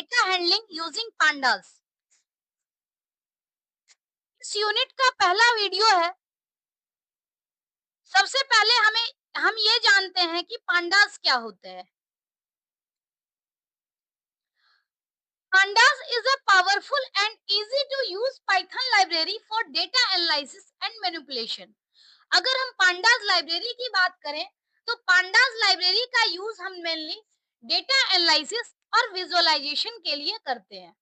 Data handling using pandas. इस unit का पहला वीडियो है। सबसे पहले हम ये जानते हैं कि पांडास क्या होते हैं। Pandas is a powerful and easy to use Python library for data analysis and manipulation. अगर हम पांडास लाइब्रेरी की बात करें तो पांडास लाइब्रेरी का यूज हम मेनली डेटा एनालिसिस और विजुअलाइजेशन के लिए करते हैं।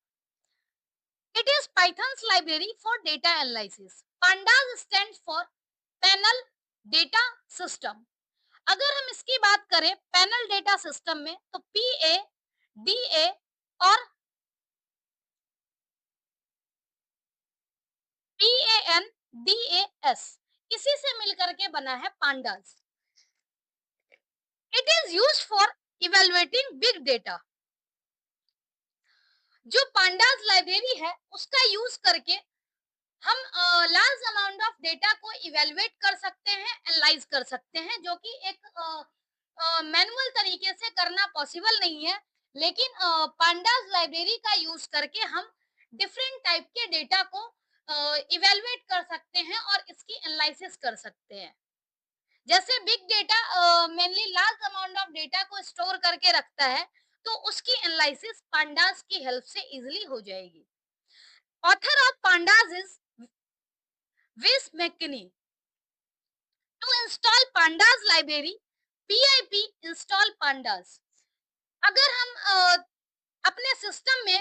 It is Python's library for data analysis. Pandas stands for Panel Data System. अगर हम इसकी बात करें पैनल डेटा सिस्टम में तो PADA और PANDAS इसी से मिलकर के बना है pandas. It is used for evaluating big data. जो पांडास लाइब्रेरी है उसका यूज करके हम लार्ज अमाउंट ऑफ डेटा को इवेलुएट कर सकते हैं, एनालाइज कर सकते हैं, जो कि एक मैनुअल तरीके से करना पॉसिबल नहीं है। लेकिन पांडास लाइब्रेरी का यूज करके हम डिफरेंट टाइप के डेटा को इवेलुएट कर सकते हैं और इसकी एनालिसिस कर सकते हैं। जैसे big data mainly large amount of data को स्टोर करके रखता है, तो उसकी एनालिसिस पांडास की हेल्प से इजिली हो जाएगी। ऑथर ऑफ पांडास इज विस मैककिनी। To install pandas library, pip install pandas। अगर हम अपने सिस्टम में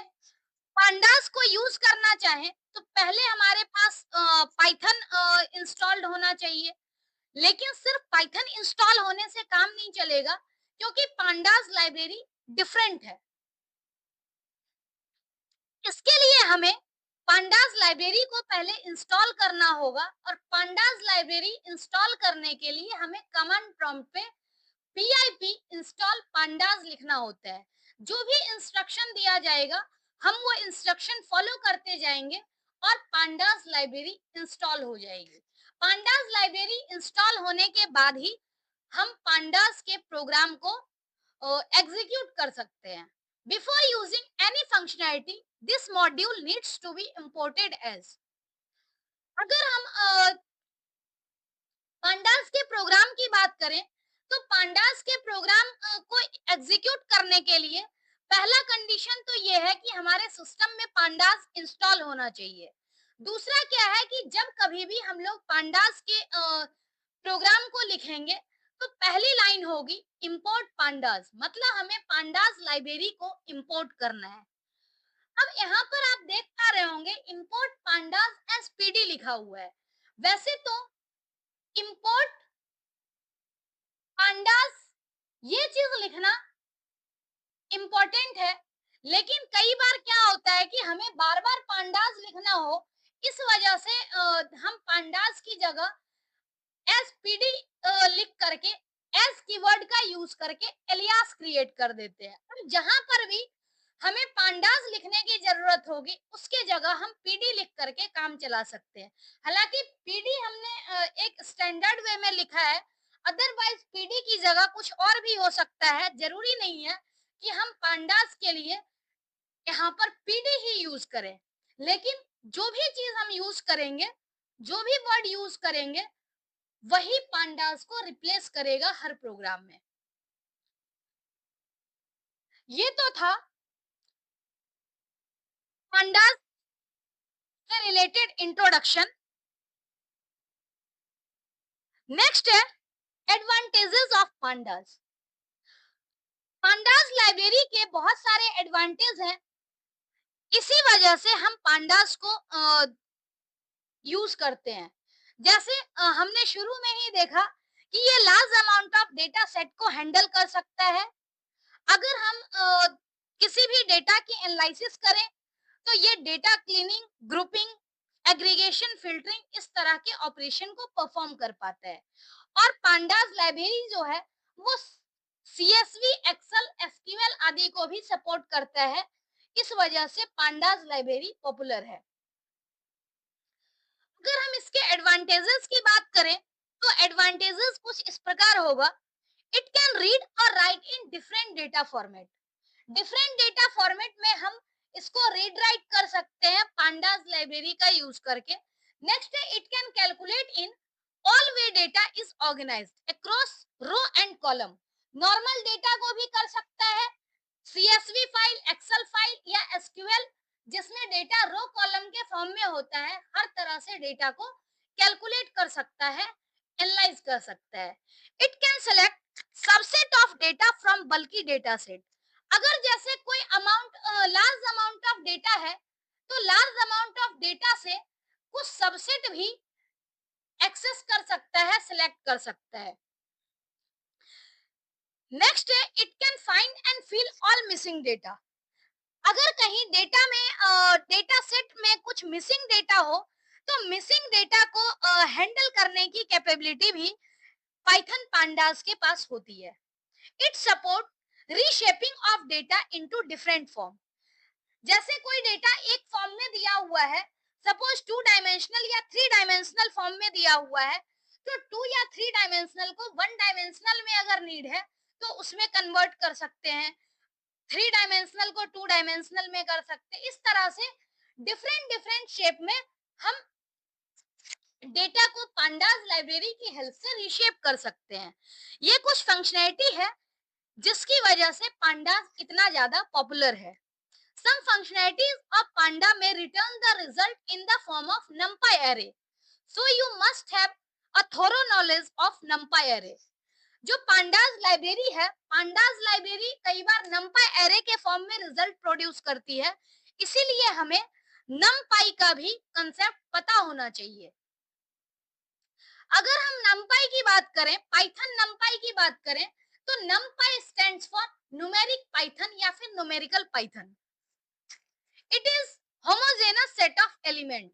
pandas को यूज करना चाहें तो पहले हमारे पास पाइथन इंस्टॉल्ड होना चाहिए। लेकिन सिर्फ पाइथन इंस्टॉल होने से काम नहीं चलेगा, क्योंकि pandas लाइब्रेरी डिफरेंट है। इसके लिए हमें पांडास लाइब्रेरी को पहले इंस्टॉल करना होगा और पांडास लाइब्रेरी इंस्टॉल करने के लिए हमें कमांड प्रॉम्प्ट पे pip इंस्टॉल पांडास लिखना होता है। जो भी इंस्ट्रक्शन दिया जाएगा हम वो इंस्ट्रक्शन फॉलो करते जाएंगे और पांडास लाइब्रेरी इंस्टॉल हो जाएगी। पांडास लाइब्रेरी इंस्टॉल होने के बाद ही हम पांडास के प्रोग्राम को एग्जीक्यूट कर सकते हैं। Before using any functionality this module needs to be imported as. अगर हम पांडास के प्रोग्राम की बात करें तो पांडास के प्रोग्राम को एग्जीक्यूट करने के लिए पहला कंडीशन तो ये है कि हमारे सिस्टम में पांडास इंस्टॉल होना चाहिए। दूसरा क्या है कि जब कभी भी हम लोग पांडास के प्रोग्राम को लिखेंगे तो पहली लाइन होगी इंपोर्ट पांडास, मतलब हमें पांडास लाइब्रेरी को इंपोर्ट करना है। अब यहाँ पर आप देख पा रहे होंगे इंपोर्ट पांडास एस पीडी लिखा हुआ है। वैसे तो इंपोर्ट पांडास ये चीज लिखना इम्पोर्टेंट है, लेकिन कई बार क्या होता है कि हमें बार बार पांडास लिखना हो, इस वजह से हम पांडास की जगह एसपीडी लिख करके एस कीवर्ड का यूज करके एलियास क्रिएट कर देते हैं। और जहां पर भी हमें पांडास लिखने की जरूरत होगी उसके जगह हम पीडी लिख करके काम चला सकते हैं। हालांकि पीडी हमने एक स्टैंडर्ड वे में लिखा है, अदरवाइज पीडी की जगह कुछ और भी हो सकता है। जरूरी नहीं है कि हम पांडास के लिए यहाँ पर पीडी ही यूज करें। लेकिन जो भी चीज हम यूज करेंगे, जो भी वर्ड यूज करेंगे, वही पांडास को रिप्लेस करेगा हर प्रोग्राम में। ये तो था पांडास से रिलेटेड इंट्रोडक्शन। नेक्स्ट है advantages of pandas. Pandas library के बहुत सारे एडवांटेज हैं, इसी वजह से हम पांडास को यूज करते हैं। जैसे हमने शुरू में ही देखा कि ये large amount of data set को हैंडल कर सकता है। अगर हम किसी भी डेटा की एनालिसिस करें तो ये data cleaning, grouping, aggregation, filtering इस तरह के ऑपरेशन को परफॉर्म कर पाता है। और पांडास लाइब्रेरी जो है वो सीएसवी, एक्सेल, एसक्यूएल आदि को भी सपोर्ट करता है। इस वजह से पांडास लाइब्रेरी पॉपुलर है। अगर हम इसके एडवांटेजेस की बात करें तो एडवांटेजेस कुछ इस प्रकार होगा। इट कैन रीड और write in different data format. Different data format में हम रीड राइट कर सकते हैं पांडास लाइब्रेरी का यूज करके। नेक्स्ट है it can calculate in all way data is organised across row and column. Normal data को भी कर सकता है, सीएसवी फाइल, एक्सेल फाइल या एसक्यूएल जिसमें डेटा रो कॉलम के फॉर्म में होता है, हर तरह से डेटा को कैलकुलेट कर सकता है, एनालाइज कर सकता है। It can select subset of data from bulky data set. अगर जैसे कोई amount large amount of data है तो लार्ज अमाउंट ऑफ डेटा से कुछ सबसेट भी एक्सेस कर सकता है, सिलेक्ट कर सकता है। नेक्स्ट है it can find and fill all missing data. अगर कहीं डेटा में डेटा सेट में कुछ मिसिंग डेटा हो तो मिसिंग डेटा को हैंडल करने की कैपेबिलिटी भी पाइथन पांडास के पास होती है। It support reshaping of data into different form. जैसे कोई डेटा एक फॉर्म में दिया हुआ है, सपोज 2 डायमेंशनल या 3 डायमेंशनल फॉर्म में दिया हुआ है, तो 2 या 3 डायमेंशनल को 1 डायमेंशनल में अगर नीड है तो उसमें कन्वर्ट कर सकते हैं, 3 डायमेंशनल को 2 डायमेंशनल में कर सकते हैं। इस तरह से डिफरेंट डिफरेंट शेप में हम डेटा को पांडास लाइब्रेरी की हेल्प से रीशेप कर सकते हैं। ये कुछ फंक्शनैलिटी है जिसकी वजह से पांडास इतना ज्यादा पॉपुलर है। Some functionalities of Panda may return the result in the form of NumPy array. So you must have a thorough knowledge of NumPy array. जो पांडास लाइब्रेरी है, पांडास लाइब्रेरी कई बार NumPy array के form में result produce करती है, इसीलिए हमें NumPy का भी कंसेप्ट पता होना चाहिए। अगर हम NumPy की बात करें, पाइथन NumPy की बात करें, तो NumPy stands for numeric Python या फिर numerical Python. It is homogeneous set of element.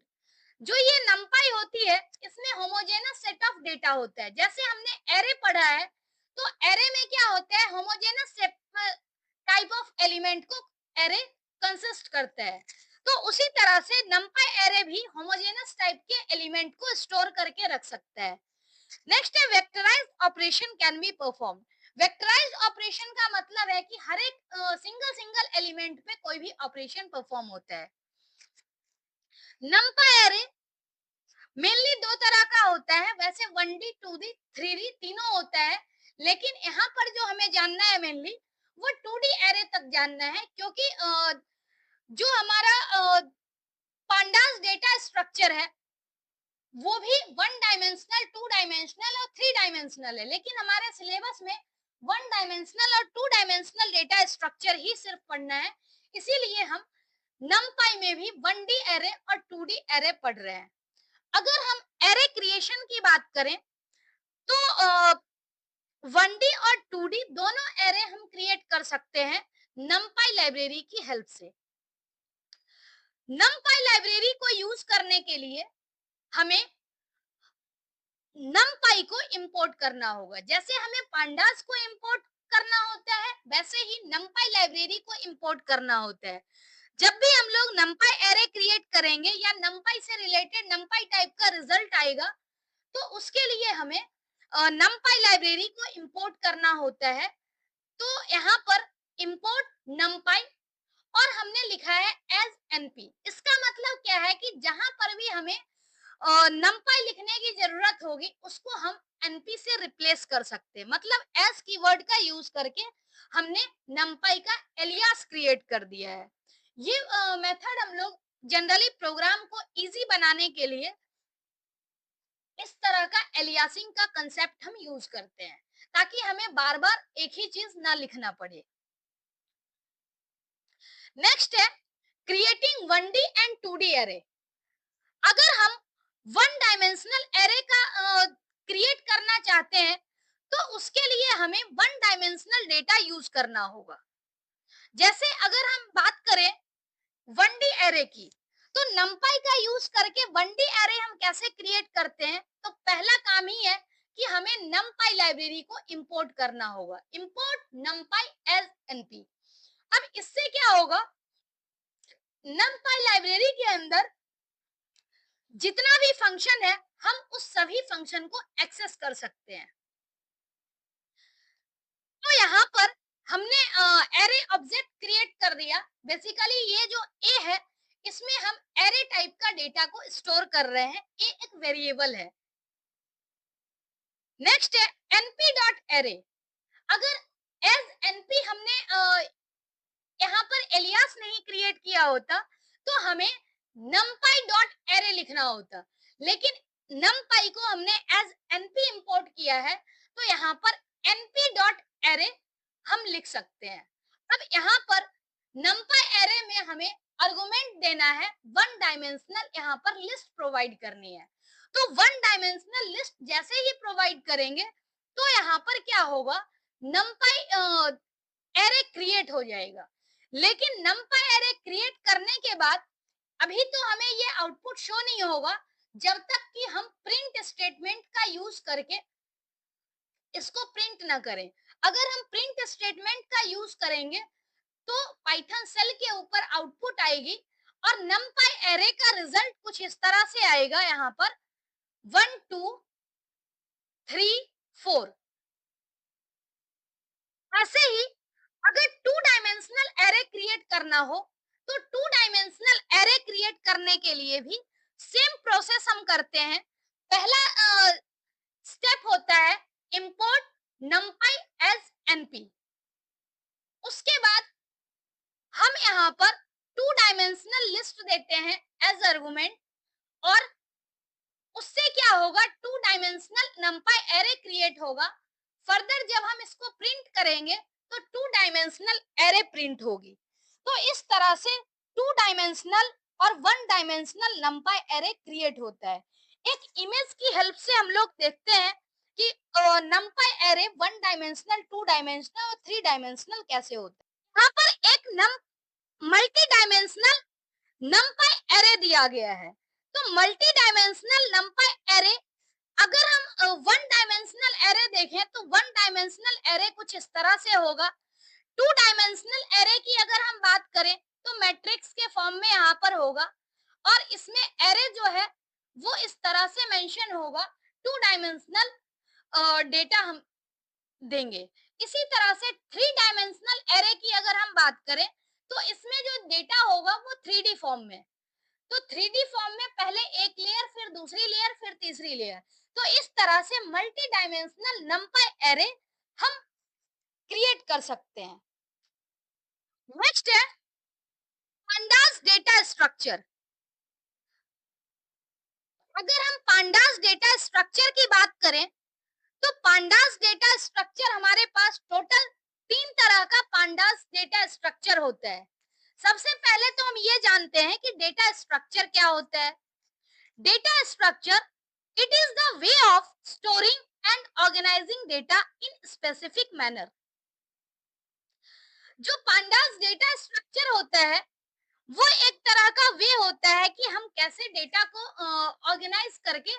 जो ये नंपाई होती है इसमें होमोजेनस सेट ऑफ डेटा होता है। जैसे हमने एरे पढ़ा है तो एरे में क्या होता है, होमोजेनस टाइप ऑफ एलिमेंट को एरे कंसिस्ट करता है। तो उसी तरह से नंपाई एरे भी होमोजेनस टाइप के एलिमेंट को स्टोर करके रख सकता है। नेक्स्ट है vectorized operation can be perform. Vectorized operation का मतलब है कि हर एक सिंगल सिंगल एलिमेंट पे कोई भी ऑपरेशन परफॉर्म होता है। नंपाई एरे मेनली दो तरह का होता है, वैसे 1D 2D 3D तीनों होता है, लेकिन यहाँ पर जो हमें जानना है मेनली वो 2D एरे तक जानना है, क्योंकि जो हमारा पांडास डेटा स्ट्रक्चर है वो भी 1 डायमेंशनल 2 डायमेंशनल और 3 डायमेंशनल है, लेकिन हमारे सिलेबस में 1 डायमेंशनल और 2 डायमेंशनल डेटा स्ट्रक्चर ही सिर्फ पढ़ना है। इसीलिए हम नमपाई में भी 1D एरे और 2D एरे पढ़ रहे हैं। अगर हम एरे क्रिएशन की बात करें तो 1D और 2D दोनों एरे हम क्रिएट कर सकते हैं नमपाई लाइब्रेरी की हेल्प से। नमपाई लाइब्रेरी को यूज करने के लिए हमें नमपाई को इंपोर्ट करना होगा। जैसे हमें पांडास को इंपोर्ट करना होता है वैसे ही नमपाई लाइब्रेरी को इंपोर्ट करना होता है। जब भी हम लोग नमपाई एरे क्रिएट करेंगे या नमपाई से रिलेटेड नमपाई टाइप का रिजल्ट आएगा तो उसके लिए हमें नमपाई लाइब्रेरी को इंपोर्ट करना होता है। तो यहाँ पर इंपोर्ट नमपाई और हमने लिखा है एज एनपी। इसका मतलब क्या है कि जहां पर भी हमें नमपाई लिखने की जरूरत होगी उसको हम एनपी से रिप्लेस कर सकते हैं। मतलब एस कीवर्ड का यूज करके हमने नमपाई का एलियास क्रिएट कर दिया है। ये मेथड हम लोग जनरली प्रोग्राम को इजी बनाने के लिए इस तरह का एलियासिंग का कंसेप्ट हम यूज करते हैं ताकि हमें बार बार एक ही चीज ना लिखना पड़े। नेक्स्ट है creating 1D and 2D array. अगर हम 1 डायमेंशनल एरे का क्रिएट करना चाहते हैं तो उसके लिए हमें 1 डायमेंशनल डेटा यूज करना होगा। जैसे अगर हम बात करें 1D एरे की तो नमपाई का यूज करके 1D एरे हम कैसे क्रिएट करते हैं, तो पहला काम ही है कि हमें नमपाई लाइब्रेरी को इंपोर्ट करना होगा। Import NumPy as NP. अब इससे क्या होगा, नमपाई लाइब्रेरी के अंदर जितना भी फंक्शन है हम उस सभी फंक्शन को एक्सेस कर सकते हैं। तो यहाँ पर हमने एरे ऑब्जेक्ट क्रिएट कर दिया। बेसिकली ये जो ए है, इसमें हम एरे टाइप का डेटा को स्टोर कर रहे हैं। ए एक वेरिएबल है। नेक्स्ट है एनपी डॉट एरे। अगर एज एनपी हमने यहाँ पर एलियास नहीं क्रिएट किया होता तो हमें numpy डॉट एरे लिखना होता, लेकिन numpy को हमने एज एनपी इंपोर्ट किया है तो यहाँ पर np डॉट एरे हम लिख सकते हैं। अब यहाँ पर numpy एरे में हमें आर्गुमेंट देना है, वन डायमेंशनल यहाँ पर लिस्ट प्रोवाइड करनी है। तो वन डायमेंशनल लिस्ट जैसे ही प्रोवाइड करेंगे तो यहाँ पर क्या होगा, numpy एरे क्रिएट हो जाएगा। लेकिन numpy एरे क्रिएट करने के बाद अभी तो हमें ये आउटपुट शो नहीं होगा जब तक कि हम प्रिंट स्टेटमेंट का यूज करके इसको प्रिंट ना करें। अगर हम प्रिंट स्टेटमेंट का यूज करेंगे तो पाइथन सेल के ऊपर आउटपुट आएगी और numpy एरे का रिजल्ट कुछ इस तरह से आएगा, यहाँ पर 1 2 3 4। ऐसे ही अगर टू डायमेंशनल एरे क्रिएट करना हो तो टू डायमेंशनल एरे क्रिएट करने के लिए भी सेम प्रोसेस हम करते हैं। पहला स्टेप होता है इंपोर्ट numpy एज np। उसके बाद हम यहाँ पर टू डायमेंशनल लिस्ट देते हैं एज आर्गुमेंट और उससे क्या होगा, two dimensional numpy array create होगा। फर्दर जब हम इसको प्रिंट करेंगे तो टू डायमेंशनल एरे प्रिंट होगी। तो इस तरह से टू डायमेंशनल और one dimensional numpy array create होता है। एक इमेज की हेल्प से हम लोग देखते हैं कि numpy array one dimensional, two dimensional और थ्री डायमेंशनल कैसे होता है। यहाँ पर एक मल्टी डायमेंशनल numpy एरे दिया गया है। तो मल्टी डायमेंशनल numpy एरे, अगर हम वन डायमेंशनल एरे देखें तो वन डायमेंशनल एरे कुछ इस तरह से होगा। टू डायमेंशनल एरे की अगर हम बात करें तो मैट्रिक्स के फॉर्म में यहाँ पर होगा और इसमें एरे जो है वो इस तरह से मेंशन होगा। टू डायमेंशनल डेटा हम देंगे। इसी तरह से थ्री डायमेंशनल एरे की अगर हम बात करें तो इसमें जो डेटा होगा वो 3D फॉर्म में। तो 3D फॉर्म में पहले एक लेयर, फिर दूसरी लेयर, फिर तीसरी लेयर। तो इस तरह से मल्टी डायमेंशनल numpy एरे हम क्रिएट कर सकते हैं। नेक्स्ट है पांडास डेटा स्ट्रक्चर। अगर हम पांडास डेटा स्ट्रक्चर की बात करें तो पांडास डेटा स्ट्रक्चर हमारे पास टोटल 3 तरह का पांडास डेटा स्ट्रक्चर होता है। सबसे पहले तो हम ये जानते हैं कि डेटा स्ट्रक्चर क्या होता है। Data structure, it is the way of storing and organizing data in specific manner। जो पांडास डेटा स्ट्रक्चर होता है वो एक तरह का वे होता है कि हम कैसे डेटा को ऑर्गेनाइज करके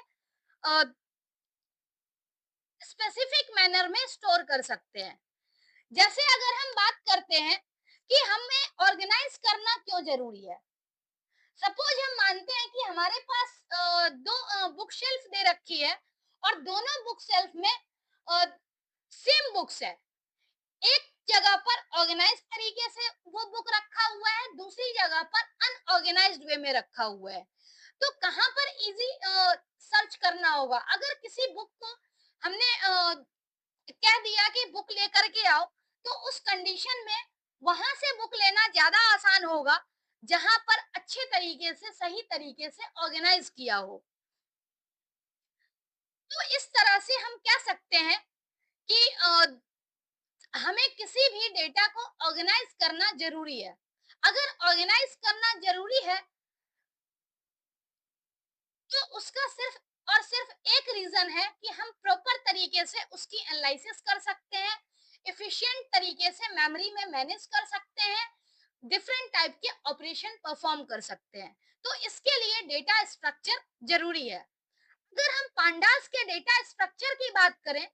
स्पेसिफिक मैनर में स्टोर कर सकते हैं। जैसे अगर हम बात करते हैं कि हमें ऑर्गेनाइज करना क्यों जरूरी है। सपोज हम मानते हैं कि हमारे पास दो बुक शेल्फ दे रखी है और दोनों बुक शेल्फ में सेम बुक्स है। एक जगह पर ऑर्गेनाइज तरीके से वो बुक रखा हुआ है, दूसरी जगह पर अनऑर्गेनाइज्ड वे में रखा हुआ है। तो कहाँ पर इजी सर्च करना होगा। अगर किसी बुक को हमने कह दिया कि बुक लेकर के आओ तो उस कंडीशन में वहां से बुक लेना ज्यादा आसान होगा जहां पर अच्छे तरीके से, सही तरीके से ऑर्गेनाइज किया हो। तो इस तरह से हम कह सकते हैं कि हमें किसी भी डेटा को ऑर्गेनाइज करना जरूरी है। अगर ऑर्गेनाइज करना जरूरी है तो उसका सिर्फ और सिर्फ एक रीजन है कि हम प्रॉपर तरीके से उसकी एनालिसिस कर सकते हैं, एफिशिएंट तरीके से मेमोरी में मैनेज कर सकते हैं, डिफरेंट टाइप के ऑपरेशन परफॉर्म कर सकते हैं। तो इसके लिए डेटा स्ट्रक्चर जरूरी है। अगर हम पांडास के डेटा स्ट्रक्चर की बात करें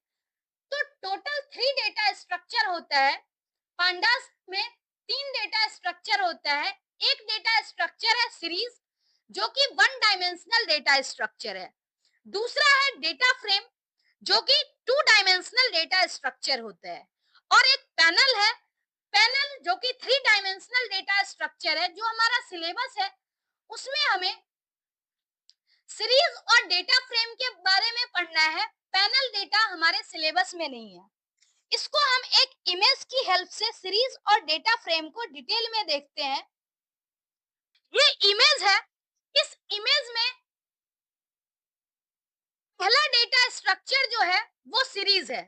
तो टोटल 3 डेटा स्ट्रक्चर होता है। पांडास में 3 डेटा स्ट्रक्चर होता है। एक डेटा स्ट्रक्चर है सीरीज जो कि वन डायमेंशनल डेटा स्ट्रक्चर है। दूसरा है डेटा फ्रेम जो कि टू डायमेंशनल डेटा स्ट्रक्चर होता है और एक पैनल है पैनल जो कि 3 डायमेंशनल डेटा स्ट्रक्चर है, जो हमारा सिलेबस है उसमें हमें सीरीज और डेटा फ्रेम के बारे में पढ़ना है। पैनल डेटा हमारे सिलेबस में नहीं है। इसको हम एक इमेज की हेल्प से सीरीज और डेटा फ्रेम को डिटेल में देखते हैं। ये इमेज है। इस इमेज में पहला डेटा स्ट्रक्चर जो है वो सीरीज है।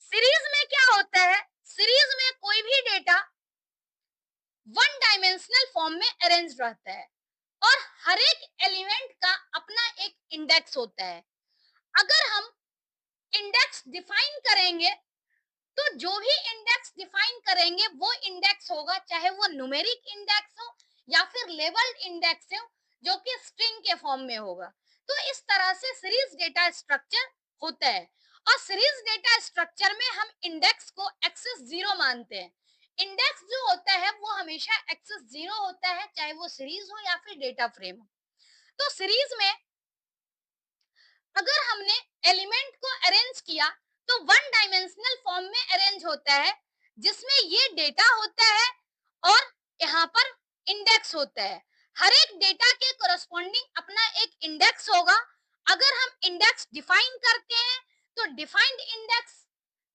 सीरीज में क्या होता है? सीरीज में कोई भी डेटा वन डायमेंशनल फॉर्म में अरेंज रहता है और हर एक एलिमेंट का अपना एक इंडेक्स होता है। अगर हम इंडेक्स डिफाइन करेंगे तो जो भी इंडेक्स डिफाइन करेंगे वो इंडेक्स होगा, चाहे वो न्यूमेरिक इंडेक्स हो या फिर लेवल्ड इंडेक्स हो, जो कि स्ट्रिंग के फॉर्म में होगा। तो इस तरह से सीरीज डेटा स्ट्रक्चर होता है और सीरीज डेटा स्ट्रक्चर में हम इंडेक्स को एक्सेस जीरो मानते हैं। इंडेक्स जो होता है वो हमेशा एक्सेस जीरो होता है, चाहे वो सीरीज हो या फिर डेटा फ्रेम हो। तो सीरीज में अगर हमने एलिमेंट को अरेंज किया तो वन डायमेंशनल फॉर्म में अरेंज होता है, जिसमें ये डेटा होता है और यहाँ पर इंडेक्स होता है। हर एक डेटा के कोरस्पॉन्डिंग अपना एक इंडेक्स होगा। अगर हम इंडेक्स डिफाइन करते हैं तो डिफाइंड इंडेक्स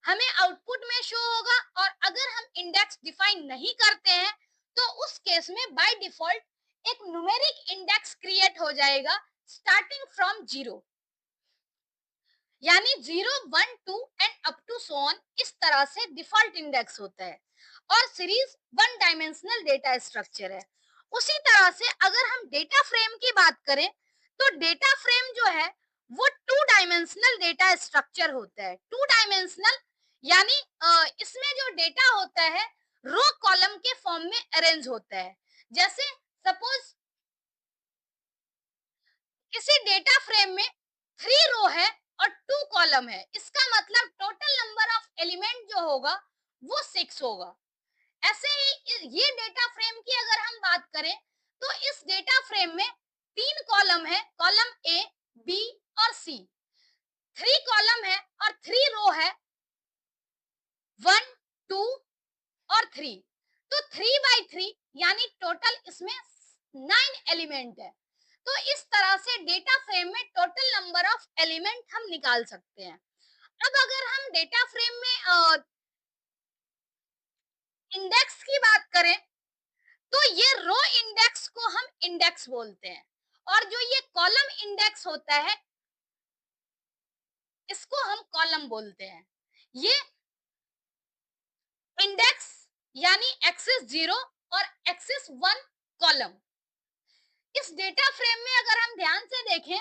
हमें आउटपुट में शो होगा, और अगर हम इंडेक्स डिफाइन नहीं करते हैं तो उस केस में बाय डिफॉल्ट एक न्यूमेरिक इंडेक्स क्रिएट हो जाएगा स्टार्टिंग फ्रॉम जीरो, यानी 0, 1, 2 and up to so on. इस तरह से डिफॉल्ट इंडेक्स होता है और series one dimensional data structure है। उसी तरह से अगर हम डेटा फ्रेम की बात करें तो डेटा फ्रेम जो है वो टू डायमेंशनल डेटा स्ट्रक्चर होता है। टू डायमेंशनल यानी इसमें जो डेटा होता है रो कॉलम के फॉर्म में अरेंज होता है। जैसे सपोज किसी डेटा फ्रेम में 3 रो है और 2 कॉलम है, इसका मतलब टोटल नंबर ऑफ एलिमेंट जो होगा वो 6 होगा। ऐसे ही ये डेटा फ्रेम की अगर हम बात करें तो इस डेटा फ्रेम में 3 कॉलम है, कॉलम ए, बी और सी। 3 कॉलम है और 3 रो है, 1, 2 और 3। तो 3 बाई 3 यानी टोटल इसमें 9 एलिमेंट है। तो इस तरह से डेटा फ्रेम में टोटल नंबर ऑफ एलिमेंट हम निकाल सकते हैं। अब अगर हम डेटा फ्रेम में इंडेक्स की बात करें तो ये रो इंडेक्स को हम इंडेक्स बोलते हैं और जो ये कॉलम इंडेक्स होता है इसको हम कॉलम बोलते हैं। ये इंडेक्स यानी एक्सेस 0 और एक्सेस 1 कॉलम। इस डेटा फ्रेम में अगर हम ध्यान से देखें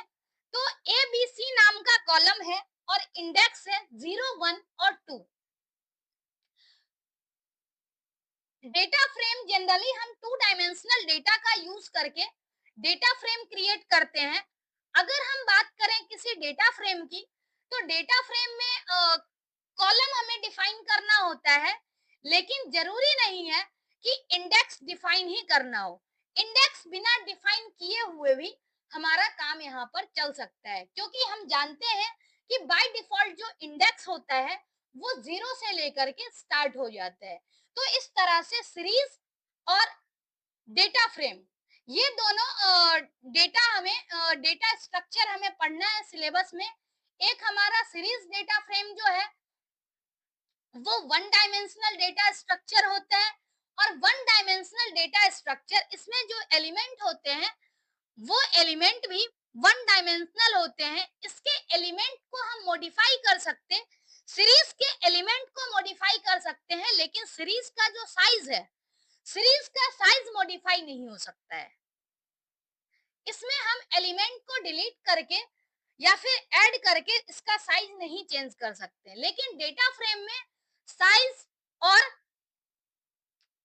तो ए बी सी नाम का कॉलम है और इंडेक्स है 0, 1 और 2। डेटा फ्रेम जनरली हम टू डायमेंशनल डेटा का यूज करके डेटा फ्रेम क्रिएट करते हैं। अगर हम बात करें किसी डेटा फ्रेम की तो डेटा फ्रेम में कॉलम हमें डिफाइन करना होता है, लेकिन जरूरी नहीं है कि इंडेक्स डिफाइन ही करना हो। इंडेक्स बिना डिफाइन किए हुए भी हमारा काम यहाँ पर चल सकता है, क्योंकि हम जानते हैं कि बाय डिफॉल्ट जो इंडेक्स होता है वो 0 से लेकर के स्टार्ट हो जाता है। तो इस तरह से सीरीज और डेटा फ्रेम ये दोनों डेटा हमें डेटा स्ट्रक्चर हमें पढ़ना है सिलेबस में। एक हमारा सीरीज डेटा फ्रेम जो है वो वन डायमेंशनल डेटा स्ट्रक्चर होता है और वन डायमेंशनल डेटा स्ट्रक्चर इसमें जो एलिमेंट होते हैं वो एलिमेंट भी वन डायमेंशनल होते हैं। इसके एलिमेंट को हम मॉडिफाई कर सकते हैं, सीरीज के एलिमेंट को मॉडिफाई कर सकते हैं, लेकिन सीरीज का जो साइज है सीरीज का साइज मॉडिफाई नहीं हो सकता है। इसमें हम एलिमेंट को डिलीट करके या फिर ऐड करके इसका साइज नहीं चेंज कर सकते, लेकिन डेटा फ्रेम में साइज और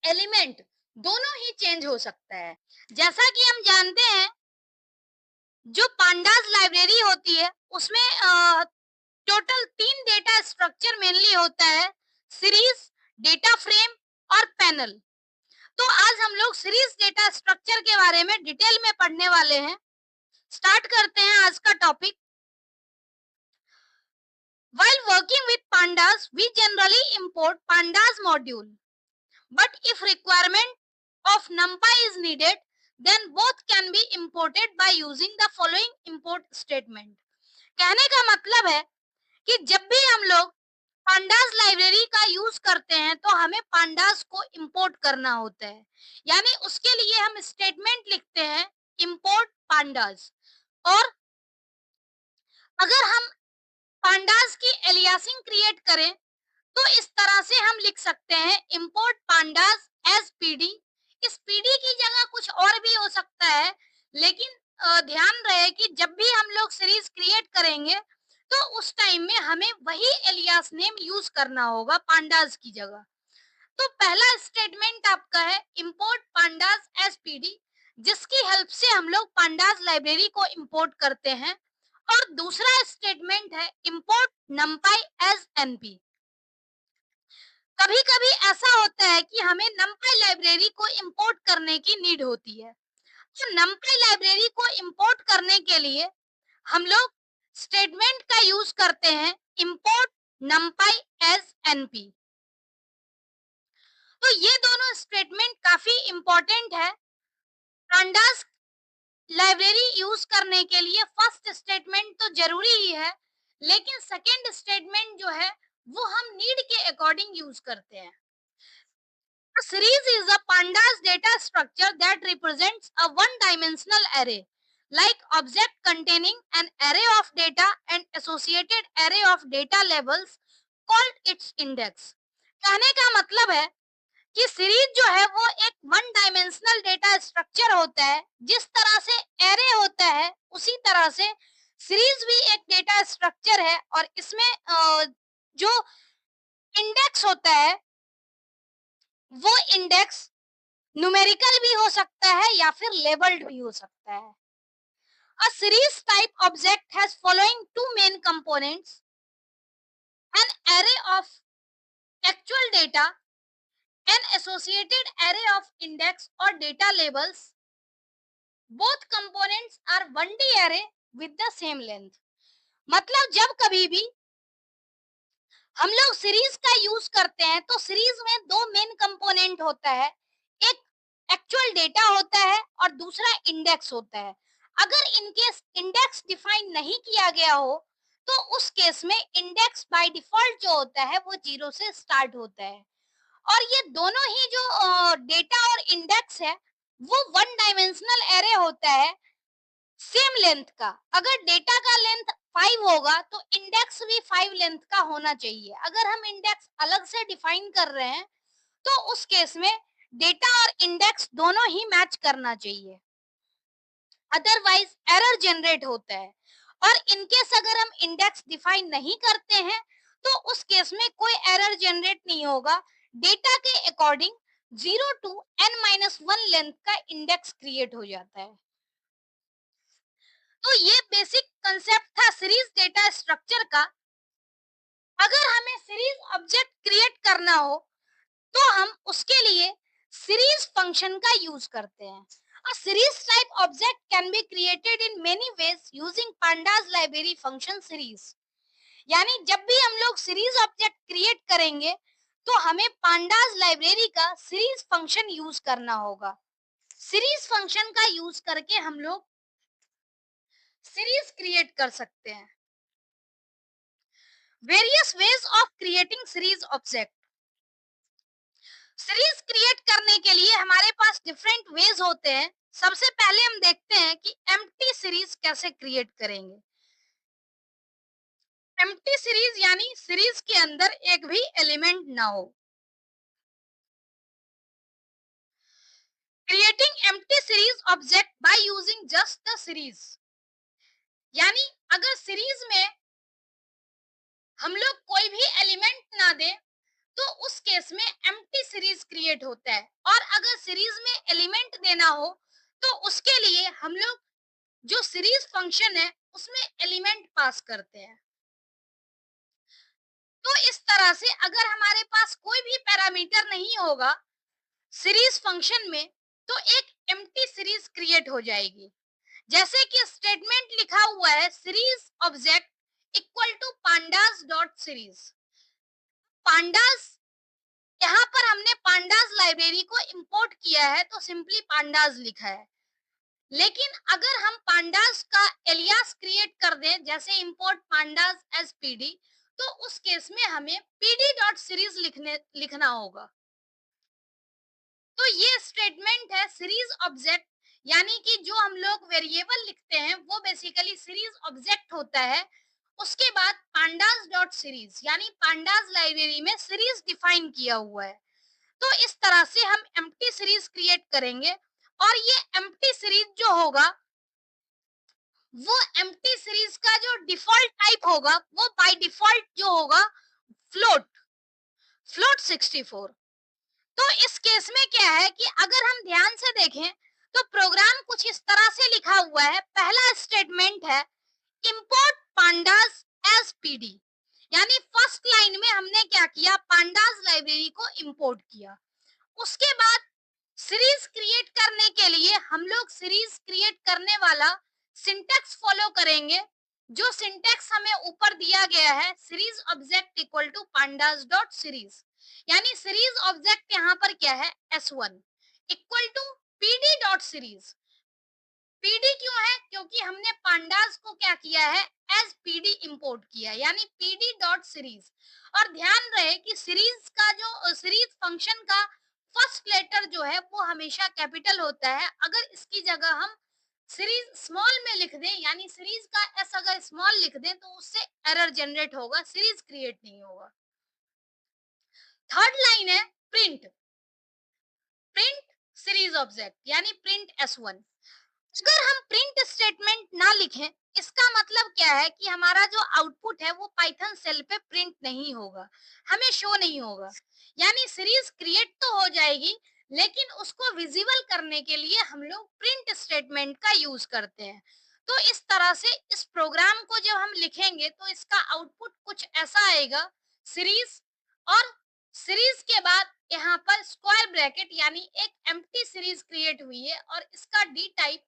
एलिमेंट दोनों ही चेंज हो सकता है। जैसा कि हम जानते हैं जो पांडास लाइब्रेरी होती है उसमें टोटल 3 डेटा स्ट्रक्चर मेनली होता है, सीरीज, डेटा फ्रेम और पैनल। तो आज हम लोग सीरीज डेटा स्ट्रक्चर के बारे में डिटेल में पढ़ने वाले हैं। स्टार्ट करते हैं आज का topic. While working with pandas, we generally import pandas module. but if requirement of numpy is needed, then both can be imported by using the following import statement. कहने का मतलब है कि जब भी हम लोग पांडास लाइब्रेरी का यूज करते हैं तो हमें पांडास को इंपोर्ट करना होता है, यानी उसके लिए हम स्टेटमेंट लिखते हैं इंपोर्ट पांडास। और अगर हम पांडास की एलियासिंग क्रिएट करें तो इस तरह से हम लिख सकते हैं इंपोर्ट पांडास एज पीडी। इस पीडी की जगह कुछ और भी हो सकता है, लेकिन ध्यान रहे कि जब भी हम लोग सीरीज क्रिएट करेंगे तो उस टाइम में हमें वही एलियास नेम यूज करना होगा पांडास की जगह। तो पहला स्टेटमेंट आपका है इंपोर्ट पांडास एज पीडी, जिसकी हेल्प से हम लोग पांडास लाइब्रेरी को इंपोर्ट करते हैं। और दूसरा स्टेटमेंट है इंपोर्ट नंपाई एज एनपी। कभी कभी ऐसा होता है कि हमें numpy लाइब्रेरी को इंपोर्ट करने की नीड होती है, तो numpy लाइब्रेरी को इंपोर्ट करने के लिए हम लोग स्टेटमेंट का यूज करते हैं इंपोर्ट numpy एज np। तो ये दोनों स्टेटमेंट काफी इंपॉर्टेंट है पांडास लाइब्रेरी यूज करने के लिए। फर्स्ट स्टेटमेंट तो जरूरी ही है, लेकिन सेकेंड स्टेटमेंट जो है वो हम नीड के अकॉर्डिंग यूज करते हैं। A series is a pandas data structure that represents a one-dimensional array, like object containing an array of data and associated array of data labels called its index। कहने का मतलब है कि series जो है वो एक वन डायमेंशनल डेटा स्ट्रक्चर होता है। जिस तरह से एरे होता है उसी तरह से सीरीज भी एक डेटा स्ट्रक्चर है, और इसमें जो इंडेक्स होता है वो इंडेक्स न्यूमेरिकल भी हो सकता है या फिर लेबल्ड भी हो सकता है। A series type object has following two main components: an array of actual data, an associated array of index or data labels. Both components are 1D array with the same length। मतलब जब कभी भी हम लोग series का use करते हैं तो सीरीज में दो मेन कंपोनेंट होता है, एक एक्चुअल डेटा होता है और दूसरा इंडेक्स होता है। अगर इनकेस इंडेक्स डिफाइन नहीं किया गया हो तो उस केस में इंडेक्स बाय डिफॉल्ट जो होता है वो 0 से स्टार्ट होता है। और ये दोनों ही जो डेटा और इंडेक्स है वो वन डायमेंशनल एरे होता है सेम लेंथ का। अगर डेटा का लेंथ 5 होगा तो इंडेक्स भी 5 लेंथ का होना चाहिए। अगर हम इंडेक्स अलग से डिफाइन कर रहे हैं तो उस केस में डेटा और इंडेक्स दोनों ही मैच करना चाहिए, अदरवाइज एरर जनरेट होता है। और इनकेस अगर हम इंडेक्स डिफाइन नहीं करते हैं तो उस केस में कोई एरर जनरेट नहीं होगा। डेटा के अकॉर्डिंग 0 टू n-1 लेंथ का इंडेक्स क्रिएट हो जाता है। तो ये बेसिक कंसेप्ट था सीरीज डेटा स्ट्रक्चर का। अगर हमें सीरीज ऑब्जेक्ट क्रिएट करना हो तो हम उसके लिए सीरीज फंक्शन का यूज करते हैं। A series type object can be created in many ways using pandas library function series। यानी जब भी हम लोग सीरीज ऑब्जेक्ट क्रिएट करेंगे तो हमें pandas लाइब्रेरी का सीरीज फंक्शन यूज करना होगा। सीरीज फंक्शन का यूज करके हम लोग सीरीज क्रिएट कर सकते हैं। Various ways of creating series object. Series create करने के लिए हमारे पास डिफरेंट वेज होते हैं। सबसे पहले हम देखते हैं कि एम्प्टी सीरीज कैसे क्रिएट करेंगे। एम्प्टी सीरीज यानी सीरीज के अंदर एक भी एलिमेंट ना हो। Creating empty series object by using just the series. यानी अगर सीरीज में हम लोग कोई भी एलिमेंट ना दें तो उस केस में एम्प्टी सीरीज क्रिएट होता है। और अगर सीरीज में एलिमेंट देना हो तो उसके लिए हम लोग जो सीरीज फंक्शन है उसमें एलिमेंट पास करते हैं। तो इस तरह से अगर हमारे पास कोई भी पैरामीटर नहीं होगा सीरीज फंक्शन में तो एक एम्प्टी सीरीज क्रिएट हो जाएगी। जैसे कि स्टेटमेंट लिखा हुआ है series object equal to pandas dot series. pandas यहाँ पर हमने पांडास लाइब्रेरी को इंपोर्ट किया है तो सिंपली पांडास लिखा है। लेकिन अगर हम पांडास का एलियास क्रिएट कर दें, जैसे इंपोर्ट पांडास एज पीडी, तो उस केस में हमें पीडी डॉट सीरीज लिखना होगा। तो ये स्टेटमेंट है सीरीज ऑब्जेक्ट, यानी कि जो हम लोग वेरिएबल लिखते हैं वो बेसिकली सीरीज ऑब्जेक्ट होता है। उसके बाद पांडास डॉट सीरीज, यानी पांडास लाइब्रेरी में सीरीज डिफाइन किया हुआ है। तो इस तरह से हम एम्प्टी सीरीज क्रिएट करेंगे, और ये एम्प्टी सीरीज जो होगा वो एम्प्टी सीरीज का जो डिफॉल्ट टाइप होगा वो बाय डिफॉल्ट जो होगा फ्लोट, फ्लोट 64। तो इस केस में क्या है कि अगर हम ध्यान से देखें तो प्रोग्राम कुछ इस तरह से लिखा हुआ है। पहला स्टेटमेंट है इंपोर्ट पांडास एज पीडी, यानी फर्स्ट लाइन में हमने क्या किया, पांडास लाइब्रेरी को इंपोर्ट किया। उसके बाद सीरीज क्रिएट करने के लिए हम लोग सीरीज क्रिएट करने वाला सिंटैक्स फॉलो करेंगे, जो सिंटैक्स हमें ऊपर दिया गया है, series object equal to pandas dot series, यानी सीरीज ऑब्जेक्ट यहाँ पर क्या है, S1 equal to PD dot series. PD क्यों है, क्योंकि हमने पांडास को क्या किया है, एज पीडी इंपोर्ट किया, यानी पीडी डॉट सीरीज। और ध्यान रहे कि सीरीज का जो सीरीज फंक्शन का फर्स्ट लेटर जो है वो हमेशा कैपिटल होता है। अगर इसकी जगह हम सीरीज स्मॉल में लिख दें, यानी सीरीज का एस अगर स्मॉल लिख दें तो उससे एरर जनरेट होगा, सीरीज क्रिएट नहीं होगा। थर्ड लाइन है प्रिंट, प्रिंट सीरीज ऑब्जेक्ट, यानी प्रिंट S1। अगर हम प्रिंट स्टेटमेंट ना लिखें, इसका मतलब क्या है कि हमारा जो आउटपुट है वो पाइथन सेल पे प्रिंट नहीं होगा, हमें शो नहीं होगा। यानी सीरीज क्रिएट तो हो जाएगी, लेकिन उसको विजिबल करने के लिए हम लोग प्रिंट स्टेटमेंट का यूज करते हैं। तो इस तरह से इस प्रोग्राम को जब हम लिखेंगे तो इसका आउटपुट कुछ ऐसा आएगा, सीरीज, और सीरीज के बाद यहाँ पर स्क्वायर ब्रैकेट, यानी एक एम्प्टी सीरीज क्रिएट हुई है और इसका डी टाइप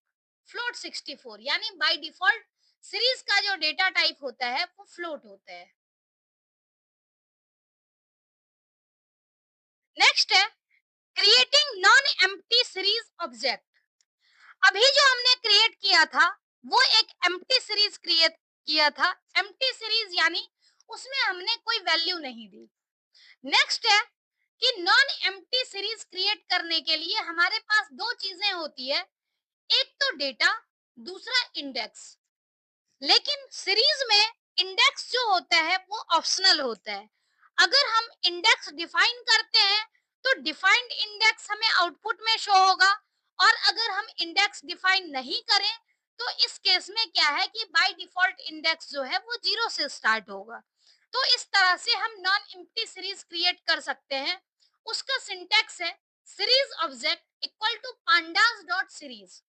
फ्लोट 64, यानी बाय डिफॉल्ट सीरीज का जो डेटा टाइप होता है वो फ्लोट होता है। नेक्स्ट है creating non empty series object. अभी जो हमने क्रिएट किया था वो एक एम्प्टी सीरीज क्रिएट किया था। एम्प्टी सीरीज यानी उसमें हमने कोई वैल्यू नहीं दी। नेक्स्ट है कि नॉन एम्प्टी सीरीज क्रिएट करने के लिए हमारे पास दो चीजें होती है, एक तो डेटा, दूसरा इंडेक्स। लेकिन सीरीज में इंडेक्स जो होता है वो ऑप्शनल होता है। अगर हम इंडेक्स डिफाइन करते हैं तो डिफाइंड इंडेक्स हमें आउटपुट में शो होगा, और अगर हम इंडेक्स डिफाइन नहीं करें तो इस केस में क्या है कि बाय डिफॉल्ट इंडेक्स जो है वो 0 से स्टार्ट होगा। तो इस तरह से हम नॉन एम्प्टी सीरीज क्रिएट कर सकते हैं। उसका सिंटैक्स है series object equal to pandas dot series,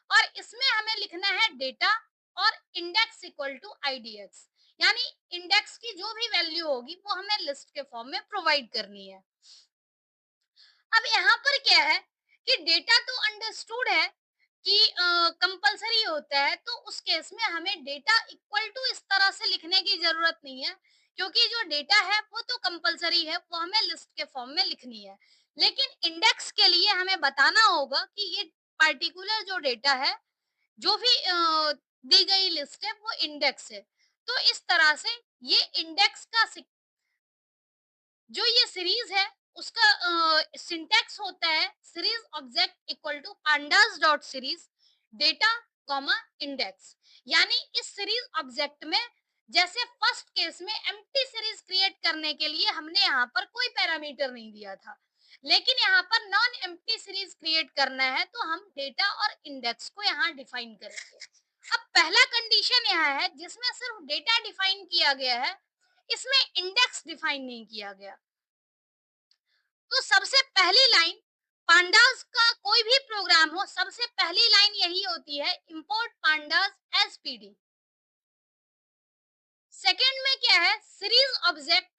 और इसमें हमें लिखना है डेटा और इंडेक्स इक्वल टू आईडीएक्स, यानी इंडेक्स की जो भी वैल्यू होगी वो हमें लिस्ट के फॉर्म में प्रोवाइड करनी है। अब यहाँ पर क्या है कि डेटा तो अंडरस्टूड है कि कंपलसरी होता है, तो उस केस में हमें डेटा इक्वल टू इस तरह से लिखने की जरूरत नहीं है, क्योंकि जो डेटा है वो तो कंपलसरी है, वो हमें लिस्ट के फॉर्म में लिखनी है। लेकिन इंडेक्स के लिए हमें बताना होगा कि ये पर्टिकुलर जो डेटा है, जो भी दी गई लिस्ट है वो इंडेक्स है। तो इस तरह से ये इंडेक्स का जो ये सीरीज है उसका सिंटैक्स होता है series object equal to pandas dot series data comma index. यानी इस सीरीज ऑब्जेक्ट में जैसे फर्स्ट केस में एम्प्टी सीरीज क्रिएट करने के लिए हमने यहाँ पर कोई पैरामीटर नहीं दिया था, लेकिन यहाँ पर नॉन एम्प्टी सीरीज क्रिएट करना है तो हम डेटा और इंडेक्स को यहाँ डिफाइन करेंगे। अब पहला कंडीशन यहाँ है जिसमें सिर्फ डेटा डिफाइन किया गया है, इसमें इंडेक्स डिफाइन नहीं किया गया। तो सबसे पहली लाइन, पांडास का कोई भी प्रोग्राम हो सबसे पहली लाइन यही होती है, import pandas as PD. Second में क्या है, series object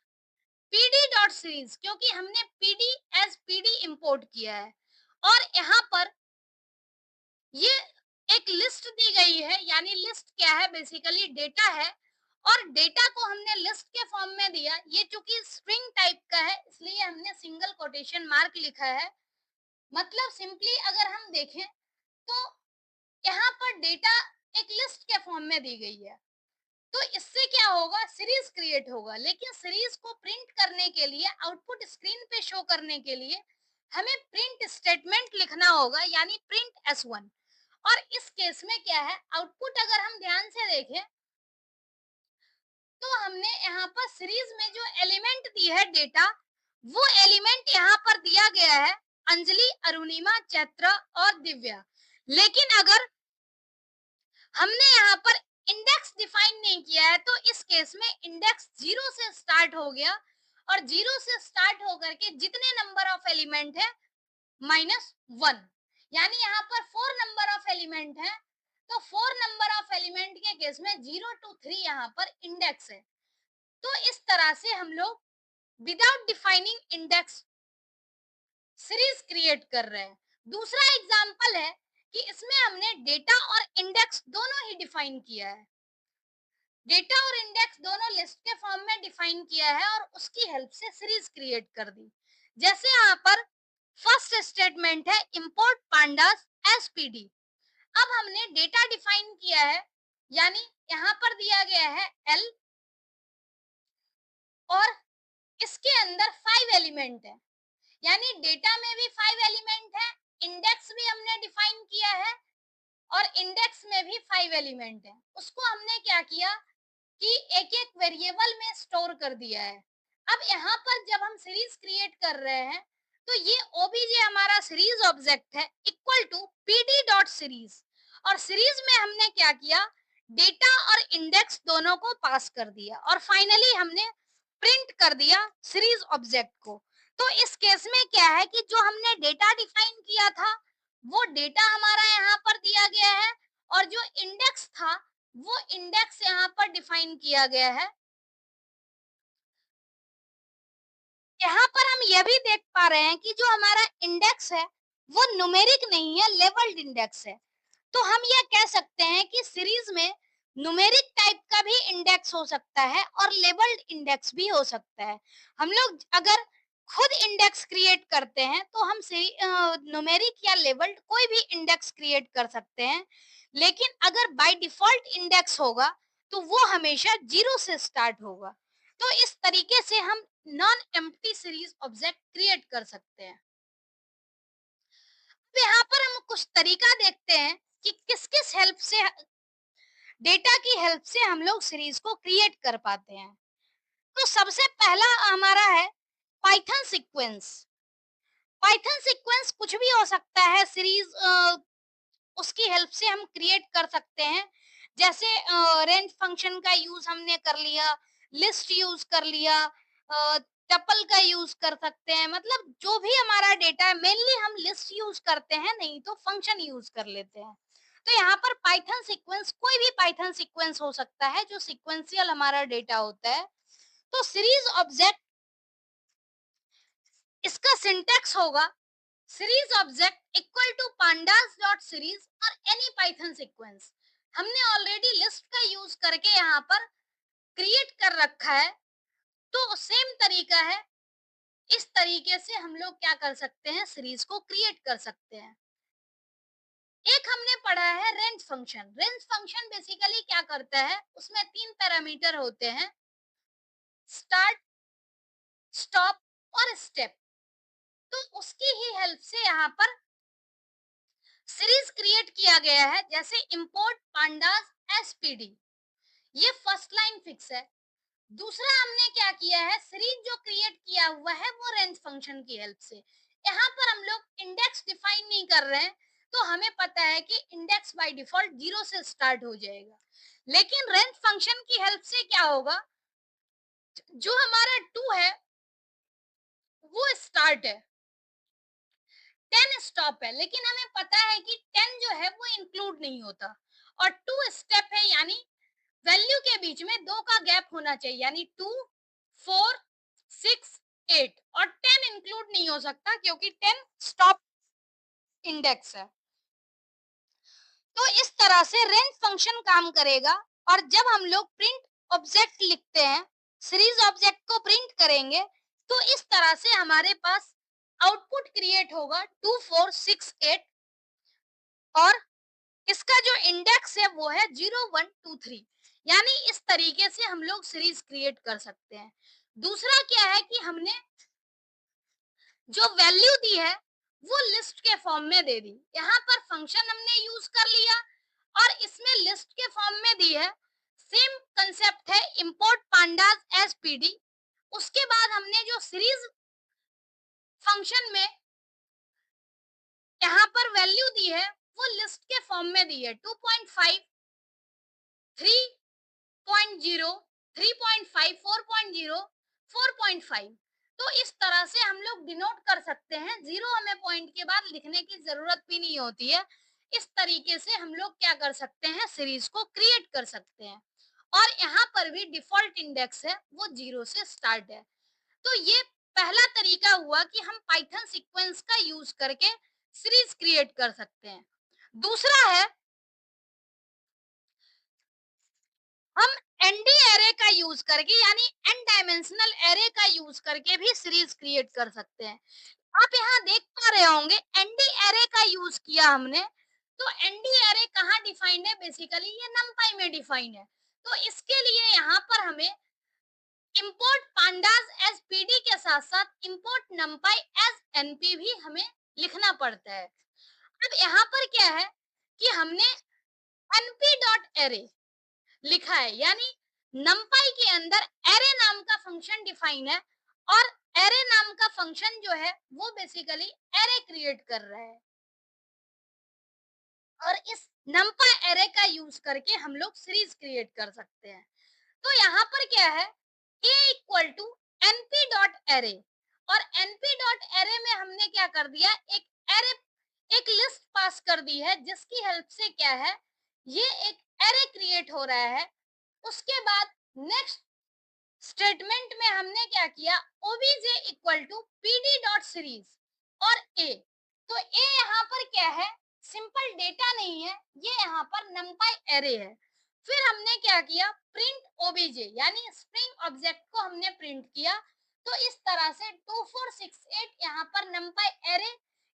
PD dot series, क्योंकि हमने पीडी एज पीडी इंपोर्ट किया है। और यहाँ पर ये एक लिस्ट दी गई है, यानी लिस्ट क्या है, बेसिकली डेटा है, और डेटा को हमने लिस्ट के फॉर्म में दिया। ये चूंकि स्ट्रिंग टाइप का है इसलिए हमने सिंगल कोटेशन मार्क लिखा है। मतलब सिंपली अगर हम देखें तो यहाँ पर डेटा एक लिस्ट के फॉर्म में दी गई है। तो इससे क्या होगा, सीरीज क्रिएट होगा। लेकिन सीरीज को प्रिंट करने के लिए, आउटपुट स्क्रीन पे शो करने के लिए हमें प्रिंट स्टेटमेंट लिखना होगा, यानी प्रिंट S1। और इस केस में क्या है, आउटपुट अगर हम ध्यान से देखें तो हमने यहाँ पर सीरीज में जो एलिमेंट दी है डेटा, वो एलिमेंट यहाँ पर दिया गया है अंजलि, अरुणिमा, चैत्र और दिव्या। लेकिन अगर हमने यहाँ पर इंडेक्स डिफाइन नहीं किया है तो इस केस में इंडेक्स 0 से स्टार्ट हो गया, और 0 से स्टार्ट होकर के जितने नंबर ऑफ एलिमेंट है -1, यानी यहाँ पर 4 नंबर ऑफ एलिमेंट है। तो 4 नंबर ऑफ एलिमेंट के केस में 0 to 3 यहाँ पर इंडेक्स है। तो इस तरह से हम लोग without defining index series create कर रहे हैं। दूसरा एग्जांपल है कि इसमें हमने डेटा और इंडेक्स दोनों ही डिफाइन किया है। डेटा और इंडेक्स दोनों लिस्ट के फॉर्म में डिफाइन किया है और उसकी हेल्प से सीरीज क्रिएट कर दी। जैसे यहाँ पर फर्स्ट स्टेटमेंट है इंपोर्ट पांडास एसपीडी। अब हमने डेटा डिफाइन किया है, यानी यहाँ पर दिया गया है एल, और इसके अंदर 5 एलिमेंट है, यानी डेटा में भी 5 एलिमेंट है, इंडेक्स भी हमने डिफाइन किया है और इंडेक्स में भी 5 एलिमेंट है। उसको हमने क्या किया कि एक एक वेरिएबल में स्टोर कर दिया है। अब यहाँ पर जब हम सीरीज क्रिएट कर रहे हैं तो ये ओबीजे हमारा सीरीज ऑब्जेक्ट है equal to PD dot series, और सीरीज में हमने क्या किया, डेटा और इंडेक्स दोनों को पास कर दिया और फाइनली हमने प्रिंट कर दिया सीरीज ऑब्जेक्ट को। तो इस केस में क्या है कि जो हमने डेटा डिफाइन किया था वो डेटा हमारा यहाँ पर दिया गया है, और जो इंडेक्स था वो इंडेक्स यहाँ पर डिफाइन किया गया है। यहाँ पर हम यह भी देख पा रहे हैं कि जो हमारा इंडेक्स है वो न्यूमेरिक नहीं है, लेवल्ड इंडेक्स है। तो हम यह कह सकते हैं कि सीरीज में न्यूमेरिक टाइप का भी इंडेक्स हो सकता है और लेबल्ड इंडेक्स भी हो सकता है। हम लोग अगर खुद इंडेक्स क्रिएट करते हैं तो हम न्यूमेरिक या लेबल्ड कोई भी इंडेक्स क्रिएट कर सकते हैं। लेकिन अगर बाय डिफॉल्ट इंडेक्स होगा तो वो हमेशा 0 से स्टार्ट होगा। तो इस तरीके से हम non empty series object create कर सकते हैं। अब यहाँ पर हम कुछ तरीका देखते हैं कि किस किस हेल्प से, डेटा की हेल्प से हम लोग सीरीज को क्रिएट कर पाते हैं। तो सबसे पहला हमारा है पाइथन सीक्वेंस। पाइथन सीक्वेंस कुछ भी हो सकता है, सीरीज उसकी हेल्प से हम क्रिएट कर सकते हैं। जैसे रेंज फंक्शन का यूज हमने कर लिया, लिस्ट यूज कर लिया, टपल का यूज कर सकते हैं। मतलब जो भी हमारा डेटा है, मेनली हम लिस्ट यूज करते हैं, नहीं तो फंक्शन यूज कर लेते हैं। तो यहाँ पर पाइथन सीक्वेंस, कोई भी पाइथन सीक्वेंस हो सकता है जो सीक्वेंशियल हमारा डेटा होता है। तो सीरीज ऑब्जेक्ट, इसका सिंटैक्स होगा series object equal to pandas dot series और एनी पाइथन सीक्वेंस। हमने ऑलरेडी लिस्ट का यूज करके यहाँ पर क्रिएट कर रखा है, तो सेम तरीका है। इस तरीके से हम लोग क्या कर सकते हैं, सीरीज को क्रिएट कर सकते हैं। एक हमने पढ़ा है range function. Range function basically क्या करता है, उसमें 3 पैरामीटर होते हैं, स्टार्ट, स्टॉप और स्टेप। तो उसकी ही हेल्प से यहाँ पर सीरीज क्रिएट किया गया है। जैसे इंपोर्ट पांडास एसपीडी, ये फर्स्ट लाइन फिक्स है। दूसरा हमने क्या किया है, सीरीज जो क्रिएट किया हुआ है वो रेंज फंक्शन की हेल्प से। यहाँ पर हम लोग इंडेक्स डिफाइन नहीं कर रहे हैं, तो हमें पता है कि इंडेक्स बाय डिफॉल्ट 0 से स्टार्ट हो जाएगा। लेकिन रेंज फंक्शन की हेल्प से क्या होगा, जो हमारा 2 है वो स्टार्ट है, 10 स्टॉप है, लेकिन हमें पता है कि 10 जो है वो इंक्लूड नहीं होता, और 2 स्टेप है, यानी वैल्यू के बीच में 2 का गैप होना चाहिए, यानी 2, 4, 6, 8, और 10 इंक्लूड नहीं हो सकता क्योंकि 10 स्टॉप इंडेक्स है। तो इस तरह से रेंज फंक्शन काम करेगा, और जब हम लोग प्रिंट ऑब्जेक्ट लिखते हैं, सीरीज ऑब्जेक्ट को प्रिंट करेंगे, तो इस तरह से हमारे पास आउटपुट क्रिएट होगा 2468 और इसका जो इंडेक्स है वो है 0123। यानी इस तरीके से हम लोग सीरीज क्रिएट कर सकते हैं। दूसरा क्या है कि हमने जो वैल्यू दी है वो लिस्ट के फॉर्म में दे दी। यहाँ पर फंक्शन हमने यूज कर लिया और इसमें लिस्ट के फॉर्म में दी है। सेम कंसेप्ट है इंपोर्ट पांडास एज पीडी। उसके बाद हमने जो सीरीज फंक्शन में यहाँ पर वैल्यू दी है वो लिस्ट के फॉर्म में दी है 2.5, 3.0, 3.5, 4.0, 4.5। तो इस तरह से हम लोग डिनोट कर सकते हैं। जीरो हमें पॉइंट के बाद लिखने की जरूरत भी नहीं होती है। इस तरीके से हम लोग क्या कर सकते हैं, सीरीज को क्रिएट कर सकते हैं। और यहाँ पर भी डिफॉल्ट इंडेक्स है वो 0 से स्टार्ट है। तो ये पहला तरीका हुआ कि हम पाइथन सीक्वेंस का यूज करके सीरीज क्रिएट कर सकते हैं। दूसरा है हम एनडी एरे का यूज करके यानी एन डायमेंशनल एरे का यूज करके भी सीरीज क्रिएट कर सकते हैं। आप यहाँ देख पा रहे होंगे एनडी एरे का यूज किया हमने। तो एनडी एरे कहाँ डिफाइंड है, बेसिकली ये नमपाई में डिफाइंड है। तो इसके लिए यहाँ पर हमें इंपोर्ट पांडास एज पीडी के साथ साथ इंपोर्ट नमपाई एज एनपी भी हमें लिखना पड़ता है। अब यहाँ पर क्या है कि हमने np डॉट एरे लिखा है, यानी नमपाई के अंदर एरे नाम का फंक्शन डिफाइन है और एरे नाम का फंक्शन जो है वो बेसिकली एरे क्रिएट कर रहा है। और इस नमपा एरे का यूज करके हम लोग सीरीज क्रिएट कर सकते हैं। तो यहाँ पर क्या है, a equal to np dot array और np डॉट एरे में हमने क्या कर दिया, एक एरे, एक लिस्ट पास कर दी है जिसकी हेल्प से क्या है ये एक एरे क्रिएट हो रहा है। उसके बाद नेक्स्ट स्टेटमेंट में हमने क्या किया, obj equal to pd dot series और a। तो a यहाँ पर क्या है, सिंपल डेटा नहीं है, ये यहाँ पर numpy एरे है। फिर हमने क्या किया, प्रिंट obj यानी स्ट्रिंग ऑब्जेक्ट को हमने प्रिंट किया। तो इस तरह से 2468 यहाँ पर numpy एरे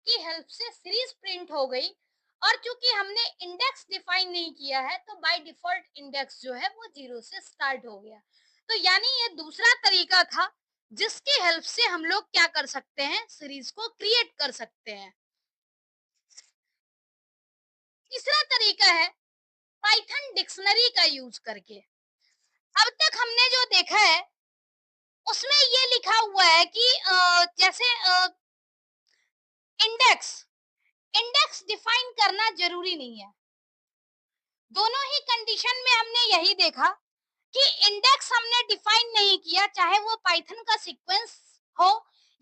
की हेल्प से सीरीज प्रिंट हो गई। और चूंकि हमने इंडेक्स डिफाइन नहीं किया है तो बाय डिफॉल्ट इंडेक्स जो है वो 0 से स्टार्ट हो गया। तो यानी ये दूसरा तरीका था जिसकी हेल्प से हम लोग क्या कर सकते हैं, सीरीज को क्रिएट कर सकते हैं। तीसरा तरीका है पाइथन डिक्शनरी का यूज करके। अब तक हमने जो देखा है उसमें ये लिखा हुआ है कि जैसे इंडेक्स, इंडेक्स डिफाइन करना जरूरी नहीं है। दोनों ही कंडीशन में हमने यही देखा कि इंडेक्स हमने डिफाइन नहीं किया, चाहे वो पाइथन का सीक्वेंस हो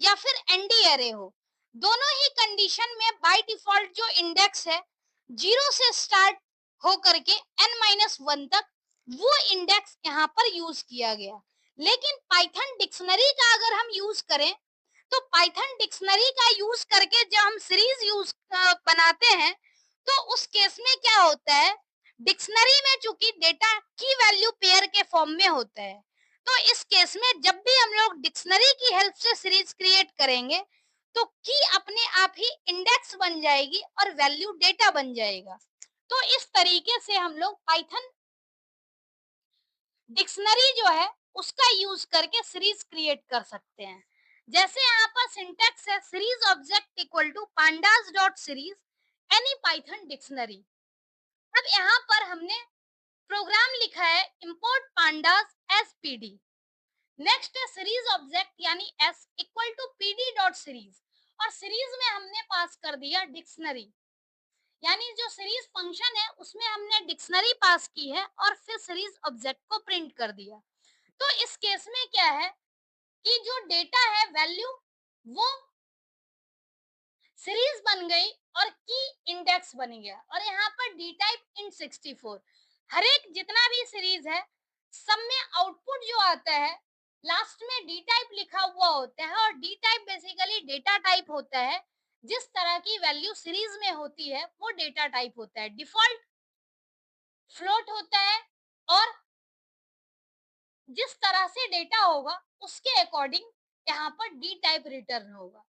या फिर एनडी एरे हो। दोनों ही कंडीशन में बाय डिफॉल्ट जो इंडेक्स है 0 से स्टार्ट हो करके n-1 तक वो इंडेक्स यहाँ पर यूज किया गया। लेकिन पाइथन डिक्शनरी का अगर हम यूज करें तो पाइथन डिक्शनरी का यूज करके जब हम सीरीज यूज बनाते हैं तो उस केस में क्या होता है, डिक्शनरी में चूंकि डेटा की वैल्यू पेयर के फॉर्म में होता है, तो इस केस में जब भी हम लोग डिक्शनरी की हेल्प से सीरीज क्रिएट करेंगे तो की अपने आप ही इंडेक्स बन जाएगी और वैल्यू डेटा बन जाएगा। तो इस तरीके से हम लोग पाइथन डिक्शनरी जो है उसका यूज करके सीरीज क्रिएट कर सकते हैं। जैसे यहाँ पर सिंटैक्स है series object equal to pandas dot series any Python dictionary. अब यहाँ पर हमने प्रोग्राम लिखा है import pandas as PD. Next है सीरीज ऑब्जेक्ट यानी S equal to PD dot series और सीरीज में हमने पास कर दिया डिक्शनरी। यानी जो सीरीज फंक्शन है उसमें हमने डिक्शनरी पास की है और फिर सीरीज ऑब्जेक्ट को प्रिंट कर दिया। तो इस केस में क्या है कि जो डेटा है वैल्यू वो सीरीज बन गई और की इंडेक्स बन गया। और यहाँ पर डी टाइप इन 64 हर एक जितना भी सीरीज है सब में आउटपुट जो आता है लास्ट में डी टाइप लिखा हुआ होता है और D type basically data type होता है। जिस तरह की वैल्यू सीरीज में होती है वो डेटा टाइप होता है। डिफॉल्ट फ्लोट होता है और जिस तरह से डेटा होगा उसके अकॉर्डिंग यहाँ पर डी टाइप रिटर्न होगा।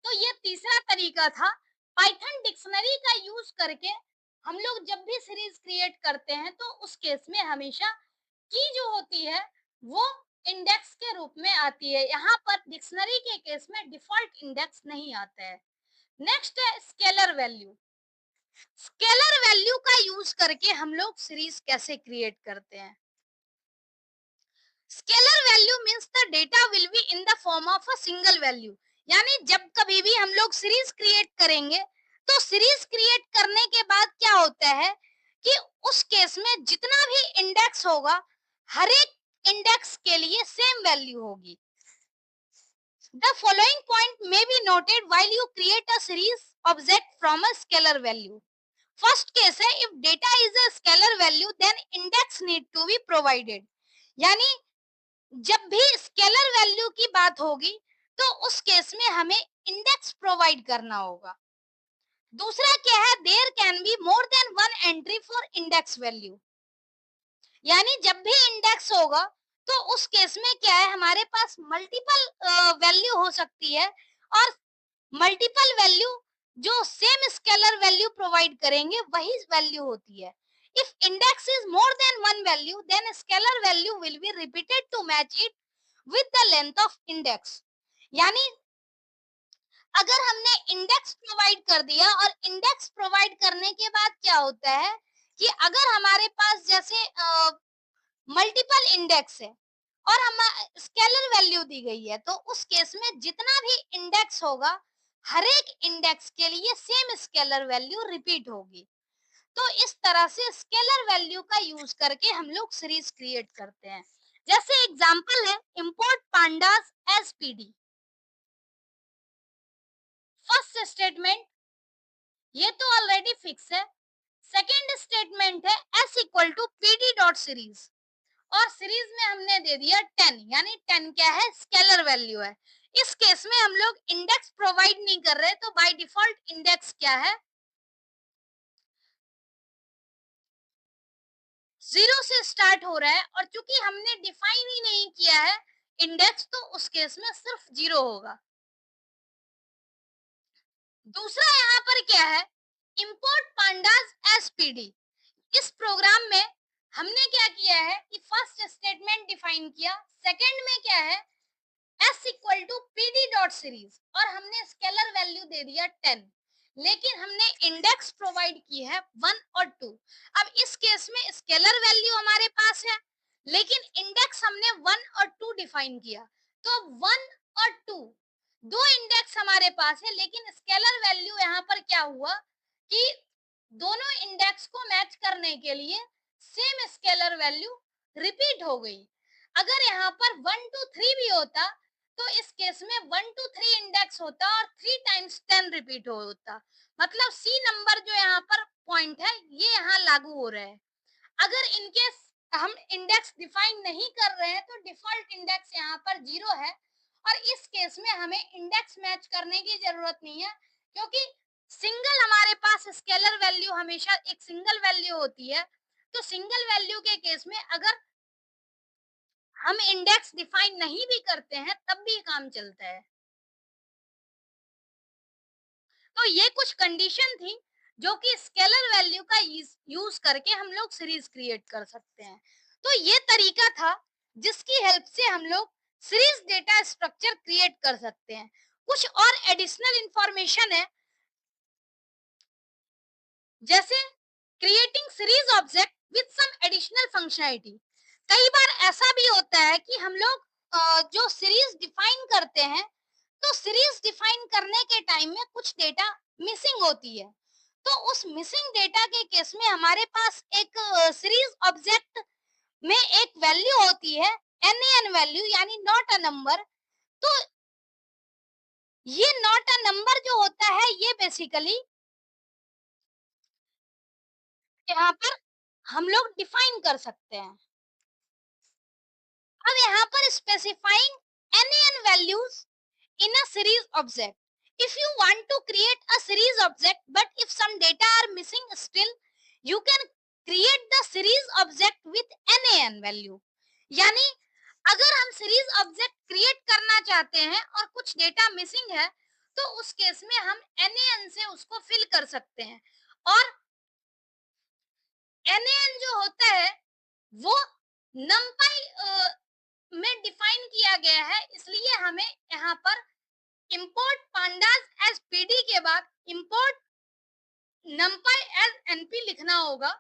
तो ये तीसरा तरीका था। पाइथन डिक्शनरी का यूज करके हम लोग जब भी सीरीज क्रिएट करते हैं तो उस केस में हमेशा की जो होती है वो इंडेक्स के रूप में आती है। यहाँ पर डिक्शनरी के केस में डिफॉल्ट इंडेक्स नहीं आता है। नेक्स्ट है स्केलर वैल्यू। स्केलर वैल्यू का यूज करके हम लोग सीरीज कैसे क्रिएट करते हैं। Scalar value means the data will be in the form of a single value. यानी जब कभी भी हम लोग सीरीज क्रिएट करेंगे तो सीरीज क्रिएट करने के बाद क्या होता है कि उस केस में जितना भी इंडेक्स होगा हर एक इंडेक्स के लिए सेम वैल्यू होगी। The following point may be noted while you create a series object from a scalar value. First case है, if data is a scalar value then index need to be provided. यानी जब भी scalar value की बात होगी तो उस case में हमें इंडेक्स प्रोवाइड करना होगा। दूसरा क्या है, there can be more than one entry for index value. यानी जब भी इंडेक्स होगा तो उस केस में क्या है, हमारे पास मल्टीपल वैल्यू हो सकती है और मल्टीपल वैल्यू जो सेम स्केलर वैल्यू प्रोवाइड करेंगे वही वैल्यू होती है। If index is more than one value then scalar value will be repeated to match it with the length of index. यानी अगर हमने इंडेक्स प्रोवाइड कर दिया और इंडेक्स प्रोवाइड करने के बाद क्या होता है कि अगर हमारे पास जैसे मल्टीपल इंडेक्स है और हम स्केलर वैल्यू दी गई है तो उस केस में जितना भी इंडेक्स होगा हर एक इंडेक्स के लिए सेम स्केलर वैल्यू रिपीट होगी। तो इस तरह से स्केलर वैल्यू का यूज करके हम लोग सीरीज क्रिएट करते हैं। जैसे एग्जांपल है import pandas as PD. First statement ये तो ऑलरेडी फिक्स है। सेकेंड स्टेटमेंट है S equal to PD dot series और सीरीज में हमने दे दिया 10, यानी 10 क्या है, स्केलर वैल्यू है। इस केस में हम लोग इंडेक्स प्रोवाइड नहीं कर रहे तो बाय डिफॉल्ट इंडेक्स क्या है, 0 से स्टार्ट हो रहा है और चूंकि हमने डिफाइन ही नहीं किया है इंडेक्स तो उस केस में सिर्फ 0 होगा। दूसरा यहाँ पर क्या है, इंपोर्ट पांडास एसपीडी। इस प्रोग्राम में हमने क्या किया है कि फर्स्ट स्टेटमेंट डिफाइन किया, सेकंड में क्या है s equal to P D dot series और हमने स्केलर वैल्यू दे दिया 10, लेकिन हमने इंडेक्स प्रोवाइड की है 1 और 2। अब इस केस में स्केलर वैल्यू हमारे पास है लेकिन इंडेक्स हमने 1 और 2 डिफाइन किया, तो 1 और 2 दो इंडेक्स हमारे पास है लेकिन स्केलर वैल्यू यहाँ पर क्या हुआ कि दोनों इंडेक्स को मैच करने के लिए सेम स्केलर वैल्यू रिपीट हो गई। अगर यहाँ पर 1 2 3 भी होता तो इस केस में 1 2 3 इंडेक्स होता और 3 टाइम्स 10 रिपीट होता। मतलब सी नंबर जो यहाँ पर पॉइंट है ये यहाँ लागू हो रहा है। अगर इनकेस हम इंडेक्स डिफाइन नहीं कर रहे हैं तो डिफॉल्ट इंडेक्स यहाँ पर 0 है और इस केस में हमें इंडेक्स मैच करने की जरूरत नहीं है क्योंकि सिंगल हमारे पास स्केलर वैल्यू हमेशा एक सिंगल वैल्यू होती है। तो सिंगल वैल्यू के केस में अगर हम इंडेक्स डिफाइन नहीं भी करते हैं तब भी काम चलता है। तो ये कुछ कंडीशन थी जो कि स्केलर वैल्यू का यूज करके हम लोग सीरीज क्रिएट कर सकते हैं। तो ये तरीका था जिसकी हेल्प से हम लोग सीरीज डेटा स्ट्रक्चर क्रिएट कर सकते हैं। कुछ और एडिशनल इंफॉर्मेशन है जैसे creating series object with some additional functionality. कई बार ऐसा भी होता है कि हम लोग जो सीरीज डिफाइन करते हैं तो सीरीज डिफाइन करने के टाइम में कुछ डेटा मिसिंग होती है। तो उस मिसिंग डेटा के केस में हमारे पास एक सीरीज ऑब्जेक्ट में एक वैल्यू होती है एन वैल्यू यानी नॉट अ नंबर। तो ये नॉट अ नंबर जो होता है ये बेसिकली यहाँ पर हम लोग डिफाइन कर सकते हैं। अब यहाँ पर specifying an values in a series object. If you want to create a series object but if some data are missing still you can create the series object with NaN value. यानी अगर हम series object create करना चाहते हैं और कुछ data missing है, तो उस केस में हम NaN से उसको फिल कर सकते हैं। और NaN जो होता है वो numpy में डिफाइन किया गया है, इसलिए हमें यहाँ पर import pandas as pd के बाद import numpy as np लिखना होगा,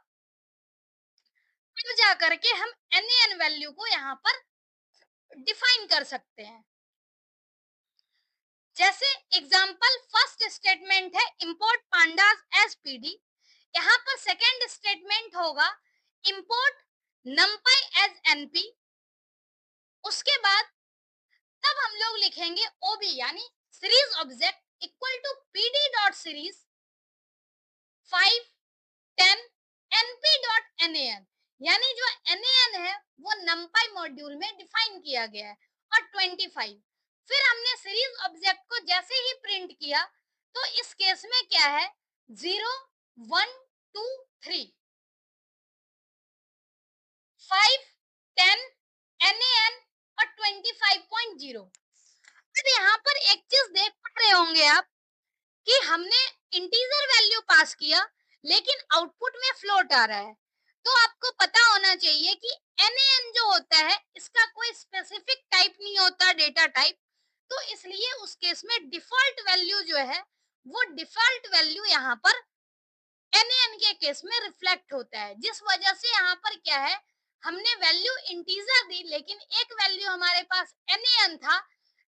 तब जा करके हम NaN वैल्यू को यहाँ पर डिफाइन कर सकते हैं। जैसे एग्जांपल फर्स्ट स्टेटमेंट है इंपोर्ट पांडास एज पीडी, यहाँ पर सेकेंड स्टेटमेंट होगा इंपोर्ट numpy एज np। उसके बाद तब हम लोग लिखेंगे ओबी यानी series object equal to PD dot series 5 10 np dot nan, यानी जो nan है वो numpy मॉड्यूल में डिफाइन किया गया है, और 25। फिर हमने सीरीज ऑब्जेक्ट को जैसे ही प्रिंट किया तो इस केस में क्या है 0 1 2 3 5 10 nan और 25.0। अब यहाँ पर एक चीज देख पा रहे होंगे आप कि हमने इंटीजर वैल्यू पास किया लेकिन आउटपुट में फ्लोट आ रहा है। तो आपको पता होना चाहिए कि NaN जो होता है इसका कोई स्पेसिफिक टाइप नहीं होता, डेटा टाइप। तो इसलिए उस केस में डिफॉल्ट वैल्यू जो है वो डिफॉल्ट वैल्यू यहाँ पर NaN के केस में रिफ्लेक्ट होता है, जिस वजह से यहाँ पर क्या है हमने वैल्यू इंटीजर दी लेकिन एक वैल्यू हमारे पास NaN था,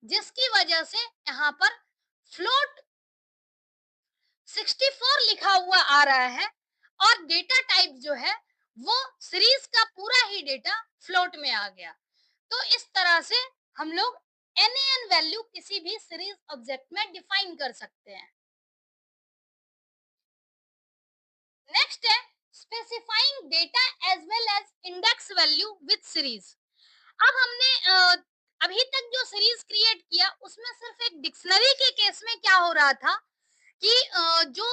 जिसकी वजह से यहाँ पर फ्लोट 64 लिखा हुआ आ रहा है, और डेटा टाइप जो है वो सीरीज का पूरा ही डेटा फ्लोट में आ गया। तो इस तरह से हम लोग NaN वैल्यू किसी भी सीरीज ऑब्जेक्ट में डिफाइन कर सकते हैं। नेक्स्ट है specifying data as well as index value with series. अब हमने अभी तक जो सीरीज क्रिएट किया उसमें सिर्फ एक डिक्शनरी के केस में क्या हो रहा था कि जो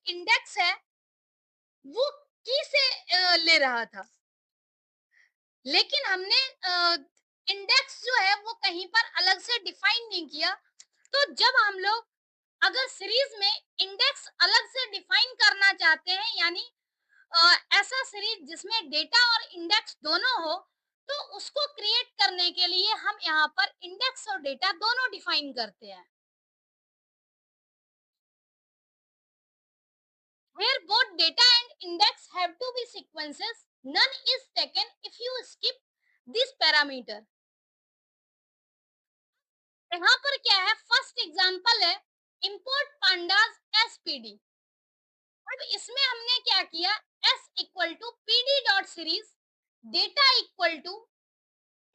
इंडेक्स है वो की से ले रहा था, लेकिन हमने इंडेक्स जो है वो कहीं पर अलग से डिफाइन नहीं किया। तो जब हम लोग अगर सीरीज में इंडेक्स अलग से डिफाइन करना चाहते हैं, यानी ऐसा सीरीज जिसमें डेटा और इंडेक्स दोनों हो, तो उसको क्रिएट करने के लिए हम यहाँ पर इंडेक्स और डेटा दोनों डिफाइन करते हैं। Where both data and index have to be sequences, none is taken if you skip this parameter। यहाँ पर क्या है फर्स्ट एग्जांपल है इंपोर्ट पांडास एसपीडी। अब इसमें हमने क्या किया S equal to PD dot series data equal to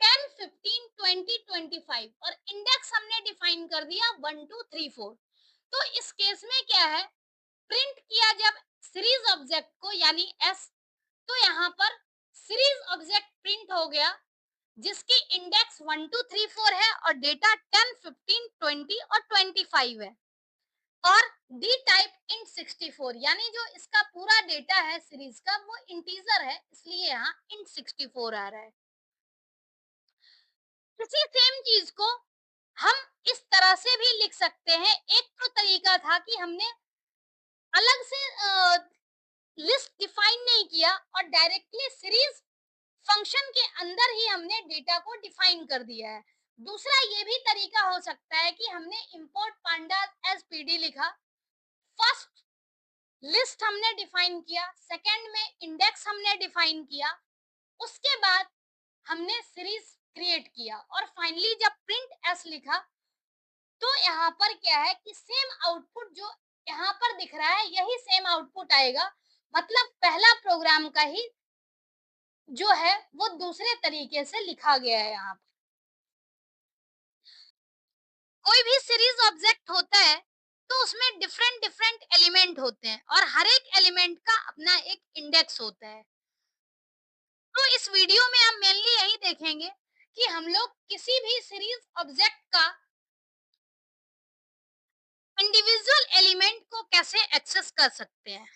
10 15 20 25 और इंडेक्स हमने डिफाइन कर दिया 1 2 3 4। तो इस केस में क्या है प्रिंट किया जब सीरीज ऑब्जेक्ट को यानी एस, तो यहाँ पर सीरीज ऑब्जेक्ट प्रिंट हो गया जिसकी इंडेक्स 1 2 3 4 है और डेटा 10 15 20 और 25 है, और डी टाइप int 64, यानी जो इसका पूरा डेटा है सीरीज का वो इंटीजर है, इसलिए यहाँ int 64 आ रहा है। इसी सेम चीज को हम इस तरह से भी लिख सकते हैं। एक तो तरीका था कि हमने अलग से लिस्ट डिफाइन नहीं किया और डायरेक्टली सीरीज फंक्शन के अंदर ही हमने डेटा को डिफाइन कर दिया है। दूसरा ये भी तरीका हो सकता है कि हमने इंपोर्ट पांडा एज पीडी लिखा, फर्स्ट लिस्ट हमने डिफाइन किया, सेकंड में इंडेक्स हमने डिफाइन किया, उसके बाद हमने सीरीज क्रिएट किया और फाइनली जब प्रिंट एस लिखा, तो यहाँ पर क्या है कि सेम आउटपुट जो यहाँ पर दिख रहा है यही सेम आउटपुट आएगा, मतलब पहला प्रोग्राम का ही जो है वो दूसरे तरीके से लिखा गया है। यहाँ पर कोई भी सीरीज ऑब्जेक्ट होता है तो उसमें डिफरेंट डिफरेंट एलिमेंट होते हैं और हर एक एलिमेंट का अपना एक इंडेक्स होता है। तो इस वीडियो में हम मेनली यही देखेंगे कि हम लोग किसी भी सीरीज ऑब्जेक्ट का इंडिविजुअल एलिमेंट को कैसे एक्सेस कर सकते हैं।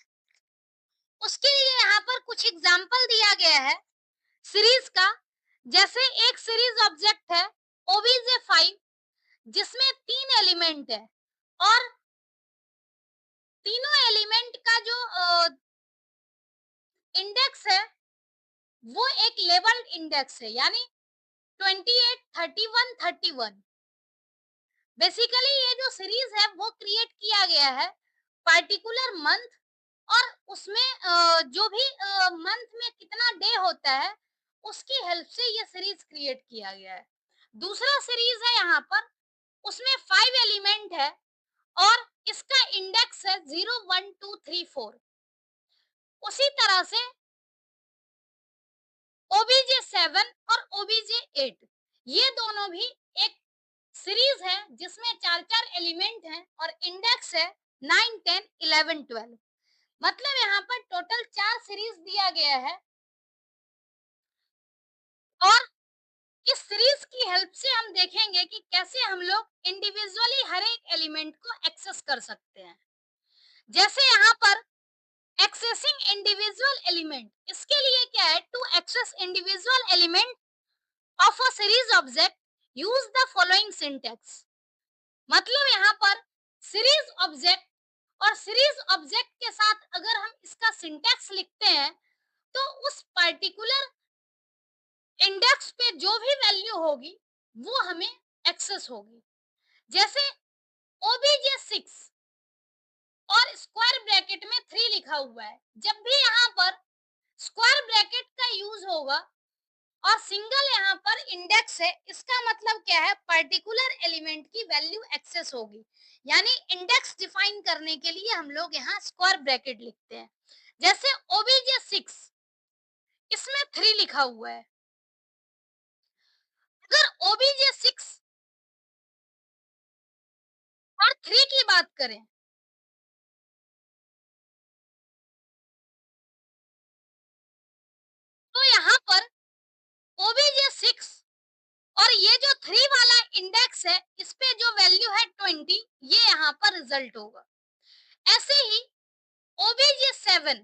उसके लिए यहाँ पर कुछ एग्जाम्पल दिया गया है सीरीज का। जैसे एक सीरीज ऑब्जेक्ट है OBJ5 जिसमें 3 एलिमेंट है और तीनों एलिमेंट का जो इंडेक्स है वो एक लेबल्ड इंडेक्स है, यानी 28, 31, 31। बेसिकली ये जो सीरीज है वो क्रिएट किया गया है पर्टिकुलर मंथ, और उसमें जो भी मंथ में कितना डे होता है उसकी हेल्प से ये सीरीज क्रिएट किया गया है। दूसरा सीरीज है यहाँ पर, उसमें 5 एलिमेंट है और इसका इंडेक्स है 0, 1, 2, 3, 4। उसी तरह से OBJ7 और OBJ8 ये दोनों भी एक सीरीज है जिसमें 4-4 एलिमेंट हैं और इंडेक्स है 9, 10, 11, 12। मतलब यहाँ पर टोटल 4 सीरीज दिया गया है और इस सीरीज की हेल्प से हम देखेंगे कि कैसे हम लोग इंडिविजुअली हर एक एलिमेंट को एक्सेस कर सकते हैं। जैसे यहाँ पर एक्सेसिंग इंडिविजुअल एलिमेंट, इसके लिए क्या है, to access individual element of a series object use the following syntax. मतलब यहाँ पर सीरीज ऑब्जेक्ट और सीरीज ऑब्जेक्ट के साथ अगर हम इसका सिंटैक्स लिखते हैं तो उस पर्टिकुलर इंडेक्स पे जो भी वैल्यू होगी वो हमें एक्सेस होगी। जैसे OBJ6 और स्क्वायर ब्रैकेट में 3 लिखा हुआ है, जब भी यहाँ पर स्क्वायर ब्रैकेट का यूज होगा और सिंगल यहाँ पर इंडेक्स है, इसका मतलब क्या है, पर्टिकुलर एलिमेंट की वैल्यू एक्सेस होगी। यानी इंडेक्स डिफाइन करने के लिए हम लोग यहाँ स्क्वायर ब्रैकेट लिखते हैं। जैसे OBJ6 इसमें 3 लिखा हुआ है, अगर OBJ6 और 3 की बात करें तो यहाँ पर OBJ6 और ये जो 3 वाला इंडेक्स है इस पे जो वैल्यू है 20, ये यहाँ पर रिजल्ट होगा। ऐसे ही OBJ7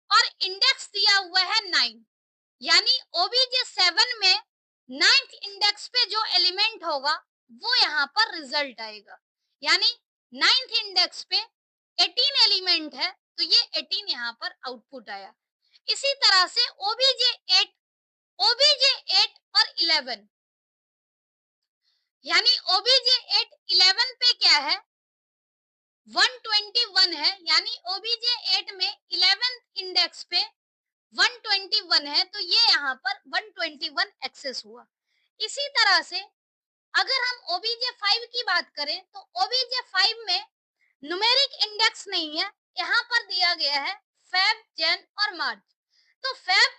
और इंडेक्स दिया हुआ है 9, यानी OBJ7 में 9th इंडेक्स पे जो एलिमेंट होगा वो यहाँ पर रिजल्ट आएगा। यानी 9th इंडेक्स पे 18 एलिमेंट है तो ये 18 यहाँ पर आउटपुट आया। इसी तरह से OBJ8 और 11, यानी OBJ8 11 पे क्या है, 121 है, यानी OBJ8 में 11th इंडेक्स पे 121 है तो ये यहाँ पर 121 एक्सेस हुआ। इसी तरह से अगर हम OBJ5 की बात करें तो OBJ5 में न्यूमेरिक इंडेक्स नहीं है, यहाँ पर दिया गया है फेब, जन और मार्च। तो फेब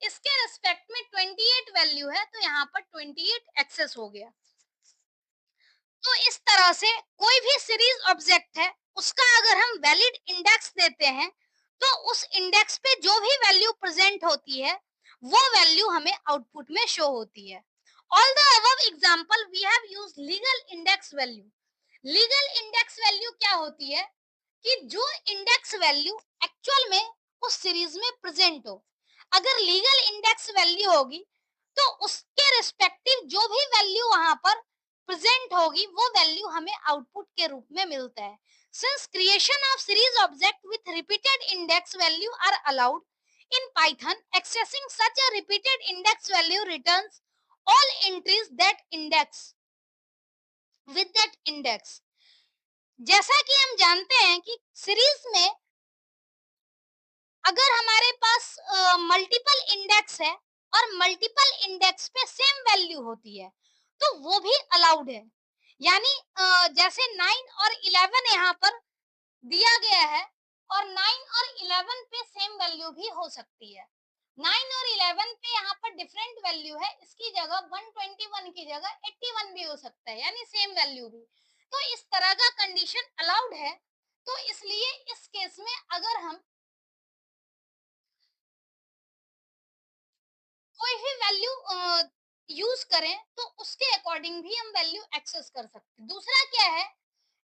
इसके रिस्पेक्ट में 28 वैल्यू है तो यहाँ पर 28 एक्सेस हो गया। तो इस तरह से कोई भी सीरीज ऑब्जेक्ट है उसका अगर हम वैलिड इंडेक्स देते हैं तो उस इंडेक्स पे जो भी वैल्यू प्रेजेंट होती है वो वैल्यू हमें आउटपुट में शो होती है। All the above example we have used legal index value. Legal index value क्या होती है कि जो इंडेक्स वैल्यू एक्चुअल में उस सीरीज में प्रेजेंट हो। अगर लीगल इंडेक्स वैल्यू होगी तो उसके रिस्पेक्टिव जो भी वैल्यू वहां पर प्रेजेंट होगी वो वैल्यू हमें आउटपुट के रूप में मिलता है। Since creation of series object with repeated index value are allowed in Python, accessing such a repeated index value returns all entries that index with that index. जैसा कि हम जानते हैं कि सीरीज में अगर हमारे पास मल्टीपल इंडेक्स है और मल्टीपल इंडेक्स पे सेम वैल्यू होती है तो वो भी अलाउड है। यानी जैसे 9 और 11 यहाँ पर दिया गया है और 9 और 11 पे सेम वैल्यू भी हो सकती है। 9 और 11 पे यहाँ पर डिफरेंट वैल्यू है, इसकी जगह 121 की जगह 81 भी हो सकता है, यानी सेम वैल्यू भी। तो इस तरह का कंडीशन अलाउड है। तो इसलिए इस केस में अगर हम कोई भी वैल्यू यूज करें तो उसके अकॉर्डिंग भी हम वैल्यू एक्सेस कर सकते हैं। दूसरा क्या है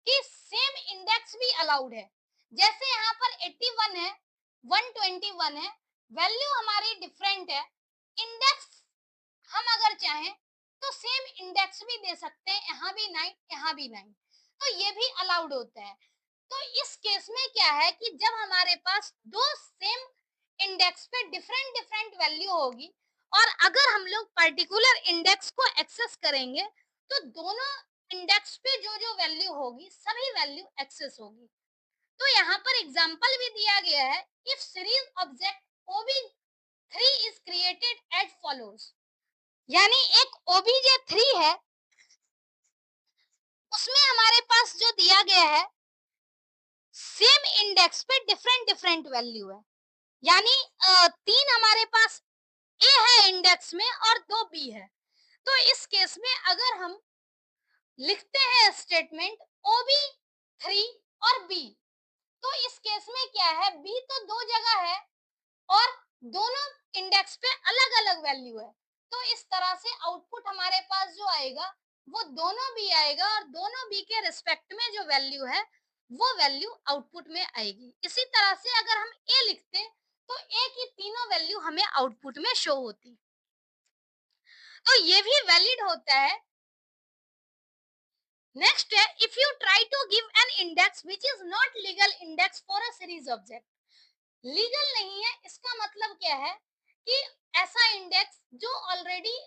कि सेम इंडेक्स भी अलाउड है। जैसे यहाँ पर 81 है, 121 है, वैल्यू हमारी डिफरेंट है, इंडेक्स हम अगर चाहें तो सेम इंडेक्स भी दे सकते हैं, यहाँ भी 9, यहाँ भी 9, तो ये भी अलाउड होता है। तो इस केस में क्या है कि जब हमारे पास दो सेम इंडेक्स पे डिफरेंट डिफरेंट वैल्यू होगी और अगर हम लोग पर्टिकुलर इंडेक्स को एक्सेस करेंगे तो दोनों इंडेक्स पे जो जो वैल्यू होगी सभी वैल्यू एक्सेस होगी। तो यहाँ पर एग्जांपल भी दिया गया है, if series object OB3 is created as follows, यानी एक OBJ3 है, उसमें हमारे पास जो दिया गया है सेम इंडेक्स पे डिफरेंट डिफरेंट वैल्यू है, यानी 3 हमारे पास ए है इंडेक्स में और 2 बी है। तो इस केस में अगर हम लिखते हैं स्टेटमेंट OB3 और बी, तो इस केस में क्या है, बी तो दो जगह है और दोनों इंडेक्स पे अलग अलग वैल्यू है, तो इस तरह से आउटपुट हमारे पास जो आएगा वो दोनों बी आएगा और दोनों बी के रिस्पेक्ट में जो वैल्यू है वो वैल्यू आउटपुट में आएगी। इसी तरह से अगर हम ए लिखते तो ए की तीनों वैल्यू हमें आउटपुट में शो होती, तो ये भी वैलिड होता है। नेक्स्ट है, if you try to give an index which is not legal index for a series object, legal नहीं है इसका मतलब क्या है कि ऐसा इंडेक्स जो ऑलरेडी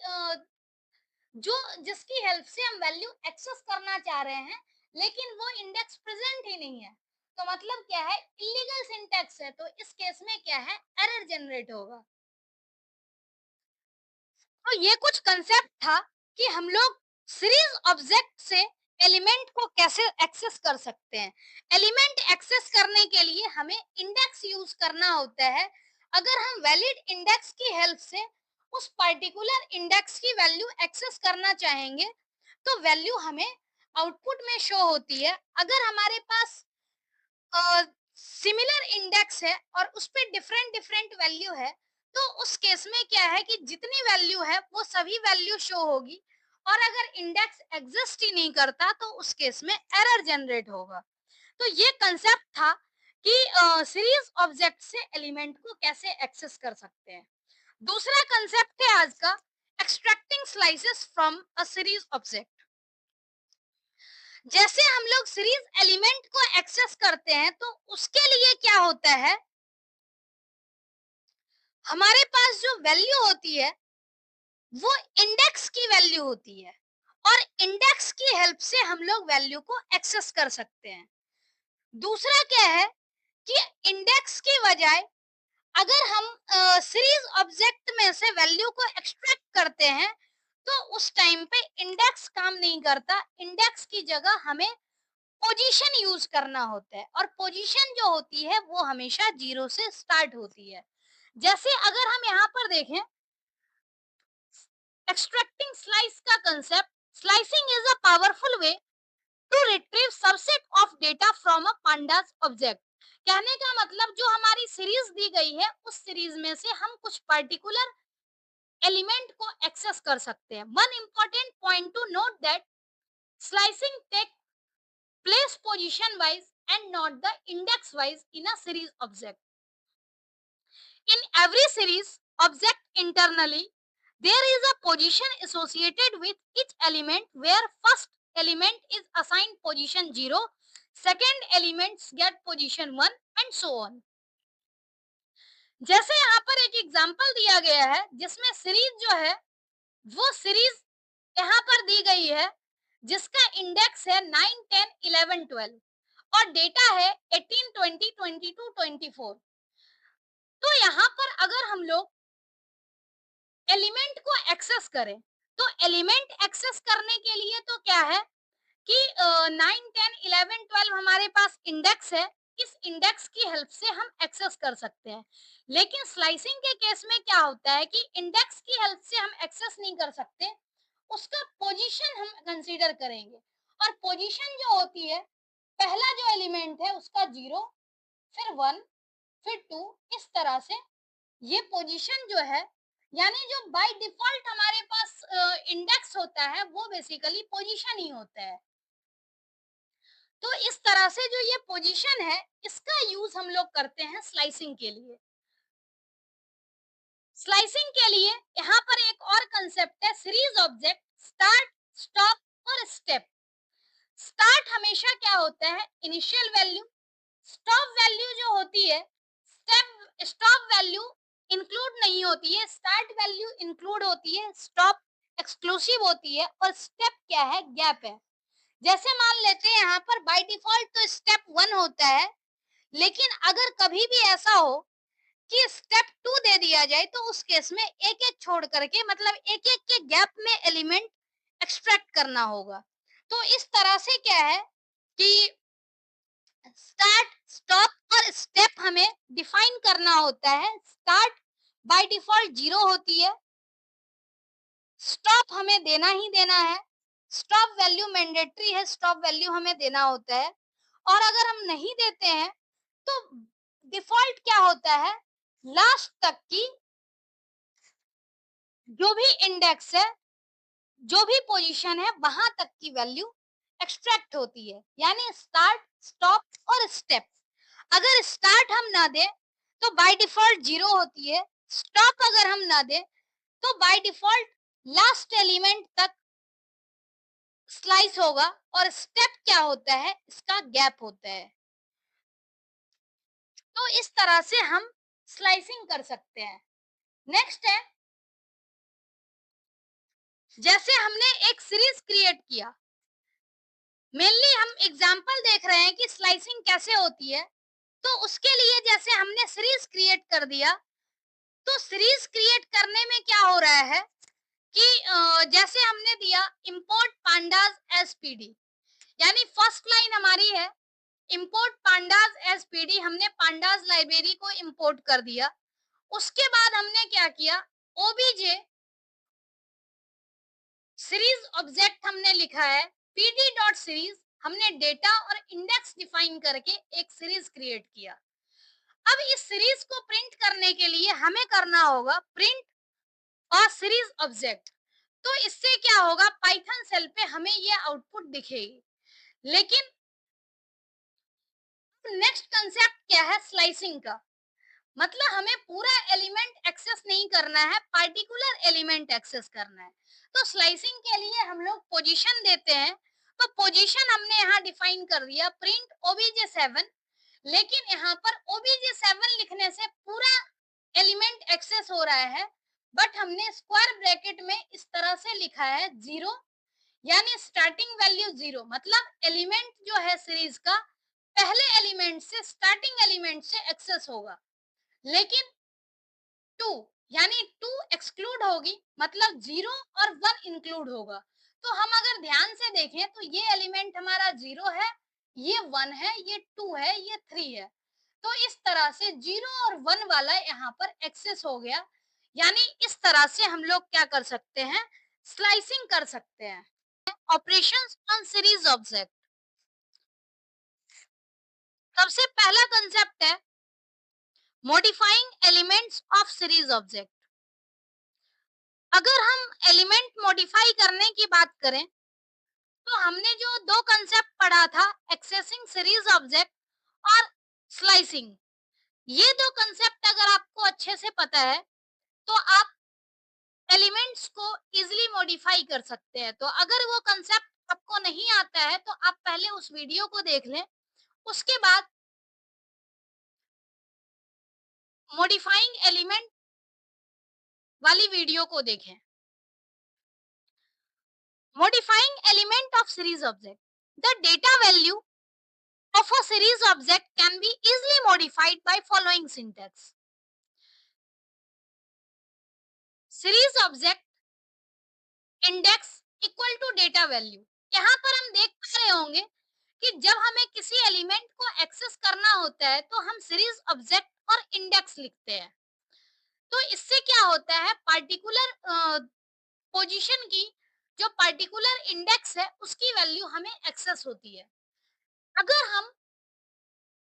जो जिसकी हेल्प से हम वैल्यू एक्सेस करना चाह रहे हैं लेकिन वो इंडेक्स प्रेजेंट ही नहीं है, तो मतलब क्या है, इलीगल सिंटैक्स है, तो इस केस में क्या है, एरर जनरेट होगा। तो ये कुछ कंसेप्ट था कि हम लोग सीरीज ऑब्जेक्ट से एलिमेंट को कैसे एक्सेस कर सकते हैं। एलिमेंट एक्सेस करने के लिए हमें इंडेक्स यूज करना होता है। अगर हम वैलिड इंडेक्स की हेल्प से उस पर्टिकुलर इंडेक्स की वैल्यू एक्सेस करना चाहेंगे तो वैल्यू हमें आउटपुट में शो होती है। अगर हमारे पास सिमिलर इंडेक्स है और उस पे डिफरेंट डिफरेंट वैल्यू है तो उस केस में क्या है कि जितनी वैल्यू है वो सभी वैल्यू शो होगी और अगर इंडेक्स एग्जिस्ट ही नहीं करता तो उस केस में एरर जनरेट होगा। तो ये कंसेप्ट था कि सीरीज ऑब्जेक्ट से एलिमेंट को कैसे एक्सेस कर सकते हैं। दूसरा कंसेप्ट है आज का, extracting slices from a series object. जैसे हम लोग सीरीज एलिमेंट को एक्सेस करते हैं तो उसके लिए क्या होता है, हमारे पास जो वैल्यू होती है वो इंडेक्स की वैल्यू होती है और इंडेक्स की हेल्प से हम लोग वैल्यू को एक्सेस कर सकते हैं। दूसरा क्या है कि इंडेक्स की बजाय अगर हम सीरीज ऑब्जेक्ट में से वैल्यू को एक्सट्रैक्ट करते हैं तो उस टाइम पे इंडेक्स काम नहीं करता, इंडेक्स की जगह हमें पोजीशन यूज करना होता है और पोजीशन जो होती है वो हमेशा 0 से स्टार्ट होती है। जैसे अगर हम यहाँ पर देखें एक्सट्रैक्टिंग स्लाइस का concept, slicing is a powerful way to retrieve subset of data from a pandas object. कहने का मतलब जो हमारी सीरीज दी गई है उस सीरीज में से हम कुछ पर्टिकुलर एलिमेंट को एक्सेस कर सकते हैं। One important point to note that slicing take place position wise and not the index wise in a series object. In every series object internally, there is a position associated with each element where first element is assigned position 0, second elements get position 1 and so on. जैसे यहाँ पर एक example दिया गया है जिसमें series जो है वो सीरीज यहाँ पर दी गई है जिसका इंडेक्स है 9, 10, 11, 12 और डेटा है 18, 20, 22, 24। तो यहाँ पर अगर हम लोग एलिमेंट को एक्सेस करें तो एलिमेंट एक्सेस करने के लिए तो क्या है कि 9, 10, 11, 12 हमारे पास इंडेक्स है, इस इंडेक्स की हेल्प से हम एक्सेस कर सकते हैं। लेकिन स्लाइसिंग के केस में क्या होता है कि इंडेक्स की हेल्प से हम एक्सेस नहीं कर सकते, उसका पोजीशन हम कंसीडर करेंगे और पोजीशन जो होती है पहला जो एलिमेंट है उसका 0, फिर 1, फिर 2, इस तरह से ये पोजीशन जो है, यानी जो बाय डिफॉल्ट हमारे पास इंडेक्स होता है वो बेसिकली पोजीशन ही होता है। तो इस तरह से जो ये पोजीशन है, इसका यूज हम लोग करते हैं स्लाइसिंग के लिए। स्लाइसिंग के लिए यहाँ पर एक और कंसेप्ट है सीरीज ऑब्जेक्ट, स्टार्ट, स्टॉप और स्टेप। स्टार्ट हमेशा क्या होता है, इनिशियल वैल्यू। स्टॉप वैल्यू जो होती है, स्टॉप वैल्यू इंक्लूड नहीं होती है, स्टार्ट वैल्यू इंक्लूड होती है, स्टॉप एक्सक्लूसिव होती है और स्टेप क्या है, गैप है। जैसे मान लेते हैं यहाँ पर बाय डिफॉल्ट तो स्टेप 1 होता है, लेकिन अगर कभी भी ऐसा हो कि स्टेप 2 दे दिया जाए तो उस केस में एक एक छोड़ करके, मतलब एक एक के गैप में एलिमेंट एक्सट्रैक्ट करना होगा। तो इस तरह से क्या है कि स्टार्ट, स्टॉप और स्टेप हमें डिफाइन करना होता है। स्टार्ट बाय डिफॉल्ट 0 होती है, स्टॉप हमें देना ही देना है, स्टॉप वैल्यू मैंडेटरी है, स्टॉप वैल्यू हमें देना होता है। और अगर हम नहीं देते हैं तो डिफॉल्ट क्या होता है, लास्ट तक की जो भी इंडेक्स है, जो भी पोजीशन है, वहां तक की वैल्यू एक्सट्रैक्ट होती है, यानी स्टार्ट, स्टॉप और स्टेप। अगर स्टार्ट हम ना दे तो बाय डिफॉल्ट 0 होती है, स्टॉप अगर हम ना दे तो बाय डिफॉल्ट लास्ट एलिमेंट तक स्लाइस होगा, और स्टेप क्या होता है, इसका गैप होता है। तो इस तरह से हम स्लाइसिंग कर सकते हैं। नेक्स्ट है, जैसे हमने एक सीरीज क्रिएट किया, मेनली हम एग्जांपल देख रहे हैं कि स्लाइसिंग कैसे होती है। तो उसके लिए जैसे हमने सीरीज क्रिएट कर दिया, तो सीरीज क्रिएट करने में क्या हो रहा है कि जैसे हमने दिया इंपोर्ट पांडास एज पीडी, यानी फर्स्ट लाइन हमारी है इंपोर्ट पांडास एज पीडी, हमने पांडास लाइब्रेरी को इंपोर्ट कर दिया। उसके बाद हमने क्या किया, ओबीजे सीरीज ऑब्जेक्ट हमने लिखा है, पीडी डॉट सीरीज, हमने डेटा और इंडेक्स डिफाइन करके एक सीरीज क्रिएट किया। अब इस सीरीज को प्रिंट करने के लिए हमें करना होगा प्रिंट और सीरीज ऑब्जेक्ट। तो इससे क्या होगा, पाइथन सेल पे हमें ये आउटपुट दिखेगी। लेकिन नेक्स्ट कंसेप्ट क्या है, स्लाइसिंग का। मतलब हमें पूरा एलिमेंट एक्सेस नहीं करना है, पार्टिकुलर एलिमेंट एक्सेस करना है। तो स्लाइसिंग के लिए हम लोग पोजीशन देते हैं। तो पोजीशन हमने यहाँ डिफाइन कर दिया प्रिंट ओबीजे 7, लेकिन यहाँ पर ओबीजे 7 लिखने से पूरा एलिमेंट एक्सेस हो रहा है, बट हमने स्क्वायर ब्रैकेट में इस तरह से लिखा है 0, यानी स्टार्टिंग वैल्यू 0, मतलब एलिमेंट जो है सीरीज का पहले एलिमेंट से, स्टार्टिंग एलिमेंट से एक्सेस होगा। लेकिन 2 यानी 2 एक्सक्लूड होगी, मतलब 0 और 1 इंक्लूड होगा। तो हम अगर ध्यान से देखें तो ये एलिमेंट हमारा 0 है, ये 1 है, ये 2 है, ये 3 है। तो इस तरह से 0 और 1 वाला यहाँ पर एक्सेस हो गया। यानी इस तरह से हम लोग क्या कर सकते हैं, स्लाइसिंग कर सकते हैं। ऑपरेशंस ऑन सीरीज ऑब्जेक्ट, सबसे पहला कंसेप्ट है modifying elements of series object. अगर हम एलिमेंट मॉडिफाई करने की बात करें तो हमने जो दो कंसेप्ट पढ़ा था, एक्सेसिंग सीरीज ऑब्जेक्ट और स्लाइसिंग, ये दो कंसेप्ट अगर आपको अच्छे से पता है तो आप एलिमेंट्स को इजीली मॉडिफाई कर सकते हैं। तो अगर वो कंसेप्ट आपको नहीं आता है तो आप पहले उस वीडियो को देख लें, उसके बाद मॉडिफाइंग एलिमेंट वाली वीडियो को देखें। Modifying element of series object, the data value of a series object can be easily modified by following syntax. Series object index equal to data value। यहाँ पर हम देख पा रहे होंगे कि जब हमें किसी एलिमेंट को एक्सेस करना होता है तो हम सीरीज ऑब्जेक्ट और इंडेक्स लिखते हैं। तो इससे क्या होता है, पार्टिकुलर पोजीशन की जो पार्टिकुलर इंडेक्स है उसकी वैल्यू हमें एक्सेस होती है। अगर हम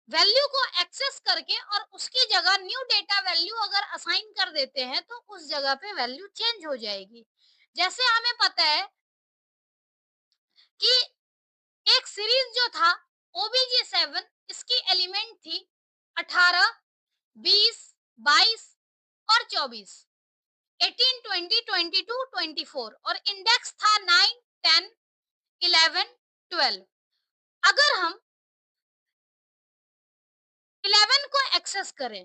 वैल्यू को एक्सेस करके और उसकी जगह न्यू डेटा वैल्यू अगर असाइन कर देते हैं तो उस जगह पे वैल्यू चेंज हो जाएगी। जैसे हमें पता है कि एक सीरीज जो था OBJ7 इसकी एलिमेंट थी 18, 20, 22 और 24, 18, 20, 22, 24 और इंडेक्स था 9, 10, 11, 12। अगर हम 11 को एक्सेस करें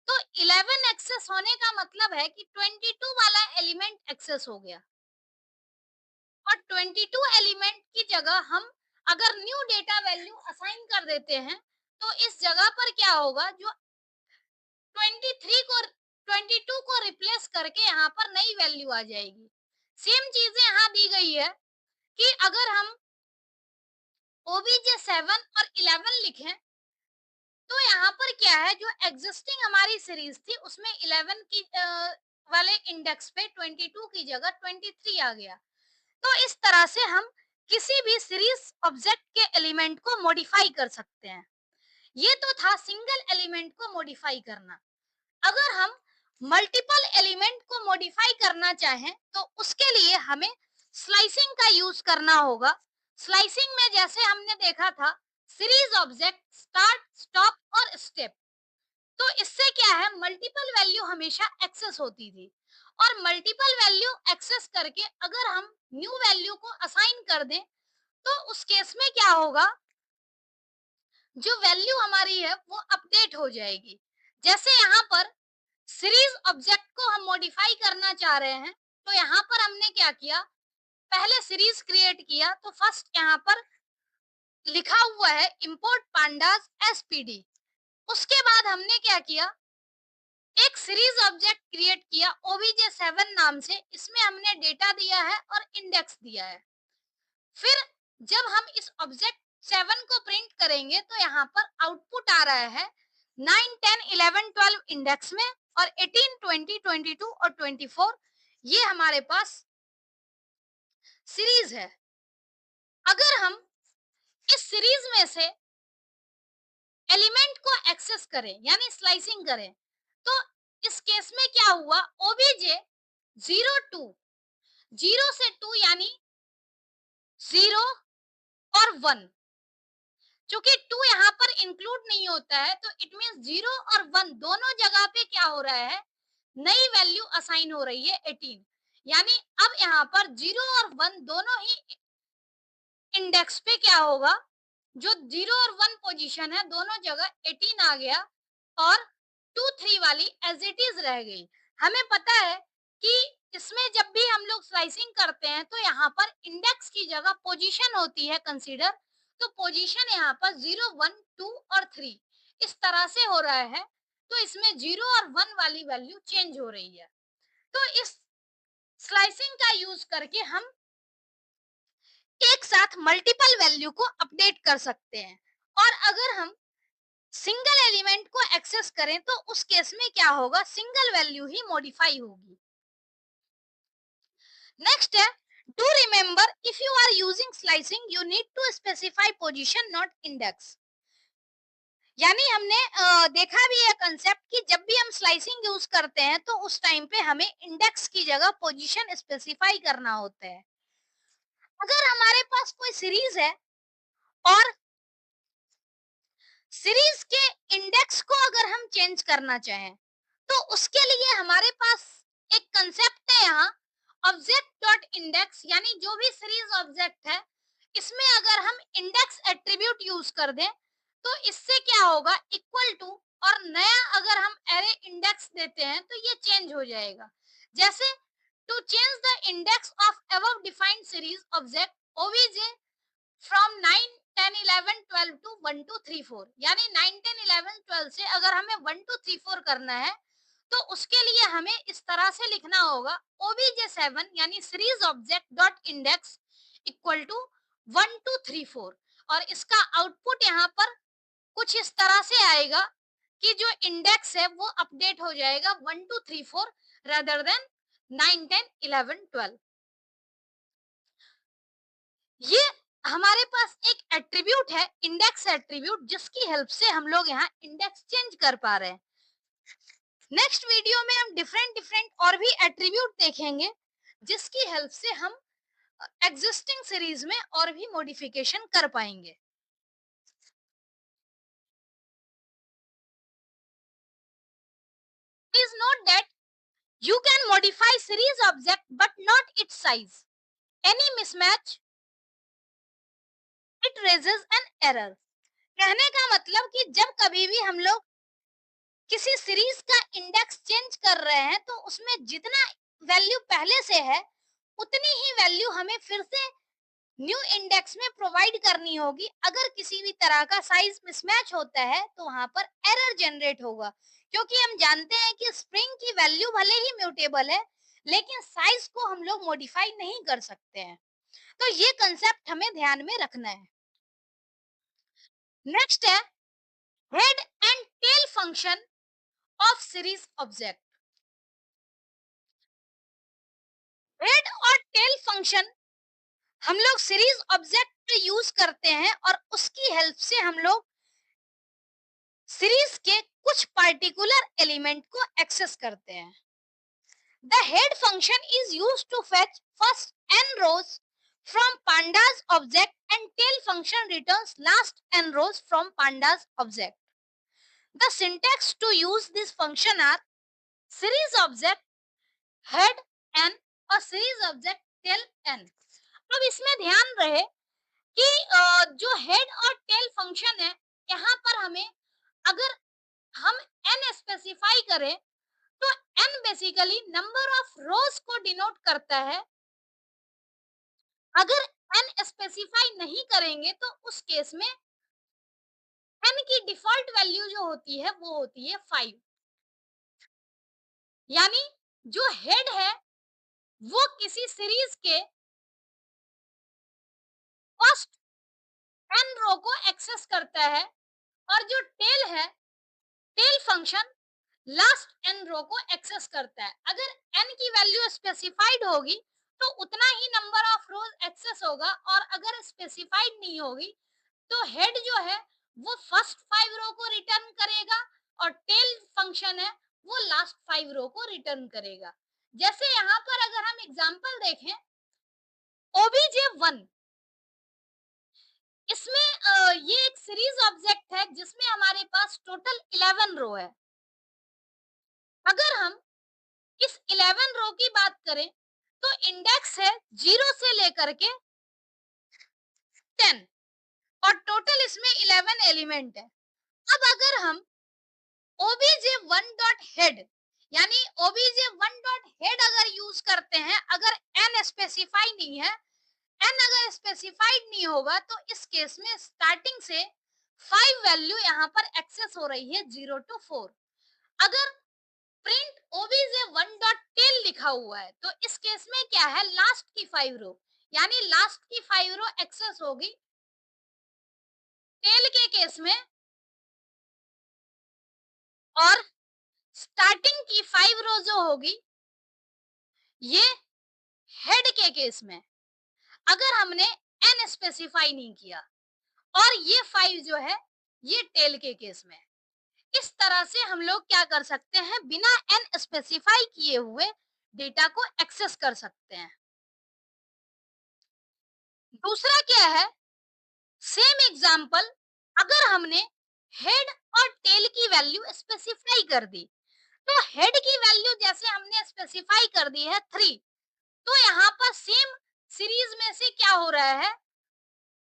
तो 11 एक्सेस होने का मतलब है कि 22 वाला एलिमेंट एक्सेस हो गया और 22 एलिमेंट की जगह हम अगर न्यू डेटा वैल्यू असाइन कर देते हैं तो इस जगह पर क्या होगा, जो 23 को 22 को रिप्लेस करके यहाँ पर नई वैल्यू आ जाएगी। सेम चीजें यहाँ दी गई है कि अगर हम OBJ7 और 11 लिखें तो यहाँ पर क्या है, जो एग्जिस्टिंग हमारी सीरीज थी उसमें 11 की वाले इंडेक्स पे 22 की जगह 23 आ गया। तो इस तरह से हम किसी भी सीरीज ऑब्जेक्ट के एलिमेंट को मॉडिफाई कर सकते हैं। ये तो था सिंगल एलिमेंट को मॉडिफाई करना। अगर हम मल्टीपल एलिमेंट को मॉडिफाई करना चाहें तो उसके लिए हमें स्लाइसिंग का यूज करना होगा। स्लाइसिंग में जैसे हमने देखा था सीरीज ऑब्जेक्ट, स्टार्ट, स्टॉप और स्टेप, तो इससे क्या है, मल्टीपल वैल्यू हमेशा एक्सेस होती थी और मल्टीपल वैल्यू एक्सेस करके अगर हम न्यू वैल्यू को असाइन कर दें तो उस केस में क्या होगा, जो वैल्यू हमारी है वो अपडेट हो जाएगी। जैसे यहाँ पर सीरीज ऑब्जेक्ट को हम मॉडिफाई करना चाह रहे हैं तो यहाँ पर हमने क्या किया, पहले सीरीज क्रिएट किया तो फर्स्ट यहाँ पर लिखा हुआ है इंपोर्ट पांडास एसपीडी। उसके बाद हमने क्या किया, एक सीरीज ऑब्जेक्ट क्रिएट किया OBJ7 नाम से, इसमें हमने डेटा दिया है और इंडेक्स दिया है। फिर जब हम इस ऑब्जेक्ट 7 को प्रिंट करेंगे तो यहाँ पर आउटपुट आ रहा है 9, 10, 11, 12 इंडेक्स में और 18, 20, 22 और 24 ये हमारे पास सीरीज है। अगर हम इस सीरीज में से एलिमेंट को एक्सेस करें यानी स्लाइसिंग करें तो इस केस में क्या हुआ, OBJ 02, 0 से 2 यानी 0 और 1, क्योंकि 2 यहाँ पर इंक्लूड नहीं होता है तो इट मींस 0 और 1 दोनों जगह पे क्या हो रहा है, नई वैल्यू असाइन हो रही है 18। यानी अब यहाँ पर 0 और 1 दोनों ही इंडेक्स पे क्या होगा, जो 0 और 1 पोजीशन है दोनों जगह 18 आ गया और 2, 3 वाली एज इट इज रह गई। हमें पता है कि इसमें जब भी हम लोग स्लाइसिंग करते हैं तो यहाँ पर इंडेक्स की जगह पोजीशन होती है कंसीडर, तो पोजीशन यहाँ पर 0, 1, 2 और 3 इस तरह से हो रहा है, तो इसमें 0 और 1 वाली वैल्यू चेंज हो रही है। तो इस स्लाइसिंग का यूज करके हम एक साथ मल्टीपल वैल्यू को अपडेट कर सकते हैं। और अगर हम सिंगल एलिमेंट को एक्सेस करें तो उस केस में क्या होगा, सिंगल वैल्यू ही मॉडिफाई होगी। नेक्स्ट है, do remember if you are using slicing you need to specify position not index. यानी हमने देखा भी है कंसेप्ट कि जब भी हम स्लाइसिंग यूज करते हैं तो उस टाइम पे हमें इंडेक्स की जगह पोजीशन स्पेसिफाई करना होता है। अगर हमारे पास कोई सीरीज है और सीरीज के इंडेक्स को अगर हम चेंज करना चाहें तो उसके लिए हमारे पास एक कंसेप्ट है यहाँ ऑब्जेक्ट डॉट इंडेक्स, यानी जो भी सीरीज ऑब्जेक्ट है इसमें अगर हम इंडेक्स एट्रीब्यूट यूज कर दें तो इससे क्या होगा, इक्वल टू और नया अगर हम एरे इंडेक्स देते हैं तो ये चेंज हो जाएगा। जैसे to change the index of above defined series object OBJ from 9, 10, 11, 12 to 1, 2, 3, 4, यानी 9, 10, 11, 12 से अगर हमें 1, 2, 3, 4 करना है तो उसके लिए हमें इस तरह से लिखना होगा OBJ7 यानी series object dot index equal to 1, 2, 3, 4 और इसका आउटपुट यहाँ पर कुछ इस तरह से आएगा कि जो इंडेक्स है वो अपडेट हो जाएगा 1, 2, 3, 4 rather than 9, 10, 11, 12। ये हमारे पास एक एट्रीब्यूट है इंडेक्स एट्रीब्यूट जिसकी हेल्प से हम लोग यहाँ इंडेक्स चेंज कर पा रहे हैं। नेक्स्ट वीडियो में हम डिफरेंट डिफरेंट और भी एट्रीब्यूट देखेंगे जिसकी हेल्प से हम एग्जिस्टिंग सीरीज में और भी मॉडिफिकेशन कर पाएंगे। You can modify series object but not its size. Any mismatch, it raises an error. कहने का मतलब कि जब कभी भी हम लोग किसी सीरीज का इंडेक्स चेंज कर रहे हैं तो उसमें जितना वैल्यू पहले से है उतनी ही वैल्यू हमें फिर से न्यू इंडेक्स में प्रोवाइड करनी होगी। अगर किसी भी तरह का साइज मिसमैच होता है तो वहां पर एरर जनरेट होगा, क्योंकि हम जानते हैं कि स्प्रिंग की वैल्यू भले ही म्यूटेबल है लेकिन साइज को हम लोग मॉडिफाई नहीं कर सकते हैं। तो ये कंसेप्ट हमें ध्यान में रखना है। नेक्स्ट है head and tail function of series object. Head और टेल फंक्शन हम लोग सीरीज ऑब्जेक्ट पे यूज करते हैं और उसकी हेल्प से हम लोग सीरीज के कुछ पार्टिकुलर एलिमेंट को एक्सेस करते हैं। The head function is used to fetch first n rows from pandas object and tail function returns last n rows from pandas object. The syntax to use this function are series object head n और series object tail n। अब इसमें ध्यान रहे कि जो head और tail function है यहाँ पर हमें अगर हम n स्पेसिफाई करें तो n बेसिकली नंबर ऑफ रोज को डिनोट करता है। अगर n स्पेसिफाई नहीं करेंगे तो उस केस में n की डिफॉल्ट वैल्यू जो होती है वो होती है 5। यानी जो हेड है वो किसी सीरीज के फर्स्ट n रो को एक्सेस करता है और जो टेल है टेल फंक्शन लास्ट n रो को एक्सेस करता है। अगर n की वैल्यू स्पेसिफाइड होगी तो उतना ही नंबर ऑफ रोज एक्सेस होगा और अगर स्पेसिफाइड नहीं होगी तो हेड जो है वो फर्स्ट 5 रो को रिटर्न करेगा और टेल फंक्शन है वो लास्ट 5 रो को रिटर्न करेगा। जैसे यहाँ पर अगर हम एग्जांपल देखें obj1, इसमें ये एक सीरीज ऑब्जेक्ट है जिसमें हमारे पास टोटल 11 रो है। अगर हम इस 11 रो की बात करें तो इंडेक्स है 0 से लेकर के 10 और टोटल इसमें 11 एलिमेंट है। अब अगर हम obj1.head यानी obj1.head अगर यूज करते हैं, अगर n स्पेसिफाई नहीं है, n अगर स्पेसिफाइड नहीं होगा तो इस केस में स्टार्टिंग से 5 वैल्यू यहाँ पर एक्सेस हो रही है 0 to 4। अगर प्रिंट obj1.tail लिखा हुआ है तो इस केस में क्या है लास्ट की 5 रो, यानी लास्ट की 5 रो एक्सेस होगी टेल के केस में और स्टार्टिंग की 5 रो जो होगी ये हेड के केस में। अगर हमने n स्पेसिफाई नहीं किया और ये 5 जो है ये टेल के केस में। इस तरह से हम लोग क्या कर सकते हैं बिना n स्पेसिफाई किए हुए डेटा को एक्सेस कर सकते हैं। दूसरा क्या है सेम एग्जांपल, अगर हमने हेड और टेल की वैल्यू स्पेसिफाई कर दी तो हेड की वैल्यू जैसे हमने स्पेसिफाई कर दी है 3, तो यहाँ पर सेम सीरीज में से क्या हो रहा है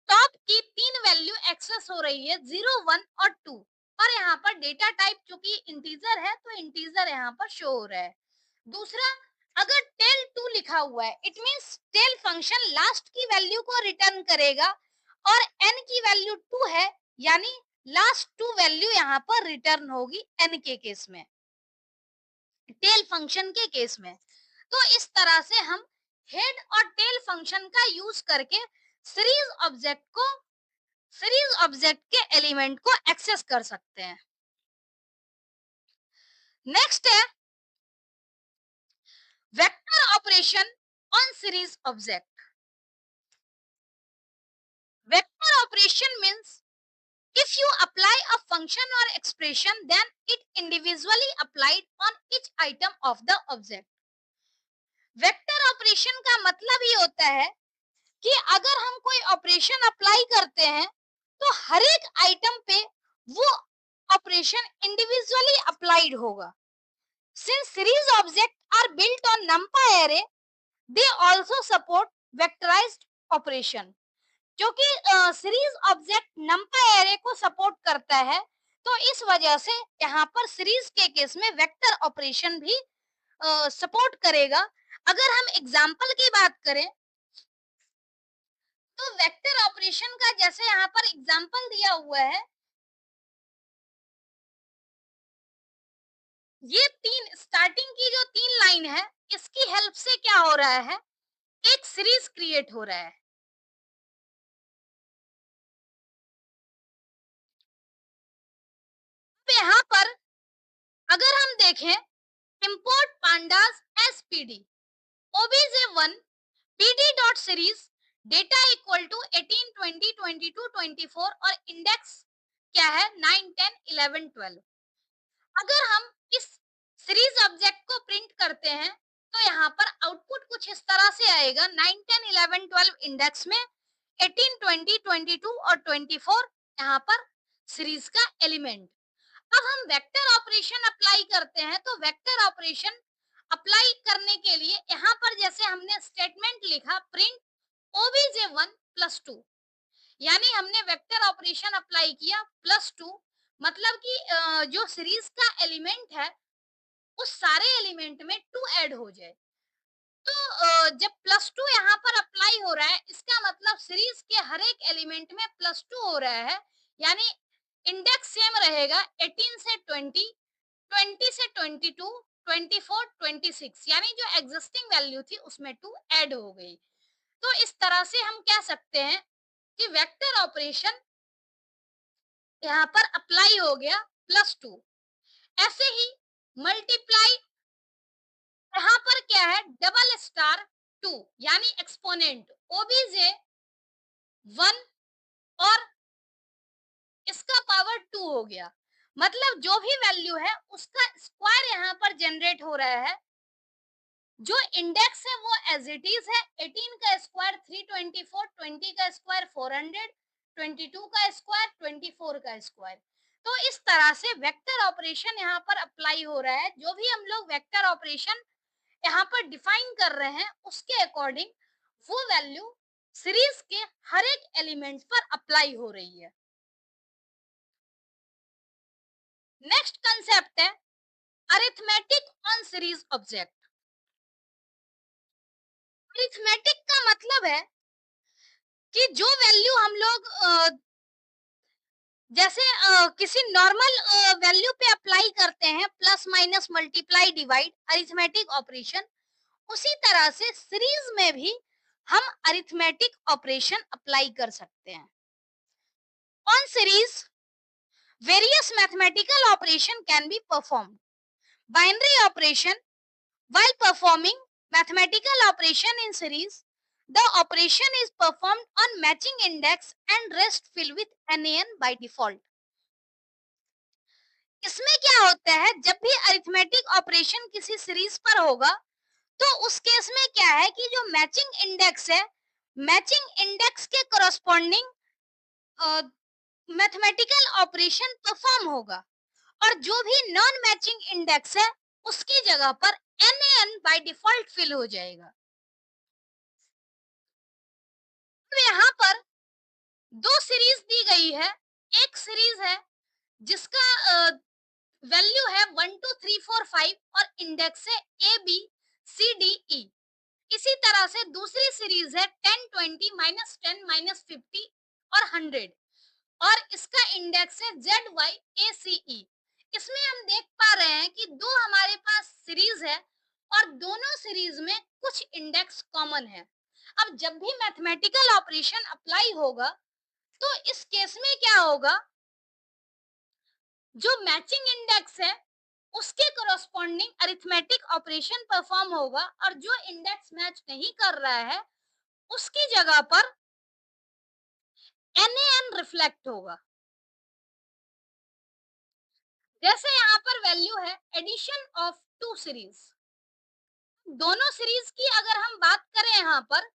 टॉप की 3 वैल्यू एक्सेस हो रही है 0, 1 और 2 और यहाँ पर डेटा टाइप चूंकि इंटीजर है तो इंटीजर यहाँ पर शो हो रहा है। दूसरा अगर टेल 2 लिखा हुआ है it means tail function last की वैल्यू को रिटर्न करेगा और n की वैल्यू 2 है यानी लास्ट 2 वैल्यू यहाँ पर रिटर्न होगी n के केस में, टेल फंक्शन के केस में। तो इस तरह से हम हेड और टेल फंक्शन का यूज करके सीरीज ऑब्जेक्ट के एलिमेंट को एक्सेस कर सकते हैं। नेक्स्ट है vector operation on series object. Vector operation means if you apply a function or expression then it individually applied on each item of the object। Vector operation का मतलब ही होता है कि अगर हम कोई ऑपरेशन अप्लाई करते हैं तो हर एक आइटम पे वो ऑपरेशन इंडिविजुअली अप्लाइड होगा। Since series objects are built on numpy array, they also support vectorized operation. क्योंकि सीरीज ऑब्जेक्ट नंपी एरे को सपोर्ट करता है, तो इस वजह से यहाँ पर सीरीज के केस में वेक्टर ऑपरेशन भी सपोर्ट करेगा। अगर हम एग्जांपल की बात करें तो वेक्टर ऑपरेशन का जैसे यहाँ पर एग्जांपल दिया हुआ है, ये तीन स्टार्टिंग की जो तीन लाइन है, इसकी हेल्प से क्या हो रहा है, एक सीरीज क्रिएट हो रहा है। तो यहाँ पर अगर हम देखें import pandas as PD obj1 pd.series data equal to 18 20 22 24 और इंडेक्स क्या है 9 10 11 12। अगर हम इस सीरीज ऑब्जेक्ट को प्रिंट करते हैं तो यहाँ पर आउटपुट कुछ इस तरह से आएगा 9 10 11 12 इंडेक्स में, 18 20 22 और 24 यहाँ पर सीरीज का एलिमेंट। अब हम वेक्टर ऑपरेशन अप्लाई करते हैं, तो वेक्टर ऑपरेशन अप्लाई करने के लिए यहाँ पर जैसे हमने स्टेटमेंट लिखा प्रिंट obj1 प्लस 2, यानी हमने वेक्टर ऑपरेशन अप्लाई किया प्लस 2, मतलब कि जो सीरीज का एलिमेंट है उस सारे एलिमेंट में 2 ऐड हो जाए। तो जब प्लस 2 यहाँ पर अप्लाई हो रहा है, इसका मतलब सीरीज के हर एक एलिमेंट में प्लस 2 हो रहा है, यानी इंडेक्स सेम रहेगा 18 से 20, 20 से 22, 24, 26, यानी जो एग्जिस्टिंग वैल्यू थी उसमें 2 ऐड हो गई। तो इस तरह से हम कह सकते हैं कि वेक्टर ऑपरेशन यहाँ पर अप्लाई हो गया प्लस 2। ऐसे ही मल्टीप्लाई यहाँ पर क्या है डबल स्टार 2, यानी एक्सपोनेंट ओबीजे 1 और इसका पावर 2 हो गया, मतलब जो भी वैल्यू है उसका स्क्वायर यहाँ पर जनरेट हो रहा है। जो इंडेक्स है वो एज इट इज है, 18 का स्क्वायर 324, 20 का स्क्वायर 400, 22 का स्क्वायर 24 का स्क्वायर। तो इस तरह से वेक्टर ऑपरेशन यहाँ पर अप्लाई हो रहा है। जो भी हम लोग वेक्टर ऑपरेशन यहाँ पर डिफाइन कर रहे हैं उसके अकॉर्डिंग वो वैल्यू सीरीज के हर एक एलिमेंट पर अप्लाई हो रही है। नेक्स्ट कंसेप्ट है arithmetic on series object. Arithmetic का मतलब है कि जो वैल्यू हम लोग जैसे किसी नॉर्मल वैल्यू पे अप्लाई करते हैं, plus minus multiply divide arithmetic operation, उसी तरह से सीरीज में भी हम अरिथमेटिक ऑपरेशन अप्लाई कर सकते हैं। On series various mathematical operation can be performed. Binary operation, while performing mathematical operation in series, the operation is performed on matching index and rest fill with NaN by default. इसमें क्या होता है, जब भी arithmetic operation किसी series पर होगा तो उस केस में क्या है कि जो मैचिंग इंडेक्स है, मैचिंग इंडेक्स के करस्पॉन्डिंग मैथमेटिकल ऑपरेशन परफॉर्म होगा और जो भी नॉन मैचिंग इंडेक्स है उसकी जगह पर NaN बाय डिफॉल्ट फिल हो जाएगा। तो यहाँ पर दो सीरीज दी गई है। एक सीरीज है जिसका वैल्यू है 1 2 3 4 5 और इंडेक्स है ABCDE। इसी तरह से दूसरी सीरीज है 10 20 -10 -50 और 100 और इसका इंडेक्स है ZYACE। इसमें हम देख पा रहे हैं कि दो हमारे पास सीरीज है और दोनों सीरीज में कुछ इंडेक्स कॉमन है। अब जब भी मैथमेटिकल ऑपरेशन अप्लाई होगा तो इस केस में क्या होगा, जो मैचिंग इंडेक्स है उसके कोरोस्पोंडिंग अरिथमेटिक ऑपरेशन परफॉर्म होगा और जो इंडेक्स मैच नहीं कर रहा है उसकी जगह पर NaN रिफ्लेक्ट होगा। जैसे यहाँ पर वैल्यू है एडिशन ऑफ टू सीरीज, दोनों सीरीज की अगर हम बात करें यहाँ पर,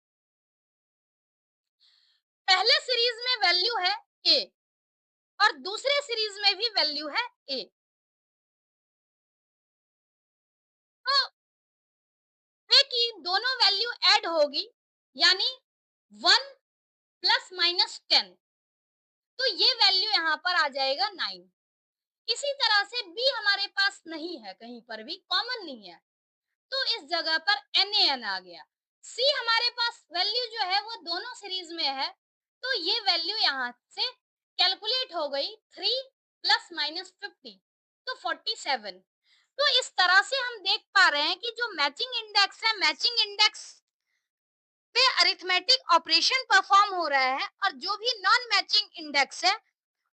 पहले सीरीज में वैल्यू है A और दूसरे सीरीज में भी वैल्यू है A। ए की दोनों वैल्यू ऐड होगी, यानी 1 प्लस माइनस 10, तो ये वैल्यू यहाँ पर आ जाएगा 9। इसी तरह से बी हमारे पास नहीं है, कहीं पर भी कॉमन नहीं है, तो इस जगह पर NaN आ गया। सी हमारे पास वैल्यू जो है वो दोनों सीरीज में है, तो ये वैल्यू यहाँ से कैलकुलेट हो गई 3 प्लस माइनस 50, तो 47। तो इस तरह से हम देख पा रहे हैं कि जो मैचिंग इंडेक्स है, मैचिंग इंडेक्स पे अरिथमेटिक ऑपरेशन परफॉर्म हो रहा है, और जो भी नॉन मैचिंग इंडेक्स है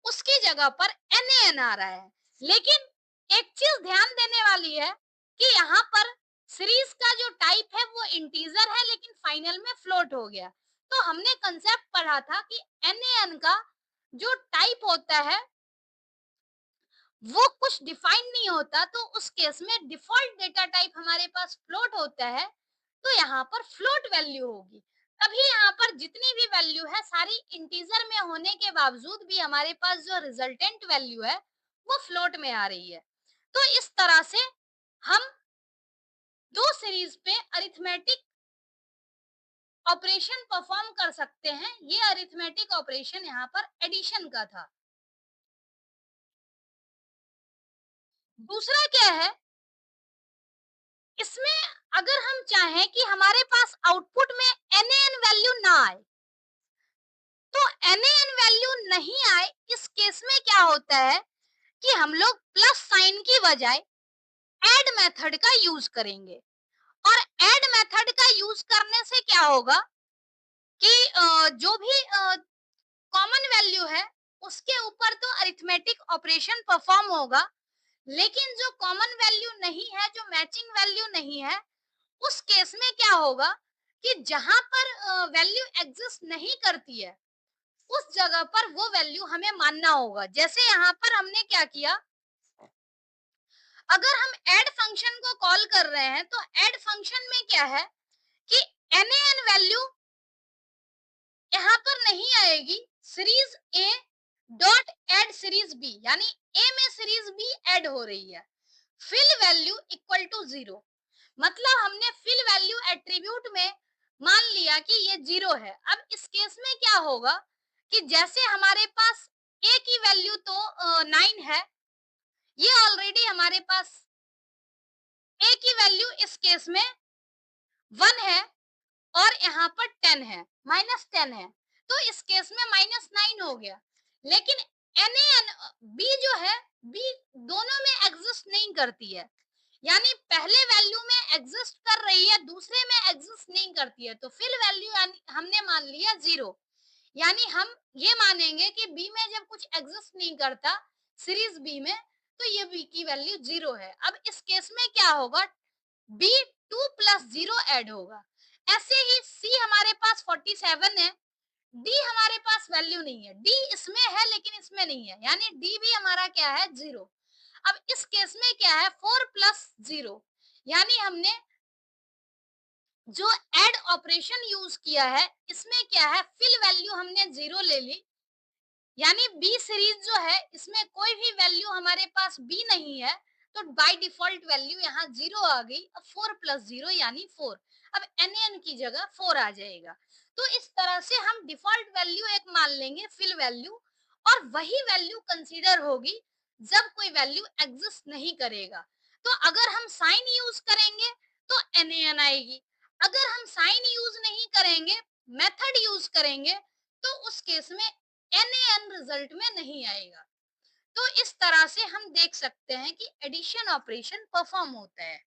उसकी जगह पर NaN आ रहा है। लेकिन एक चीज ध्यान देने वाली है कि यहाँ पर सीरीज का जो टाइप है वो इंटीजर है, लेकिन फाइनल में फ्लोट हो गया। तो हमने कंसेप्ट पढ़ा था कि NaN का जो टाइप होता है वो कुछ डिफाइन नहीं होता, तो उस केस में डिफॉल्ट डेटा टाइप हमारे पास फ्लोट होता है, तो यहाँ पर फ्लोट वैल्यू होगी। तभी यहाँ पर जितनी भी वैल्यू है सारी इंटीजर में होने के बावजूद भी हमारे पास जो रिजल्टेंट वैल्यू है वो फ्लोट में आ रही है। तो इस तरह से हम दो सीरीज पे अरिथमेटिक ऑपरेशन परफॉर्म कर सकते हैं। ये अरिथमेटिक ऑपरेशन यहाँ पर एडिशन का था। दूसरा क्या है, इसमें अगर हम चाहें कि हमारे पास आउटपुट में NaN वैल्यू ना आए, तो NaN वैल्यू नहीं आए, इस केस में क्या होता है कि हम लोग प्लस साइन की बजाय ऐड मेथड का यूज करेंगे। और ऐड मेथड का यूज करने से क्या होगा कि जो भी कॉमन वैल्यू है उसके ऊपर तो अरिथमेटिक ऑपरेशन परफॉर्म होगा, लेकिन जो कॉमन वैल्यू नहीं है, जो मैचिंग वैल्यू नहीं है, उस केस में क्या होगा कि जहां पर वैल्यू एग्जिस्ट नहीं करती है उस जगह पर वो वैल्यू हमें मानना होगा। जैसे यहाँ पर हमने क्या किया, अगर हम ऐड फंक्शन को कॉल कर रहे हैं तो ऐड फंक्शन में क्या है कि NaN वैल्यू यहाँ पर नहीं आएगी, series A dot add series B, यानी ए में सीरीज बी ऐड हो रही है, फिल वैल्यू इक्वल टू 0। मतलब हमने फिल वैल्यू एट्रीब्यूट में मान लिया कि ये 0 है। अब इस केस में क्या होगा कि जैसे हमारे पास ए की वैल्यू तो 9 है, ये ऑलरेडी हमारे पास ए की वैल्यू इस केस में 1 है, और यहाँ पर 10 है, -10 है, तो इस केस में -9 हो गया। लेकिन NaN बी जो है, बी दोनों में एग्जिस्ट नहीं करती है, यानी पहले वैल्यू में एग्जिस्ट कर रही है, दूसरे में एग्जिस्ट नहीं करती है, तो फिल वैल्यू हमने मान लिया 0। यानी हम ये मानेंगे कि बी में जब कुछ एग्जिस्ट नहीं करता सीरीज बी में, तो ये बी की वैल्यू 0 है। अब इस केस में क्या होगा, बी 2 प्लस 0 ऐड होगा। ऐसे ही सी हमारे पास 47 है, डी हमारे पास वैल्यू नहीं है, डी इसमें है लेकिन इसमें नहीं है, यानी डी भी हमारा क्या है, 0। अब इस केस में क्या है, 4 प्लस 0, यानी हमने जो ऐड ऑपरेशन यूज किया है इसमें क्या है, फिल वैल्यू हमने 0 ले ली, यानी बी सीरीज जो है इसमें कोई भी वैल्यू हमारे पास बी नहीं है, तो बाय डिफॉल्ट वैल्यू यहाँ 0 आ गई। अब 4 प्लस 0 यानी 4, अब NaN की जगह 4 आ जाएगा। तो इस तरह से हम डिफॉल्ट वैल्यू एक मान लेंगे फिल वैल्यू, और वही वैल्यू कंसीडर होगी जब कोई वैल्यू एग्जिस्ट नहीं करेगा। तो अगर हम साइन यूज करेंगे तो NaN आएगी, अगर हम साइन यूज नहीं करेंगे, मेथड यूज करेंगे, तो उस केस में NaN रिजल्ट में नहीं आएगा। तो इस तरह से हम देख सकते हैं कि एडिशन ऑपरेशन परफॉर्म होता है।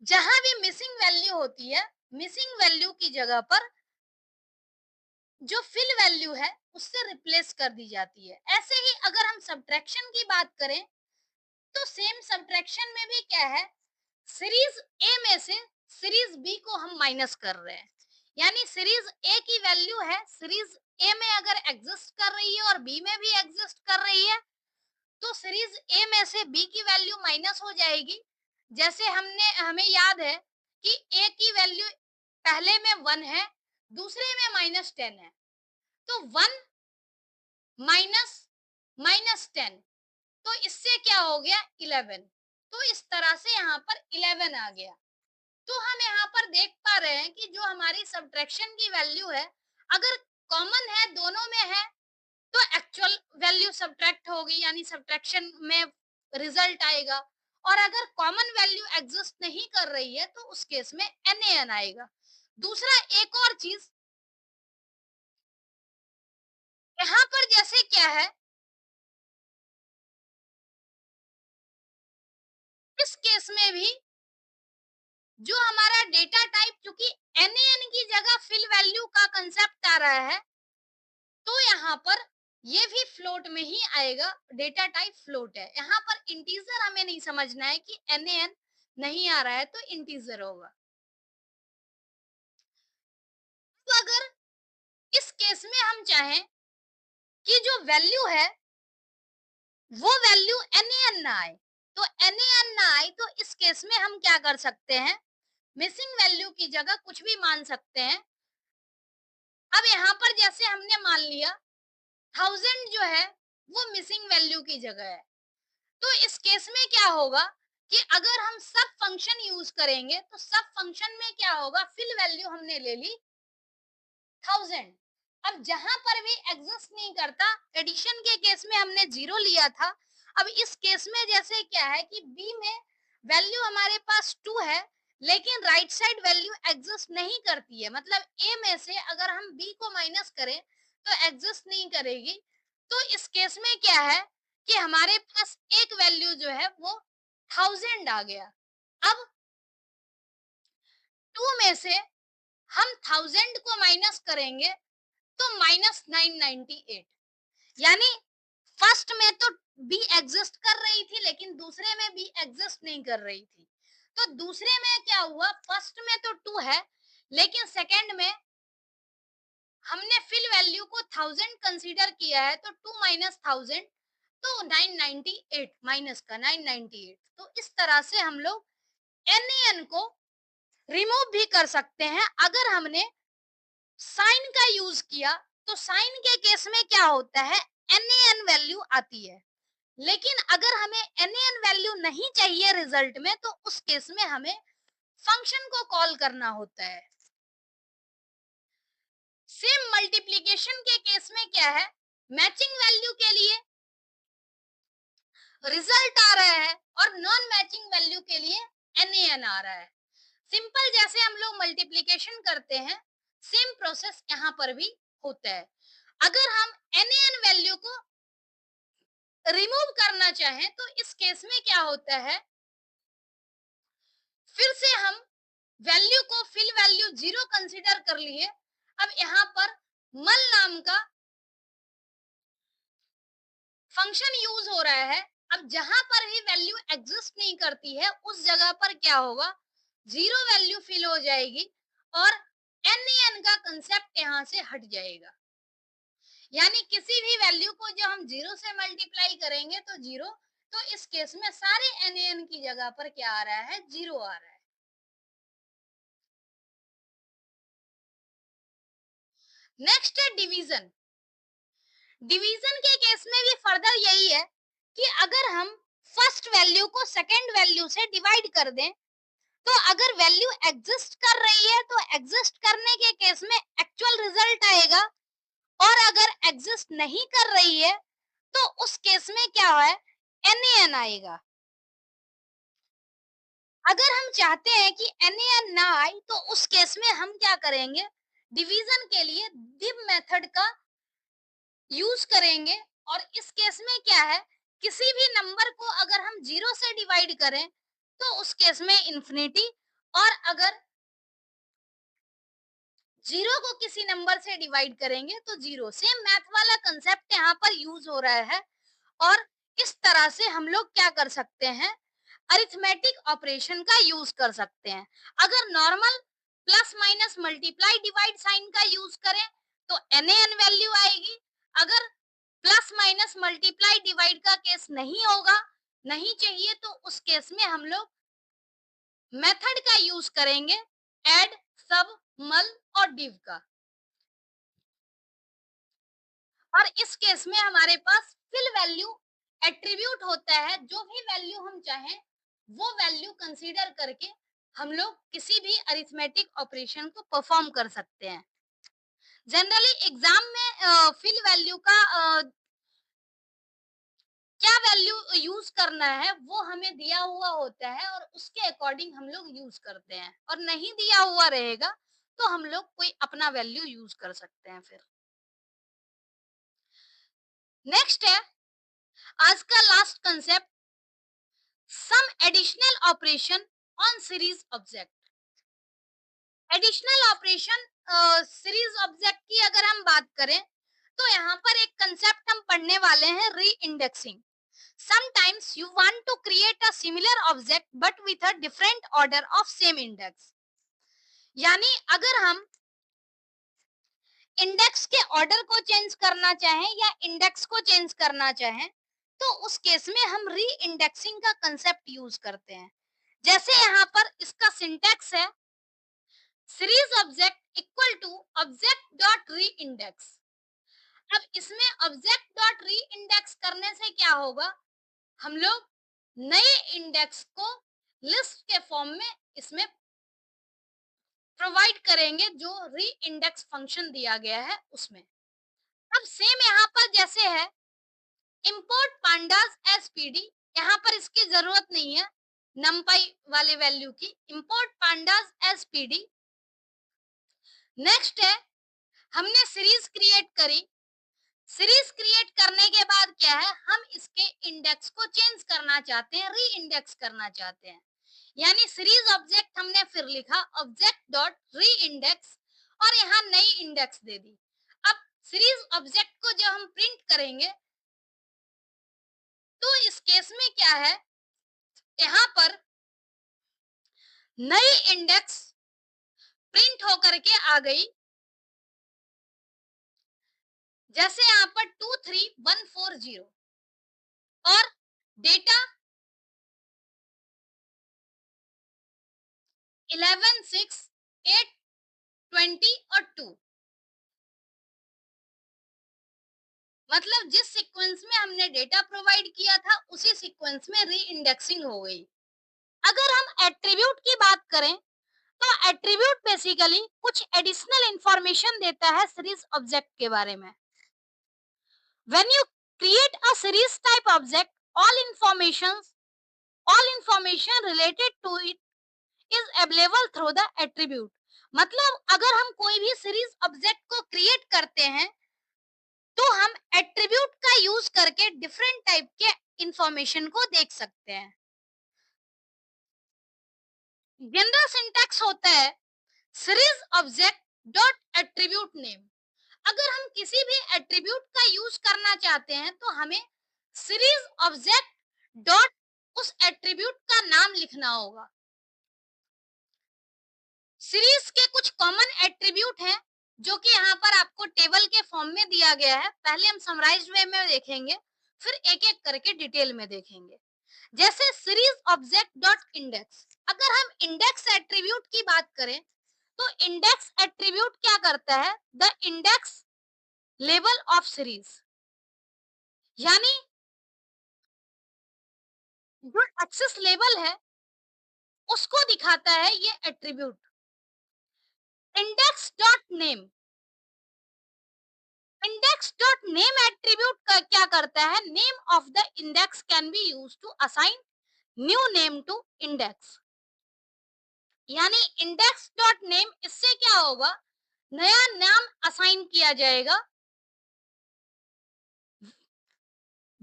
जहां भी मिसिंग वैल्यू होती है, मिसिंग वैल्यू की जगह पर जो फिल वैल्यू है उससे रिप्लेस कर दी जाती है। ऐसे ही अगर हम सब्ट्रैक्शन की बात करें तो सेम सब्ट्रैक्शन में भी क्या है, सीरीज ए में से सीरीज बी को हम माइनस कर रहे हैं, यानी सीरीज ए की वैल्यू है, सीरीज ए में अगर एग्जिस्ट कर रही है और बी में भी एग्जिस्ट कर रही है, तो सीरीज ए में से बी की वैल्यू माइनस हो जाएगी। जैसे हमें याद है कि ए की वैल्यू पहले में 1 है, दूसरे में -10 है, तो 1 माइनस -10, तो इससे क्या हो गया, 11। तो इस तरह से यहाँ पर 11 आ गया। तो हम यहाँ पर देख पा रहे हैं कि जो हमारी सब्ट्रैक्शन की वैल्यू है, अगर कॉमन है, दोनों में है, तो एक्चुअल वैल्यू सब्ट्रैक्ट होगी, यानी सब्ट्रैक्शन में रिजल्ट आएगा। और अगर कॉमन वैल्यू एग्जिस्ट नहीं कर रही है, तो उस केस में NaN आएगा। दूसरा एक और चीज, यहाँ पर जैसे क्या है, इस केस में भी जो हमारा डेटा टाइप, चूंकि NaN की जगह फिल वैल्यू का कंसेप्ट आ रहा है, तो यहाँ पर ये भी फ्लोट में ही आएगा, डेटा टाइप फ्लोट है। यहाँ पर इंटीजर हमें नहीं समझना है कि NaN नहीं आ रहा है तो इंटीजर होगा। तो अगर इस केस में हम चाहें कि जो वैल्यू है वो वैल्यू NaN ना आए, तो NaN ना आए, तो इस केस में हम क्या कर सकते हैं, मिसिंग वैल्यू की जगह कुछ भी मान सकते हैं। अब यहाँ पर जैसे हमने मान लिया 1000 जो है वो मिसिंग वैल्यू की जगह है, तो इस केस में क्या होगा कि अगर हम सब फंक्शन यूज करेंगे, तो सब फंक्शन में क्या होगा, फिल वैल्यू हमने ले ली 1000। अब जहां पर भी एग्जिस्ट नहीं करता, एडिशन के केस में हमने 0 लिया था। अब इस केस में जैसे क्या है कि बी में वैल्यू हमारे पास 2 है, लेकिन राइट साइड वैल्यू एग्जिस्ट नहीं करती है, मतलब ए में से अगर हम बी को माइनस करें तो एग्जिस्ट नहीं करेगी। तो इस केस में क्या है कि हमारे पास एक वैल्यू जो है वो 1000 आ गया। अब 2 में से हम 1000 को माइनस करेंगे तो -998, यानी फर्स्ट में तो बी एग्जिस्ट कर रही थी, लेकिन दूसरे में बी एग्जिस्ट नहीं कर रही थी। तो दूसरे में क्या हुआ, फर्स्ट में तो 2 है, लेकिन सेकंड में हमने फिल वैल्यू को 1000 कंसीडर किया है, तो 2 माइनस 1000, तो 998, माइनस का 998। तो इस तरह से हम लोग NaN को रिमूव भी कर सकते हैं। अगर हमने साइन का यूज किया, तो साइन के केस में क्या होता है, NaN वैल्यू आती है, लेकिन अगर हमें NaN वैल्यू नहीं चाहिए रिजल्ट में, तो उस केस में हमें फंक्शन को कॉल करना होता है। सेम मल्टीप्लीकेशन के केस में क्या है, मैचिंग वैल्यू के लिए रिजल्ट आ रहा है और नॉन मैचिंग वैल्यू के लिए NaN आ रहा है। सिंपल जैसे हम लोग मल्टीप्लीकेशन करते हैं, सेम प्रोसेस यहाँ पर भी होता है। अगर हम NaN वैल्यू को रिमूव करना चाहें, तो इस केस में क्या होता है, फिर से हम वैल्यू को फिल वैल्यू 0 कंसीडर कर लिए। अब यहाँ पर मल नाम का फंक्शन यूज हो रहा है। अब जहां पर भी वैल्यू एग्जिस्ट नहीं करती है, उस जगह पर क्या होगा, 0 वैल्यू फिल हो जाएगी और NaN का कंसेप्ट यहाँ से हट जाएगा। यानी किसी भी वैल्यू को जो हम 0 से मल्टीप्लाई करेंगे तो 0, तो इस केस में सारे NaN की जगह पर क्या आ रहा है, 0 आ रहा है। नेक्स्ट है डिवीजन। डिवीजन के केस में भी फर्दर यही है कि अगर हम फर्स्ट वैल्यू को सेकंड वैल्यू से डिवाइड कर दें, तो अगर वैल्यू एग्जिस्ट कर रही है तो एग्जिस्ट करने के केस में एक्चुअल रिजल्ट आएगा, और अगर एग्जिस्ट नहीं कर रही है तो उस केस में क्या है, NaN आएगा। अगर हम चाहते हैं कि NaN ना आए, तो उस केस में हम क्या करेंगे, डिवीजन के लिए दिव मेथड का यूज करेंगे। और इस केस में क्या है, किसी भी नंबर को अगर हम 0 से डिवाइड करें तो उस केस में इंफिनिटी, और अगर 0 को किसी नंबर से डिवाइड करेंगे तो 0। सेम मैथ वाला कंसेप्ट यहाँ पर यूज हो रहा है। और इस तरह से हम लोग क्या कर सकते हैं, अरिथमेटिक ऑपरेशन का यूज कर सकते हैं। अगर normal plus minus multiply divide sign का यूज करें तो NaN वैल्यू आएगी। अगर प्लस माइनस मल्टीप्लाई डिवाइड का केस नहीं होगा, नहीं चाहिए, तो उस केस में हम लोग मेथड का यूज करेंगे, ऐड, सब, मल और डिव का। और इस केस में हमारे पास फिल वैल्यू एट्रीब्यूट होता है, जो भी वैल्यू हम चाहें वो वैल्यू कंसीडर करके हम लोग किसी भी अरिथमेटिक ऑपरेशन को परफॉर्म कर सकते हैं। जनरली एग्जाम में फिल वैल्यू का क्या वैल्यू यूज करना है वो हमें दिया हुआ होता है और उसके अकॉर्डिंग हम लोग यूज करते हैं, और नहीं दिया हुआ रहेगा तो हम लोग कोई अपना वैल्यू यूज कर सकते हैं। फिर नेक्स्ट है आज का last concept, some additional operation on series object. Additional operation series object की अगर हम बात करें तो यहाँ पर एक कंसेप्ट हम पढ़ने वाले हैं, री indexing. Sometimes you want to create a similar object but with a different order of same index। यानी अगर हम इंडेक्स के ऑर्डर को चेंज करना चाहें या इंडेक्स को चेंज करना चाहें तो उस केस में हम री इंडेक्सिंग का कंसेप्ट यूज करते हैं। जैसे यहाँ पर इसका सिंटैक्स है, series object equal to object dot reindex. अब इसमें ऑब्जेक्ट डॉट री इंडेक्स करने से क्या होगा, हम लोग नए इंडेक्स को लिस्ट के फॉर्म में इसमें प्रोवाइड करेंगे जो री इंडेक्स फंक्शन दिया गया है उसमें। अब सेम यहाँ पर जैसे है इंपोर्ट पांडास एस पीडी, यहाँ पर इसकी जरूरत नहीं है नमपाई वाले वैल्यू की, import pandas as PD. Next है हमने सीरीज क्रिएट करी, सीरीज क्रिएट करने के बाद क्या है हम इसके इंडेक्स को चेंज करना चाहते हैं, री इंडेक्स करना चाहते हैं। यानी सीरीज ऑब्जेक्ट हमने फिर लिखा ऑब्जेक्ट डॉट री इंडेक्स और यहाँ नई इंडेक्स दे दी। अब सीरीज ऑब्जेक्ट को जब हम प्रिंट करेंगे तो इस केस में क्या है, यहाँ पर नई इंडेक्स प्रिंट होकर के आ गई। जैसे यहाँ पर 23140 और डेटा 11 6 8 20 और 2, मतलब जिस सीक्वेंस में हमने डेटा प्रोवाइड किया था उसी सीक्वेंस में री इंडेक्सिंग हो गई। अगर हम एट्रीब्यूट की बात करें तो एट्रीब्यूट बेसिकली कुछ एडिशनल इंफॉर्मेशन देता है सीरीज ऑब्जेक्ट के बारे में। When you create a series type object all information related to it is available through the attribute. मतलब अगर हम कोई भी सीरीज ऑब्जेक्ट को क्रिएट करते हैं तो हम एट्रीब्यूट का यूज करके डिफरेंट टाइप के इंफॉर्मेशन को देख सकते हैं। जनरल सिंटैक्स होता है series object dot attribute name. अगर हम किसी भी एट्रीब्यूट का यूज करना चाहते हैं तो हमें सीरीज ऑब्जेक्ट डॉट उस एट्रीब्यूट का नाम लिखना होगा। सीरीज के कुछ कॉमन एट्रीब्यूट हैं जो कि यहाँ पर आपको टेबल के फॉर्म में दिया गया है। पहले हम समराइज्ड वे में देखेंगे फिर एक एक करके डिटेल में देखेंगे। जैसे सीरीज ऑब्जेक्ट डॉट इंडेक्स, अगर हम इंडेक्स एट्रीब्यूट की बात करें तो इंडेक्स एट्रीब्यूट क्या करता है, the index level of series. यानी जो एक्सेस लेवल है उसको दिखाता है ये attribute. Index dot name, index dot name attribute का क्या करता है, name of the index can be used to assign new name to index. यानी इंडेक्स डॉट नेम, इससे क्या होगा, नया नाम असाइन किया जाएगा।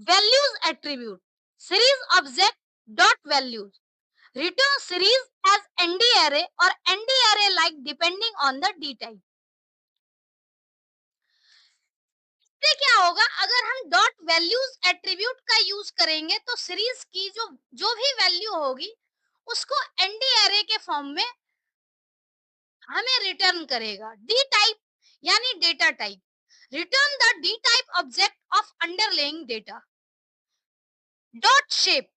Values attribute, series object dot values return series as ND array और ND array like depending on the D type. इससे क्या होगा, अगर हम डॉट वैल्यूज एट्रीब्यूट का यूज करेंगे तो सीरीज की जो जो भी वैल्यू होगी उसको एनडी array के फॉर्म में हमें रिटर्न करेगा। डी टाइप यानी data type, return the D type object of underlying data. Dot shape,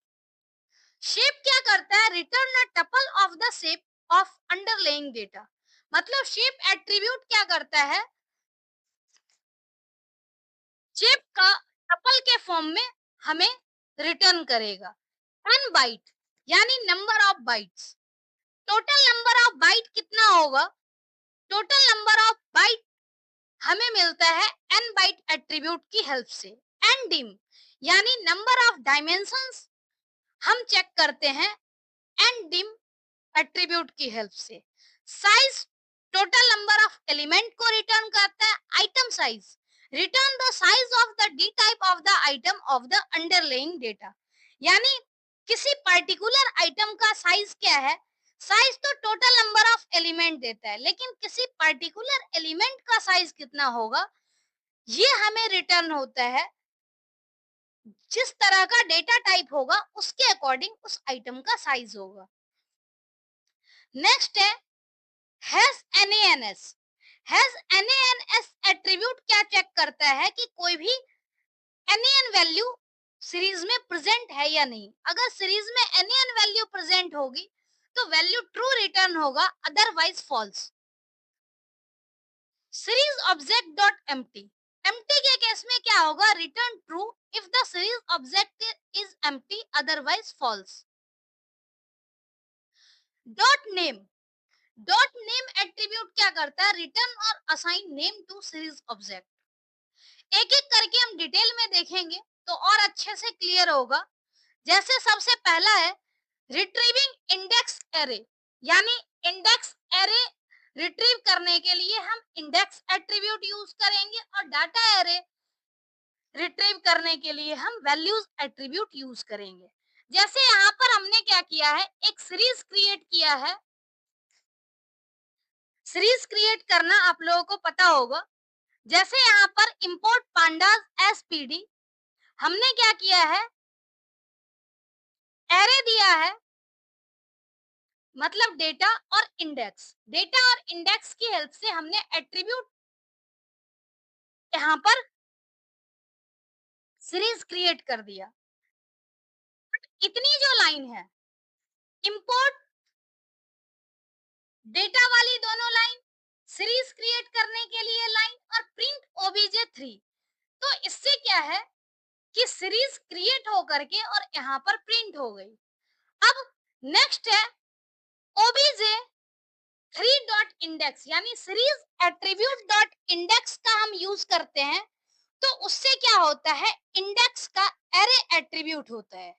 shape क्या करता है, return a tuple of the shape of underlying data. मतलब शेप एट्रीब्यूट क्या करता है, शेप का टपल के फॉर्म में हमें रिटर्न करेगा। एन बाइट यानी number of bytes, total number of bite कितना होगा? टोटल नंबर ऑफ बाइट हमें मिलता है n बाइट एट्रीब्यूट की हेल्प से। n dim यानी नंबर ऑफ डायमेंशंस हम चेक करते हैं n dim एट्रीब्यूट की हेल्प से। Size total number of element को रिटर्न करता है। Item size return the size of the D type of the item of the underlying data. यानी किसी पर्टिकुलर आइटम का साइज क्या है? साइज तो टोटल नंबर ऑफ एलिमेंट देता है, लेकिन किसी पर्टिकुलर एलिमेंट का साइज कितना होगा ये हमें रिटर्न होता है। जिस तरह का डेटा टाइप होगा उसके अकॉर्डिंग उस आइटम का साइज होगा। नेक्स्ट है has NaNs। Has NaNs attribute क्या चेक करता है कि कोई भी NaN वैल्यू सीरीज में प्रेजेंट है या नहीं। अगर सीरीज में NaN वैल्यू प्रेजेंट होगी तो वैल्यू ट्रू रिटर्न होगा, otherwise false. Series object dot empty, empty के केस में क्या होगा? Return true if the series object is empty, otherwise false. Dot name, dot name attribute क्या करता है? रिटर्न और assign name to series object. एक एक करके हम डिटेल में देखेंगे तो और अच्छे से क्लियर होगा। जैसे सबसे पहला है रिट्रीविंग इंडेक्स एरे, यानी इंडेक्स एरे रिट्रीव करने के लिए हम इंडेक्स एट्रीब्यूट यूज करेंगे, और डाटा एरे रिट्रीव करने के लिए हम वैल्यूज एट्रीब्यूट यूज करेंगे। जैसे यहाँ पर हमने क्या किया है, एक सीरीज क्रिएट किया है। सीरीज क्रिएट करना आप लोगों को पता होगा। जैसे यहाँ पर इंपोर्ट पांडास एस पीडी, हमने क्या किया है, एरे दिया है, मतलब डेटा और इंडेक्स। डेटा और इंडेक्स की हेल्प से हमने एट्रीब्यूट यहाँ पर सीरीज क्रिएट कर दिया। इतनी जो लाइन है, इंपोर्ट डेटा वाली दोनों लाइन, सीरीज क्रिएट करने के लिए लाइन, और प्रिंट obj3, तो इससे क्या है कि सीरीज क्रिएट हो करके और यहाँ पर प्रिंट हो गई। अब नेक्स्ट है obj 3 डॉट इंडेक्स, यानी सीरीज एट्रीब्यूट डॉट इंडेक्स का हम यूज करते हैं, तो उससे क्या होता है, इंडेक्स का एरे एट्रीब्यूट होता है,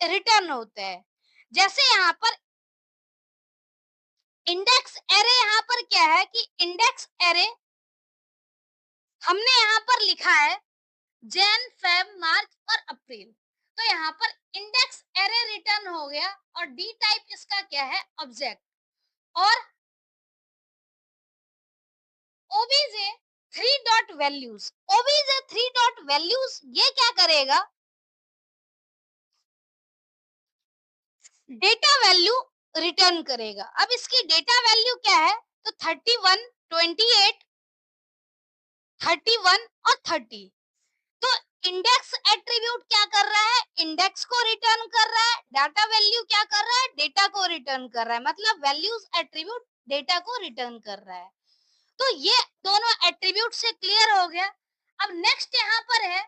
रिटर्न होता है। जैसे यहाँ पर इंडेक्स एरे, यहाँ पर क्या है कि इंडेक्स एरे हमने यहाँ पर लिखा है जैन, फेब, मार्च और अप्रैल, तो यहाँ पर इंडेक्स एरे रिटर्न हो गया, और डी टाइप इसका क्या है, ऑब्जेक्ट। और obj 3 dot values, obj 3 dot values ये क्या करेगा, डेटा वैल्यू रिटर्न करेगा। अब इसकी डेटा वैल्यू क्या है, तो 31, 28, 31 और 30। तो इंडेक्स एट्रीब्यूट क्या कर रहा है, इंडेक्स को रिटर्न कर रहा है। डाटा वैल्यू क्या कर रहा है, डेटा को रिटर्न कर रहा है, मतलब वैल्यूज एट्रीब्यूट डेटा को रिटर्न कर रहा है। तो ये दोनों एट्रीब्यूट से क्लियर हो गया। अब नेक्स्ट यहाँ पर है,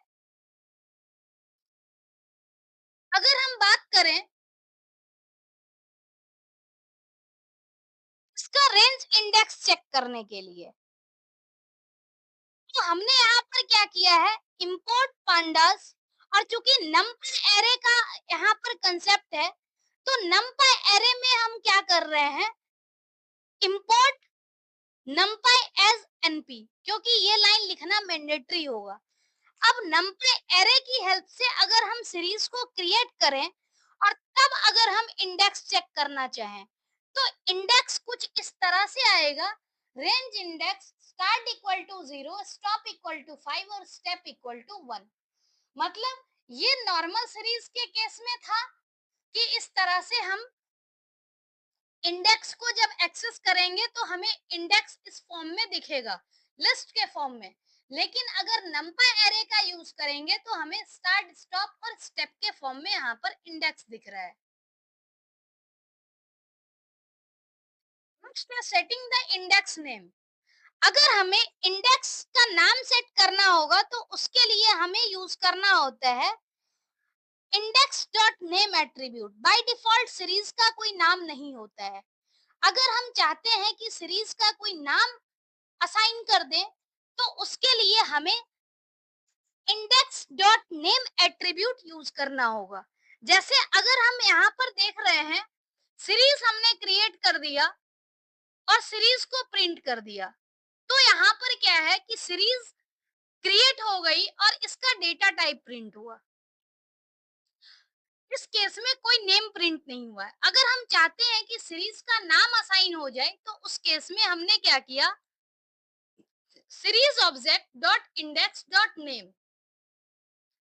अगर हम बात करें इसका रेंज इंडेक्स चेक करने के लिए, तो हमने यहाँ पर क्या किया है, इंपोर्ट पांडास, और चूंकि नंपाई एरे का यहाँ पर कंसेप्ट है, तो नंपाई एरे में हम क्या कर रहे हैं, इंपोर्ट नंपाई एज एनपी, क्योंकि ये लाइन लिखना मैंडेटरी होगा। अब नंपाई एरे की हेल्प से अगर हम सीरीज को क्रिएट करें और तब अगर हम इंडेक्स चेक करना चाहें, तो इंडेक्स कुछ इस तरह से आएगा, range index start equal to 0, stop equal to 5 और स्टेप इक्वल टू 1। मतलब ये नॉर्मल सीरीज के केस में था कि इस तरह से हम इंडेक्स को जब एक्सेस करेंगे तो हमें इंडेक्स इस फॉर्म में दिखेगा, लिस्ट के फॉर्म में। लेकिन अगर नंपाई एरे का यूज करेंगे तो हमें स्टार्ट, स्टॉप और स्टेप के फॉर्म में यहाँ पर इंडेक्स दिख रहा है। नेक्स्ट है सेटिंग द इंडेक्स नेम। अगर हमें इंडेक्स का नाम सेट करना होगा तो उसके लिए हमें यूज करना होता है index dot name attribute. By default series का कोई नाम नहीं होता है, अगर हम चाहते हैं कि सीरीज का कोई नाम असाइन कर दें, तो उसके लिए हमें index dot name attribute use करना होगा। जैसे अगर हम यहाँ पर देख रहे हैं, सीरीज हमने क्रिएट कर दिया और सीरीज को प्रिंट कर दिया, तो यहाँ पर क्या है कि सीरीज क्रिएट हो गई और इसका डेटा टाइप प्रिंट हुआ। इस केस में कोई नेम प्रिंट नहीं हुआ है। अगर हम चाहते हैं कि सीरीज का नाम असाइन हो जाए, तो उस केस में हमने क्या किया, series object dot index dot name,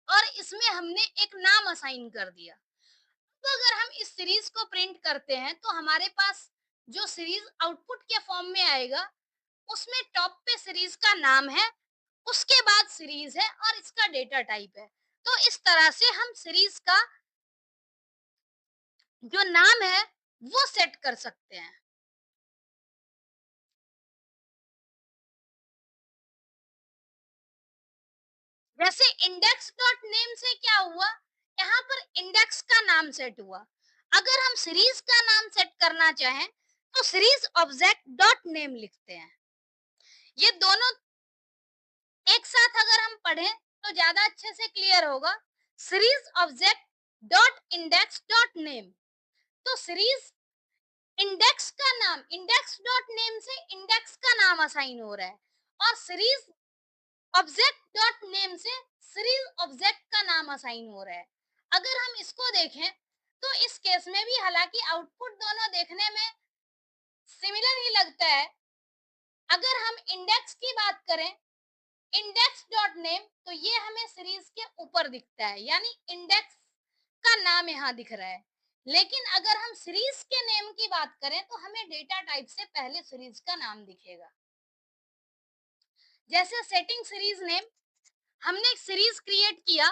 और इसमें हमने एक नाम असाइन कर दिया। तो अगर हम इस सीरीज को प्रिंट करते हैं, तो हमारे पास जो सीरीज आउटपुट के फॉर्म में आएगा, उसमें टॉप पे सीरीज का नाम है, उसके बाद सीरीज है और इसका डेटा टाइप है। तो इस तरह से हम सीरीज का जो नाम है वो सेट कर सकते हैं। जैसे इंडेक्स डॉट नेम से क्या हुआ, यहाँ पर इंडेक्स का नाम सेट हुआ। अगर हम सीरीज का नाम सेट करना चाहें, तो सीरीज ऑब्जेक्ट डॉट नेम लिखते हैं। ये दोनों एक साथ अगर हम पढ़ें, तो ज्यादा अच्छे से क्लियर होगा। Series object dot index dot name, तो सीरीज इंडेक्स का नाम, इंडेक्स डॉट नेम से इंडेक्स का नाम असाइन हो रहा है, और सीरीज ऑब्जेक्ट डॉट नेम से सीरीज ऑब्जेक्ट का नाम असाइन हो रहा है। अगर हम इसको देखें, तो इस केस में भी हालांकि आउटपुट दोनों देखने में सिमिलर ही लगता है। अगर हम इंडेक्स की बात करें, इंडेक्स डॉट नेम, तो ये हमें सीरीज के ऊपर दिखता है, यानी इंडेक्स का नाम यहाँ दिख रहा है। लेकिन अगर हम सीरीज के नेम की बात करें, तो हमें डेटा टाइप से पहले सीरीज का नाम दिखेगा। जैसे सेटिंग सीरीज नेम, हमने एक सीरीज क्रिएट किया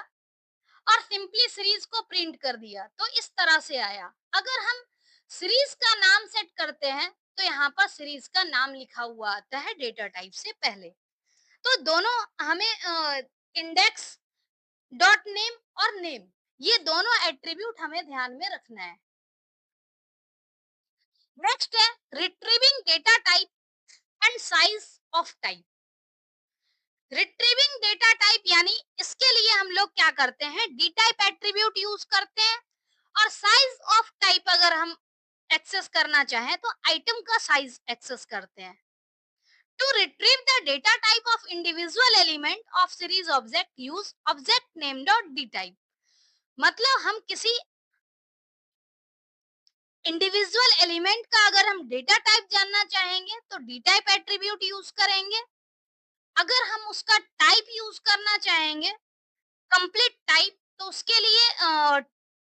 और सिंपली सीरीज को प्रिंट कर दिया, तो इस तरह से आया। अगर हम सीरीज का नाम सेट करते हैं, तो यहाँ पर सीरीज का नाम लिखा हुआ आता है डेटा टाइप से पहले। तो दोनों हमें इंडेक्स डॉट नेम और नेम, ये दोनों एट्रीब्यूट हमें ध्यान में रखना है। नेक्स्ट है retrieving data type and size of type. Retrieving data type यानी इसके लिए हम लोग क्या करते हैं, डी टाइप एट्रीब्यूट यूज करते हैं, और साइज ऑफ टाइप अगर हम एक्सेस करना चाहें, तो आइटम का साइज एक्सेस करते हैं। To retrieve the data type of individual element of series object, use object name dot D type. मतलब हम किसी इंडिविजुअल एलिमेंट का अगर हम डेटा टाइप जानना चाहेंगे, तो डी टाइप एट्रीब्यूट यूज करेंगे। अगर हम उसका टाइप यूज करना चाहेंगे, कंप्लीट टाइप, तो उसके लिए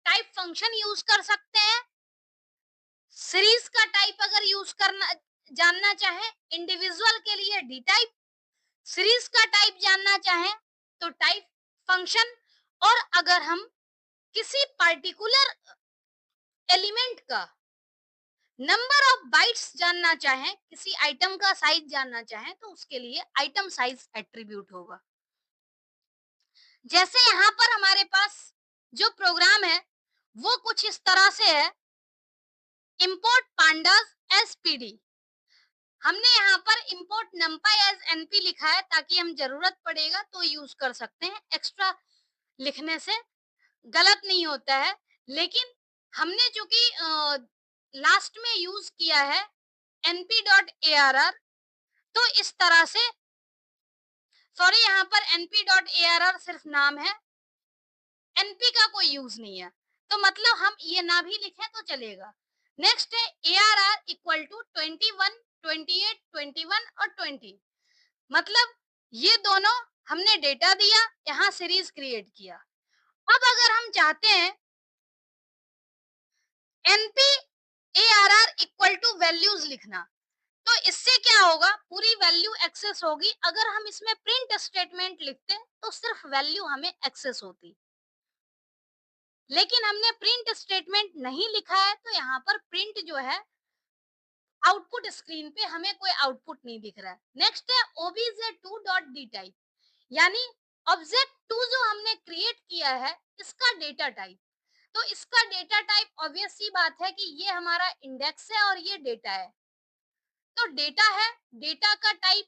टाइप फंक्शन यूज कर सकते हैं। सीरीज का टाइप अगर यूज करना जानना चाहें, इंडिविजुअल के लिए डी टाइप, सीरीज का टाइप जानना चाहें तो टाइप फंक्शन, और अगर हम किसी पर्टिकुलर एलिमेंट का नंबर ऑफ बाइट्स जानना चाहें, किसी आइटम का साइज जानना चाहें, तो उसके लिए आइटम साइज एट्रीब्यूट होगा। जैसे यहाँ पर हमारे पास जो प्रोग्राम है वो कुछ इस तरह से है, इंपोर्ट पांडास एस पीडी। हमने यहाँ पर इंपोर्ट numpy एज एनपी लिखा है, ताकि हम जरूरत पड़ेगा तो यूज कर सकते हैं। एक्स्ट्रा लिखने से गलत नहीं होता है, लेकिन हमने चूंकि लास्ट में यूज किया है np.arr, तो इस तरह से, सॉरी यहाँ पर np.arr सिर्फ नाम है, एनपी का कोई यूज नहीं है, तो मतलब हम ये ना भी लिखें तो चलेगा। नेक्स्ट है ARR इक्वल टू 21, 28, 21 और 20। मतलब ये दोनों हमने डेटा दिया, यहाँ सीरीज क्रिएट किया। अब अगर हम चाहते हैं NP ARR equal to values लिखना, तो इससे क्या होगा, पूरी वैल्यू एक्सेस होगी। अगर हम इसमें प्रिंट स्टेटमेंट लिखते तो सिर्फ वैल्यू हमें एक्सेस होती, लेकिन हमने प्रिंट स्टेटमेंट नहीं लिखा है, तो यहाँ पर प्रिंट जो है, आउटपुट स्क्रीन पे हमें कोई आउटपुट नहीं दिख रहा है। नेक्स्ट है obj2 डॉट डी टाइप, यानी ऑब्जेक्ट 2 जो हमने क्रिएट किया है, इसका डेटा टाइप। तो इसका डेटा टाइप ऑब्वियस सी बात है कि ये हमारा इंडेक्स है और ये डेटा है। तो डेटा है, डेटा का टाइप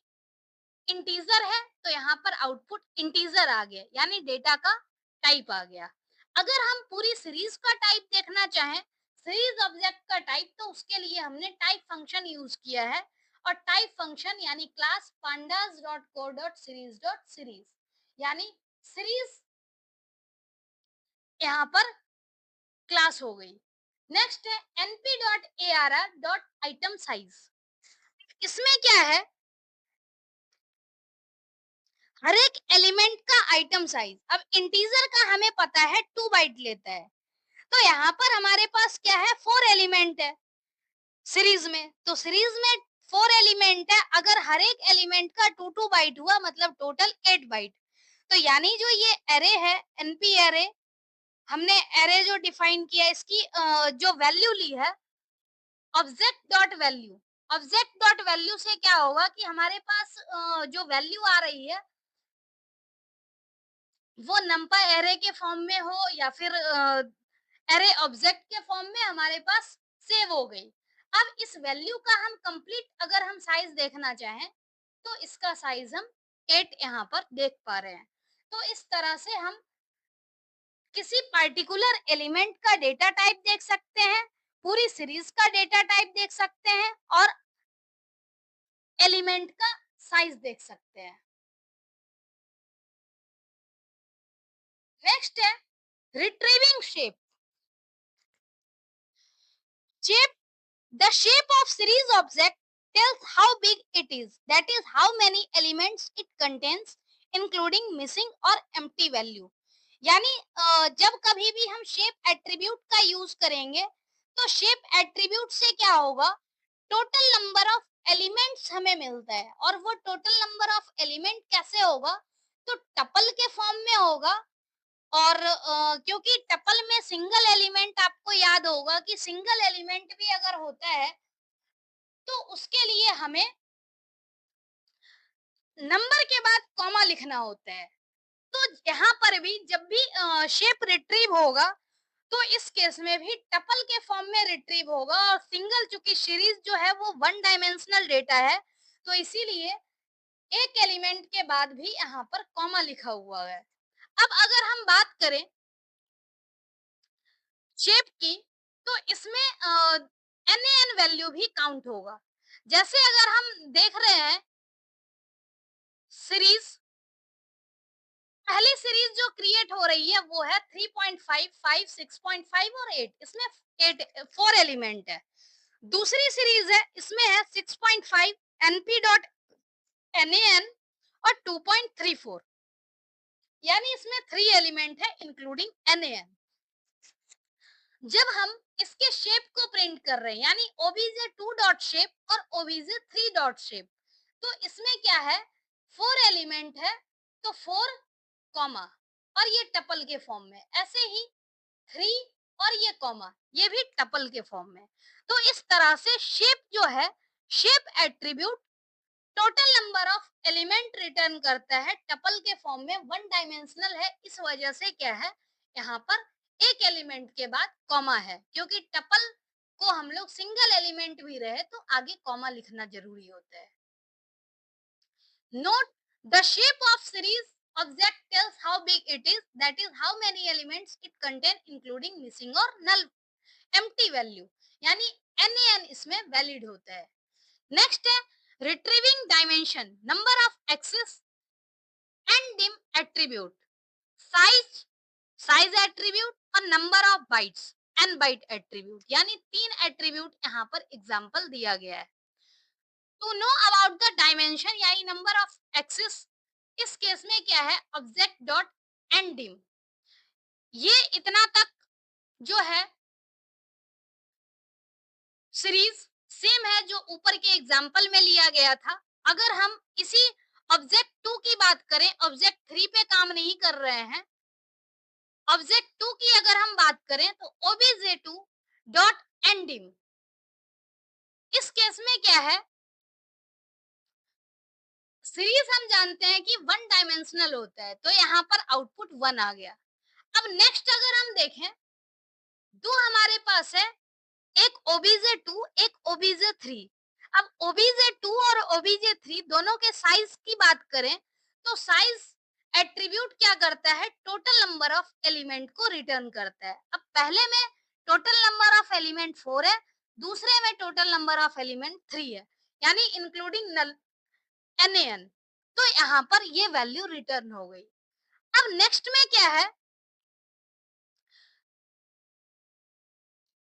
इंटीजर है, तो यहाँ पर आउटपुट इंटीजर आ गया, यानी डेटा का टाइप आ गया। अगर हम पूरी सीरीज का टाइप देखना चाहें, सीरीज ऑब्जेक्ट का टाइप, तो उसके लिए हमने टाइप फंक्शन यूज किया है, और टाइप फंक्शन यानी class pandas dot code dot series dot series, यानी सीरीज यहाँ पर क्लास हो गई। नेक्स्ट है np.arr.item size। इसमें क्या है, हर एक एलिमेंट का आइटम साइज, अब इंटीजर का हमें पता है 2 बाइट लेता है, तो यहाँ पर हमारे पास क्या है, 4 एलिमेंट है सीरीज में, तो सीरीज में 4 एलिमेंट है, अगर हर एक एलिमेंट का 2 बाइट हुआ मतलब टोटल 8 बाइट। तो यानी जो ये एरे है, एनपी एरे, हमने एरे जो डिफाइन किया, इसकी जो वैल्यू ली है object dot value, object dot value से क्या होगा कि हमारे पास जो वैल्यू आ रही है वो नंपा एरे के फॉर्म में हो या फिर एरे ऑब्जेक्ट के फॉर्म में हमारे पास सेव हो गई। अब इस वैल्यू का हम कंप्लीट अगर हम साइज देखना चाहें, तो इसका साइज हम 8 यहाँ पर देख पा रहे हैं। तो इस तरह से हम किसी पर्टिकुलर एलिमेंट का डेटा टाइप देख सकते हैं, पूरी सीरीज का डेटा टाइप देख सकते हैं, और एलिमेंट का साइज देख सकते हैं। नेक्स्ट है retrieving shape. Shape, the shape of series object tells how big it is, that is how many elements it contains including missing or empty value। यानी जब कभी भी हम शेप एट्रीब्यूट का यूज करेंगे, तो शेप एट्रीब्यूट से क्या होगा, टोटल नंबर ऑफ एलिमेंट्स हमें मिलता है, और वो टोटल नंबर ऑफ एलिमेंट कैसे होगा, तो टपल के फॉर्म में होगा। और क्योंकि टपल में सिंगल एलिमेंट, आपको याद होगा कि सिंगल एलिमेंट भी अगर होता है तो उसके लिए हमें नंबर के बाद कॉमा लिखना होता है। तो यहाँ पर भी जब भी शेप रिट्रीव होगा, तो इस केस में भी टपल के फॉर्म में रिट्रीव होगा, और सिंगल, चूंकि सीरीज जो है वो वन डायमेंशनल डेटा है, तो इसीलिए एक एलिमेंट के बाद भी यहाँ पर कॉमा लिखा हुआ है। अब अगर हम बात करें शेप की, तो इसमें एन वैल्यू भी काउंट होगा। जैसे अगर हम देख रहे हैं सीरीज, पहली सीरीज जो क्रिएट हो रही है वो है 3.5, 5, 6.5 और 8, इसमें 8 4 एलिमेंट है। दूसरी सीरीज है, इसमें है 6.5 np डॉट nan और 2.34, यानी इसमें 3 एलिमेंट है इंक्लूडिंग nan। जब हम इसके शेप को प्रिंट कर रहे हैं, यानी obj2 डॉट शेप और obj3 डॉट शेप, तो इसमें क्या है, 4 एलिमेंट है, तो 4 कॉमा, और ये टपल के फॉर्म में, ऐसे ही 3 और ये कॉमा, ये भी टपल के फॉर्म में। तो इस तरह से शेप जो है, shape attribute total number of element return करता है, टपल के फॉर्म में, वन डायमेंशनल है, इस वजह से क्या है, यहाँ पर एक एलिमेंट के बाद कॉमा है, क्योंकि टपल को हम लोग सिंगल एलिमेंट भी रहे तो आगे कॉमा लिखना जरूरी होता है। Note, the shape of series object tells how big it is, that is how many elements it contain including missing or null empty value, यानी nan इसमें वैलिड होता है। नेक्स्ट है retrieving dimension, number of axes and dim attribute, size, size attribute और number of bytes, N byte attribute, यानी 3 attribute यहाँ पर example दिया गया है। To know about the dimension यानी नंबर ऑफ एक्सेस, इस केस में क्या है, ऑब्जेक्ट डॉट एंड डिम, ये इतना तक जो है सीरीज सेम है जो ऊपर के एग्जांपल में लिया गया था। अगर हम इसी ऑब्जेक्ट 2 की बात करें, ऑब्जेक्ट 3 पे काम नहीं कर रहे हैं, ऑब्जेक्ट 2 की अगर हम बात करें तो obj2 डॉट एंडिंग, इस केस में क्या है, सीरीज हम जानते हैं कि वन डायमेंशनल होता है, तो यहाँ पर आउटपुट 1 आ गया। अब नेक्स्ट अगर हम देखें दो हमारे पास है, एक ओबीजे 2, एक ओबीजे 3। अब ओबीजे 2 और ओबीजे 3 दोनों के साइज की बात करें तो साइज एट्रीब्यूट क्या करता है, टोटल नंबर ऑफ एलिमेंट को रिटर्न करता है। अब पहले में टोटल नंबर ऑफ एलिमेंट 4 है, दूसरे में टोटल नंबर ऑफ एलिमेंट 3 है, यानी इंक्लूडिंग नल NaN। तो यहाँ पर ये वैल्यू रिटर्न हो गई। अब नेक्स्ट में क्या है,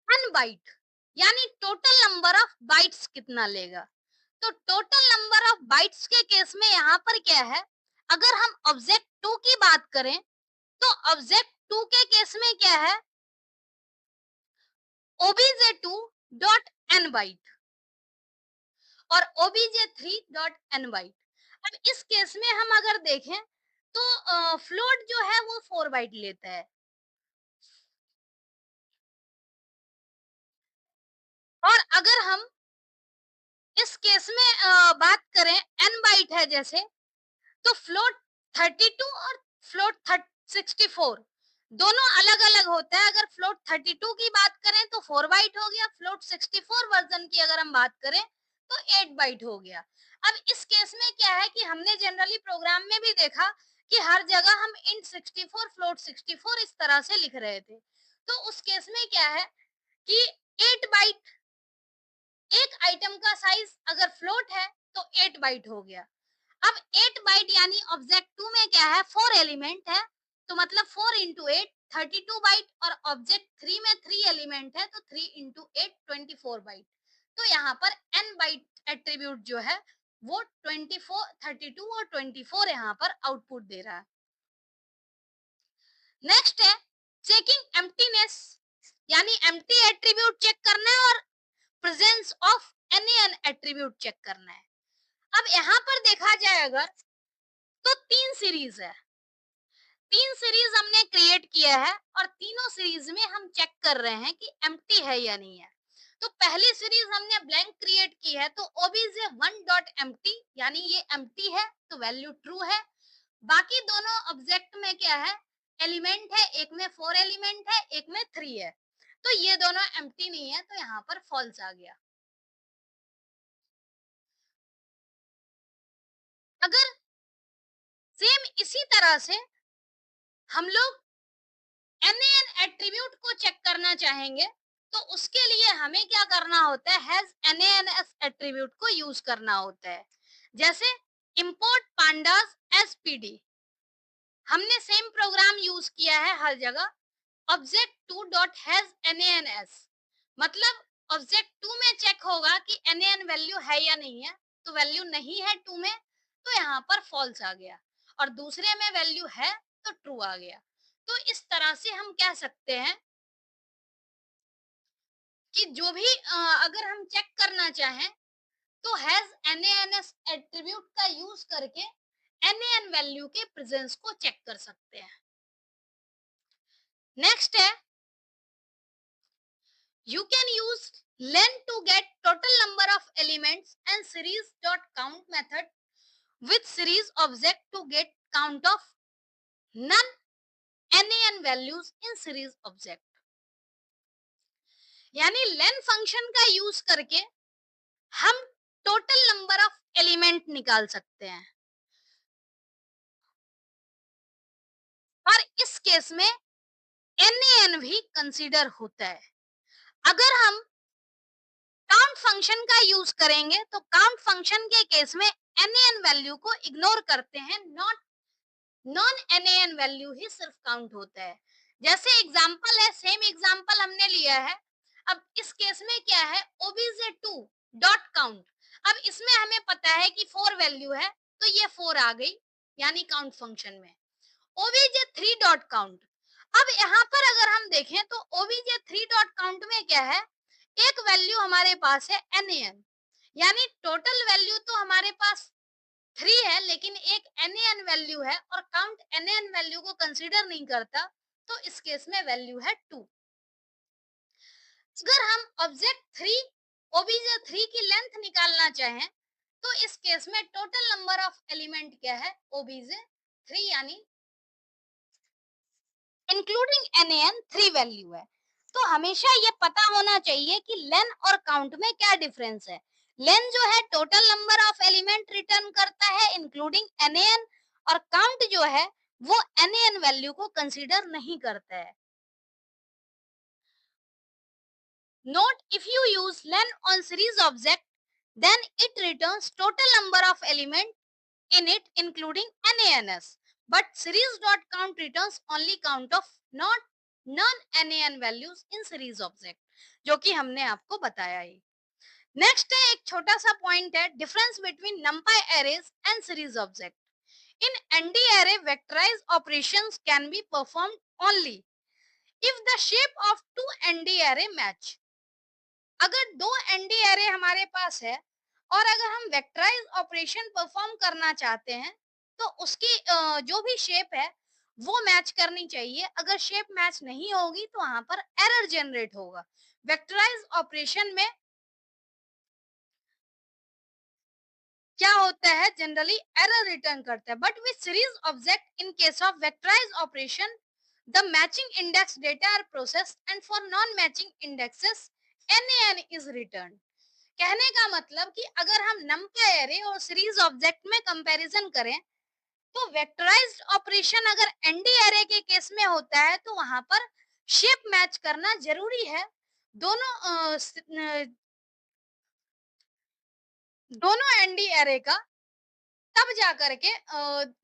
n बाइट, यानी टोटल नंबर ऑफ बाइट्स कितना लेगा। तो टोटल नंबर ऑफ बाइट्स के केस में यहाँ पर क्या है, अगर हम ऑब्जेक्ट 2 की बात करें तो ऑब्जेक्ट 2 के केस में क्या है, obj2 डॉट n बाइट और obj3 डॉट n बाइट। अब इस केस में हम अगर देखें तो फ्लोट जो है वो 4 बाइट लेता है, और अगर हम इस केस में बात करें n बाइट है जैसे, तो फ्लोट 32 और फ्लोट 64 दोनों अलग अलग होता है। अगर फ्लोट 32 की बात करें तो 4 बाइट हो गया, फ्लोट 64 वर्जन की अगर हम बात करें तो 8 बाइट हो गया। अब इस केस में क्या है कि हमने जनरली प्रोग्राम में भी देखा कि हर जगह हम int 64 फ्लोट 64 इस तरह से लिख रहे थे। तो उस केस में क्या है कि 8 बाइट, एक आइटम का साइज अगर फ्लोट है तो 8 बाइट हो गया। अब 8 बाइट यानी ऑब्जेक्ट 2 में क्या है, 4 एलिमेंट है, तो मतलब 4 इंटू 8 32 बाइट, और ऑब्जेक्ट 3 में 3 एलिमेंट है तो 3 इंटू 8 24 बाइट। तो यहाँ पर n बाइट एट्रीब्यूट जो है वो 24 32 और 24 यहाँ पर आउटपुट दे रहा है। नेक्स्ट है चेकिंग एम्प्टीनेस, यानी एम्प्टी एट्रीब्यूट चेक करना है और presence of any N attribute check करना है। अब यहाँ पर देखा जाए अगर तो 3 सीरीज है, 3 सीरीज हमने क्रिएट किया है और तीनों सीरीज में हम चेक कर रहे हैं कि एम्प्टी है या नहीं है। तो पहली सीरीज हमने ब्लैंक क्रिएट की है तो obj1 डॉट एम्प्टी, यानी ये एम्प्टी है तो वैल्यू ट्रू है। बाकी दोनों ऑब्जेक्ट में क्या है, एलिमेंट है, एक में 4 एलिमेंट है, एक में 3 है, तो ये दोनों एम्प्टी नहीं है तो यहाँ पर फॉल्स आ गया। अगर सेम इसी तरह से हम लोग NaN एट्रीब्यूट को चेक करना चाहेंगे तो उसके लिए हमें क्या करना होता है, हैज NaNs एट्रीब्यूट को यूज करना होता है। जैसे इंपोर्ट पांडास एसपीडी, हमने सेम प्रोग्राम यूज किया है हर जगह। ऑब्जेक्ट 2 डॉट हैज NaNs, मतलब ऑब्जेक्ट 2 में चेक होगा कि NaN वैल्यू है या नहीं है, तो वैल्यू नहीं है 2 में तो यहाँ पर फॉल्स आ गया, और दूसरे में वैल्यू है तो ट्रू आ गया। तो इस तरह से हम कह सकते हैं कि जो भी अगर हम चेक करना चाहें तो हैज NaNs एट्रीब्यूट का यूज करके NaN वैल्यू के प्रेजेंस को चेक कर सकते हैं। नेक्स्ट है you can use len to get total number of elements and series dot count method with series object to get count of none NaN values in series object। यानी len function का use करके हम total number of element निकाल सकते हैं, और इस case में NaN भी कंसीडर होता है। अगर हम काउंट फंक्शन का यूज करेंगे तो काउंट फंक्शन के केस में NaN वैल्यू को इग्नोर करते हैं, नॉट नॉन NaN वैल्यू ही सिर्फ काउंट होता है। जैसे एग्जांपल है, सेम एग्जांपल हमने लिया है। अब इस केस में क्या है, obj2 डॉट काउंट। अब इसमें हमें पता है कि 4 वैल्यू है तो ये 4 आ गई, यानी काउंट फंक्शन में। obj3 डॉट काउंट, अब यहाँ पर अगर हम देखें तो obj3 डॉट काउंट में क्या है, एक वैल्यू हमारे पास है NaN, यानी टोटल वैल्यू तो हमारे पास 3 है लेकिन एक NaN वैल्यू है और काउंट NaN वैल्यू को कंसीडर नहीं करता, तो इस केस में वैल्यू है 2। अगर हम ऑब्जेक्ट 3 obj3 की लेंथ निकालना चाहें तो इस केस में टोटल नंबर ऑफ एलिमेंट क्या है, obj3, यानी इंक्लूडिंग NaN 3 वैल्यू है। तो हमेशा ये पता होना चाहिए कि लेन और काउंट में क्या डिफरेंस है। लेन जो है total number of element return करता है इंक्लूडिंग एनएन, और काउंट जो है वो एनएन वैल्यू को कंसीडर नहीं करता है। Note, if you use len on series object, then it returns total number of element in it including NaNs. But series.count returns only count of not non-NaN values in series object, जो कि हमने आपको बताया ही। Next है एक छोटा सा point है, difference between numpy arrays and series object. In ND array, vectorized operations can be performed only if the shape of two ND array match. अगर दो एनडी एरे हमारे पास है और अगर हम वेक्टराइज ऑपरेशन परफॉर्म करना चाहते हैं तो उसकी जो भी शेप है वो मैच करनी चाहिए। अगर शेप मैच नहीं होगी तो वहां पर एरर जनरेट होगा। वेक्टराइज ऑपरेशन में क्या होता है, जनरली एरर रिटर्न करता है, but with series object in case of vectorize operation the matching index data are processed and for non matching indexes NaN is return. कहने का मतलब कि अगर हम numpy एरे और सीरीज ऑब्जेक्ट में कंपैरिजन करें तो वेक्टराइज्ड ऑपरेशन अगर एनडी एरे के केस में होता है तो वहां पर शेप मैच करना जरूरी है। दोनों दोनों एनडी एरे का, तब जा करके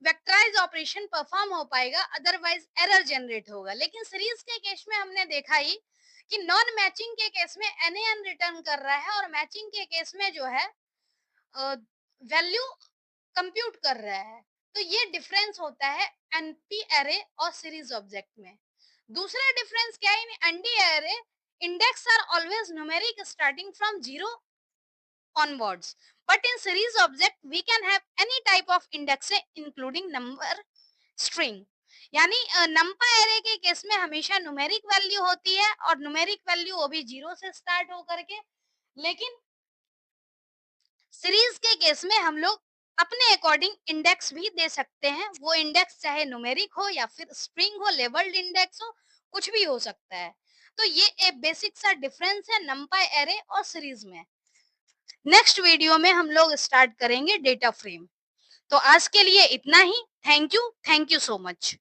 वेक्टराइज ऑपरेशन परफॉर्म हो पाएगा, अदरवाइज एरर जनरेट होगा। लेकिन सीरीज के केस में हमने देखा ही कि नॉन मैचिंग के केस में NaN रिटर्न कर रहा है और मैचिंग के केस में जो है वैल्यू कंप्यूट कर रहा है। तो ये डिफरेंस होता है एनपी एरे और सीरीज ऑब्जेक्ट में। दूसरा डिफरेंस क्या है, in ND array index are always numeric starting from 0 onwards, but in series object we can have any type of index including number string। यानी नंपा एरे के case में हमेशा numeric value होती है और न्यूमेरिक वैल्यू वो भी 0 से स्टार्ट होकर के। लेकिन सीरीज के केस में हम लोग अपने अकॉर्डिंग इंडेक्स भी दे सकते हैं। वो इंडेक्स चाहे न्यूमेरिक हो या फिर स्ट्रिंग हो, लेबल्ड इंडेक्स हो, कुछ भी हो सकता है। तो ये एक बेसिक सा डिफरेंस है नंपाई एरे और सीरीज में। नेक्स्ट वीडियो में हम लोग स्टार्ट करेंगे डेटा फ्रेम। तो आज के लिए इतना ही। Thank you so much.